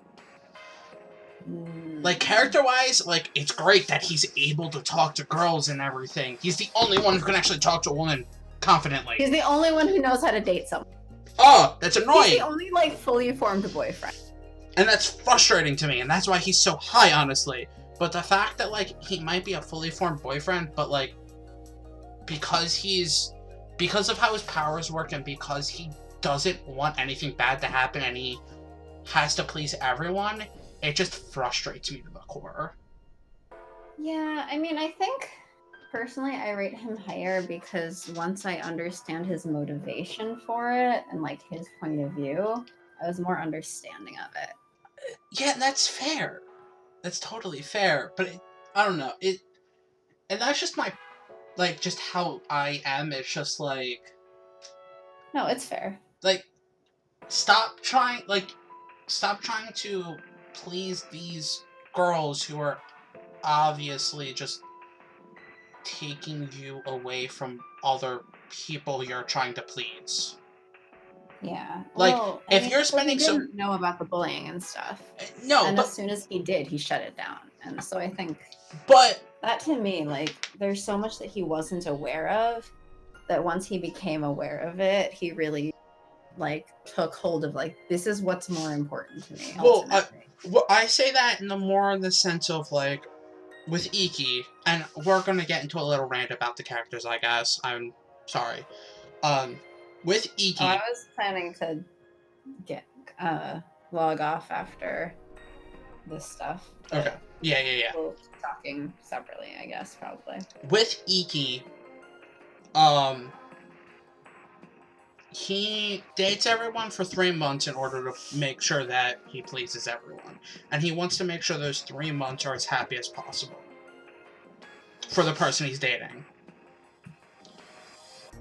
Like, character-wise, like, it's great that he's able to talk to girls and everything. He's the only one who can actually talk to a woman confidently. He's the only one who knows how to date someone. Oh, that's annoying! He's the only, like, fully formed boyfriend. And that's frustrating to me, and that's why he's so high, honestly. But the fact that, like, he might be a fully formed boyfriend, but, like, because of how his powers work and because he doesn't want anything bad to happen and he has to please everyone, it just frustrates me to the core. Yeah, I mean, I think, personally, I rate him higher because once I understand his motivation for it and, like, his point of view, I was more understanding of it. Yeah, that's fair. That's totally fair. But I don't know. And that's just my, like, just how I am. It's just like... No, it's fair. Like, stop trying to please these girls who are obviously just taking you away from other people you're trying to please. Yeah. Like, well, if you're spending he didn't know about the bullying and stuff. No, and but... as soon as he did, he shut it down. And so I think... But... That, to me, like, there's so much that he wasn't aware of, that once he became aware of it, he really, like, took hold of, like, this is what's more important to me, ultimately. Well, I say that in the sense of, like, with Iki, and we're gonna get into a little rant about the characters, I guess. I'm sorry. With Iki... Oh, I was planning to get, log off after this stuff. Okay. Yeah. We'll keep talking separately, I guess, probably. With Iki, he dates everyone for 3 months in order to make sure that he pleases everyone. And he wants to make sure those 3 months are as happy as possible for the person he's dating.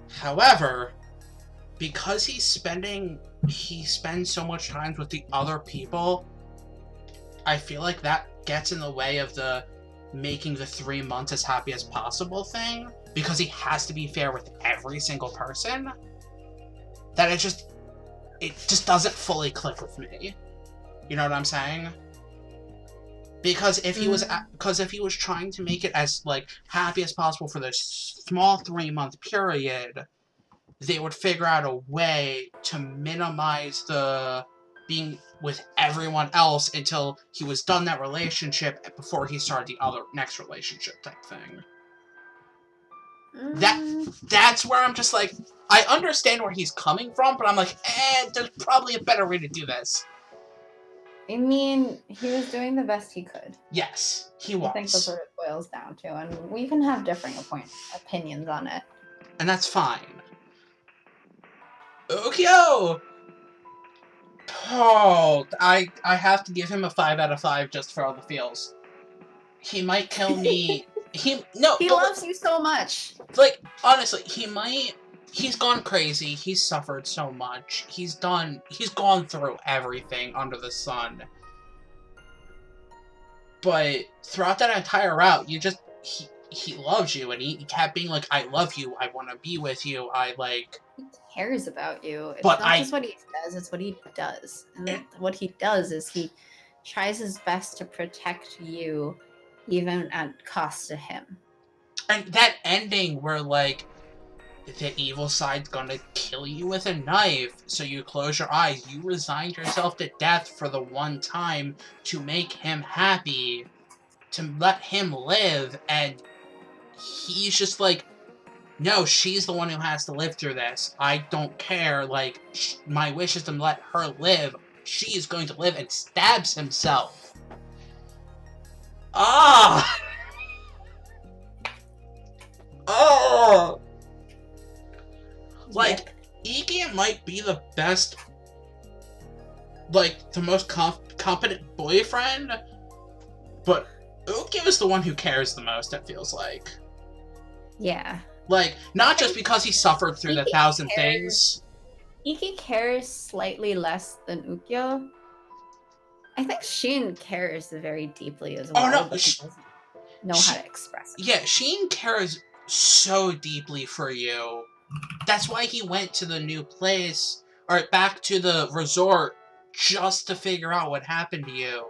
However, because he spends so much time with the other people, I feel like that gets in the way of the making the 3 months as happy as possible thing, because he has to be fair with every single person, that it just doesn't fully click with me. You know what I'm saying? Because if he was trying to make it as, like, happy as possible for this small 3-month period, they would figure out a way to minimize the being with everyone else until he was done that relationship before he started the next relationship type thing. That's where I'm just like, I understand where he's coming from, but I'm like, there's probably a better way to do this. I mean, he was doing the best he could. Yes, he was. I think that's what it boils down to, and we can have differing opinions on it. And that's fine. Ukyo! Oh, I have to give him a 5 out of 5 just for all the feels. He might kill me. He loves you so much. Like, honestly, he's gone crazy. He's suffered so much. He's gone through everything under the sun. But throughout that entire route, he loves you, and he kept being like, I love you, I want to be with you, He cares about you. It's But not just what he says, it's what he does. And what he does is he tries his best to protect you, even at cost to him. And that ending where, like, the evil side's gonna kill you with a knife, so you close your eyes, you resigned yourself to death for the one time to make him happy, to let him live, and he's just like, no, she's the one who has to live through this. I don't care, like, my wish is to let her live. She is going to live, and stabs himself. Ah! Oh! Like, Ukyo might be the best, like, the most competent boyfriend, but Ukyo is the one who cares the most, it feels like. Yeah. Like, not just because he suffered through the 1,000 things. Iki cares slightly less than Ukyo. I think Shin cares very deeply as well. Oh, no, but he doesn't know how to express it. Yeah, Shin cares so deeply for you. That's why he went to the new place, or back to the resort, just to figure out what happened to you.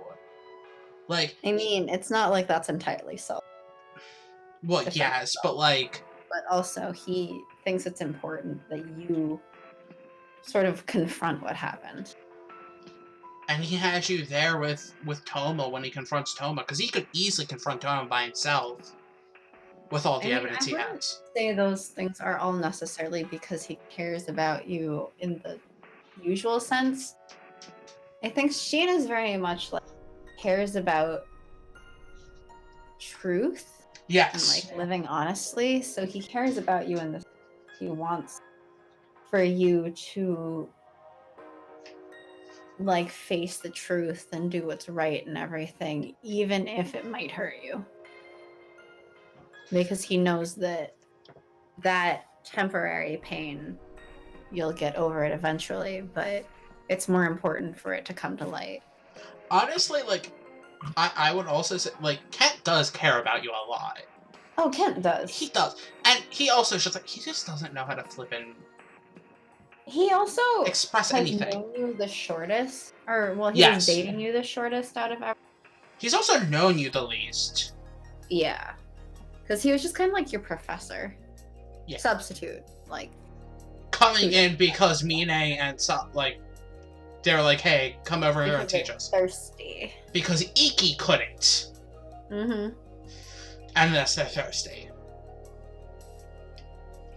Like, I mean, it's not like that's entirely so. Well, yes, but like... But also, he thinks it's important that you sort of confront what happened. And he has you there with Toma when he confronts Toma, because he could easily confront Toma by himself. With all the evidence he has. Say those things are all necessarily because he cares about you in the usual sense. I think Shin is very much like cares about truth. Yes. And like living honestly. So he cares about you in the he wants for you to like face the truth and do what's right and everything, even if it might hurt you. Because he knows that temporary pain, you'll get over it eventually, but it's more important for it to come to light. Honestly, like, I would also say, like, Kent does care about you a lot. Oh, Kent does. He does. And he also just, like, he just doesn't know how to flip and... He also express has anything. known you the shortest, or, well, he was dating you the shortest out of everyone. He's also known you the least. Yeah. Because he was just kind of like your professor. Yeah. Substitute. Like. Coming in because Mine and, like, they're like, hey, come over here and teach us. Thirsty. Because Iki couldn't. Mm-hmm. And thus they're thirsty.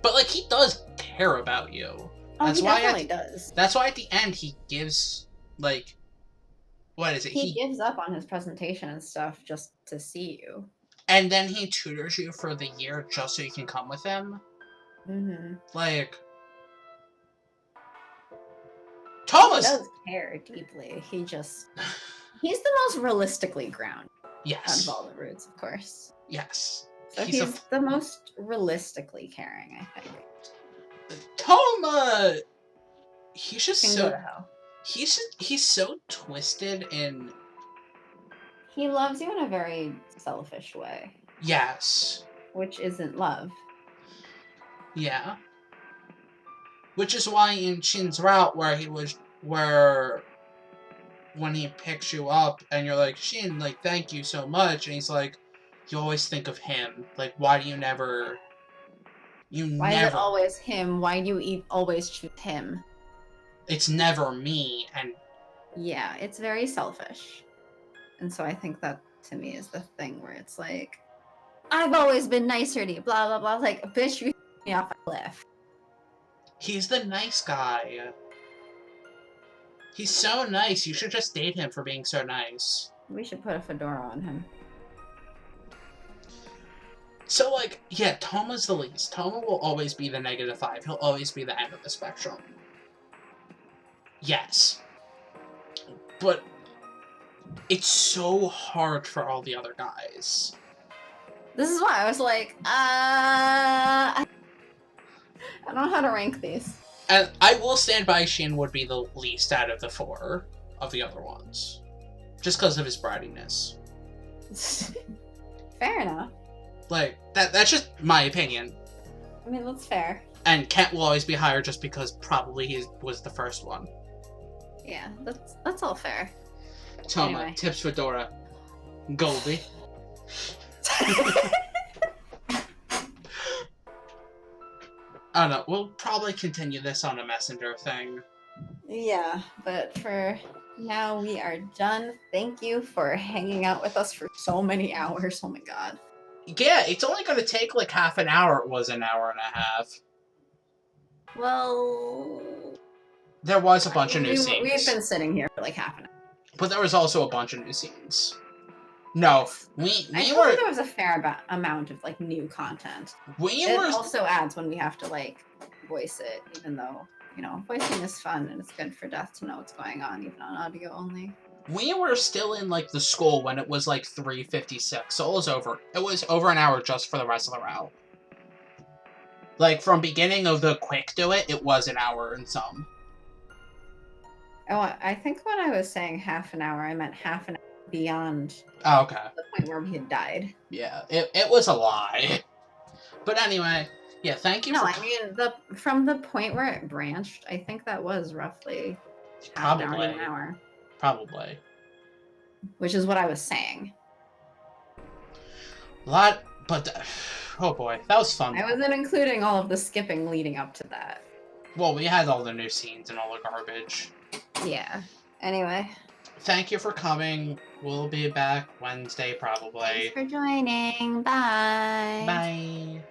But, like, he does care about you. Oh, he definitely does. That's why at the end he gives, like, what is it? He gives up on his presentation and stuff just to see you. And then he tutors you for the year just so you can come with him. Mm-hmm. Like, Thomas does care deeply. He's the most realistically grounded. Yes. Out of all the roots, of course. Yes. So he's the most realistically caring, I think. Toma! He's just Can so... go to hell. He's so twisted in... He loves you in a very selfish way. Yes. Which isn't love. Yeah. Which is why in Shin's route where when he picks you up and you're like, Shin, like, thank you so much, and he's like, you always think of him. Like, why do you never... Why is it always him? Why do you always choose him? It's never me, and... Yeah, it's very selfish. And so I think that, to me, is the thing where it's like, I've always been nicer to you, blah, blah, blah. Like, bitch, you me off a cliff. He's the nice guy. He's so nice. You should just date him for being so nice. We should put a fedora on him. So, like, yeah, Toma's the least. Toma will always be the -5. He'll always be the end of the spectrum. Yes. But it's so hard for all the other guys. This is why I was like, I don't know how to rank these. And I will stand by Shin would be the least out of the 4 of the other ones. Just because of his brattiness. Fair enough. Like, that's just my opinion. I mean, that's fair. And Kent will always be higher just because probably he was the first one. Yeah, that's all fair. Toma, Anyway. tips for Dora. Goldie. I don't know, we'll probably continue this on a messenger thing. Yeah, but for now we are done. Thank you for hanging out with us for so many hours. Oh my god. Yeah, it's only gonna take like half an hour. It was an hour and a half. Well, There was a bunch of new scenes. We've been sitting here for like half an hour. But there was also a bunch of new scenes. No, we I were think there was a fair amount of like new content. It also adds when we have to like voice it, even though, you know, voicing is fun and it's good for Death to know what's going on, even on audio only. we were still in like the school when it was like 3:56, so it was over. It was over an hour just for the rest of the route. Like from beginning of the quick do it, it was an hour and some. Oh, I think when I was saying half an hour, I meant half an hour beyond Oh, okay. the point where we had died. Yeah, it was a lie. But anyway, yeah, thank you No, for... I mean, from the point where it branched, I think that was roughly half an hour to an hour. Probably. Which is what I was saying. But, oh boy, that was fun. I wasn't including all of the skipping leading up to that. Well, we had all the new scenes and all the garbage. Yeah. Anyway. Thank you for coming. We'll be back Wednesday, probably. Thanks for joining. Bye. Bye.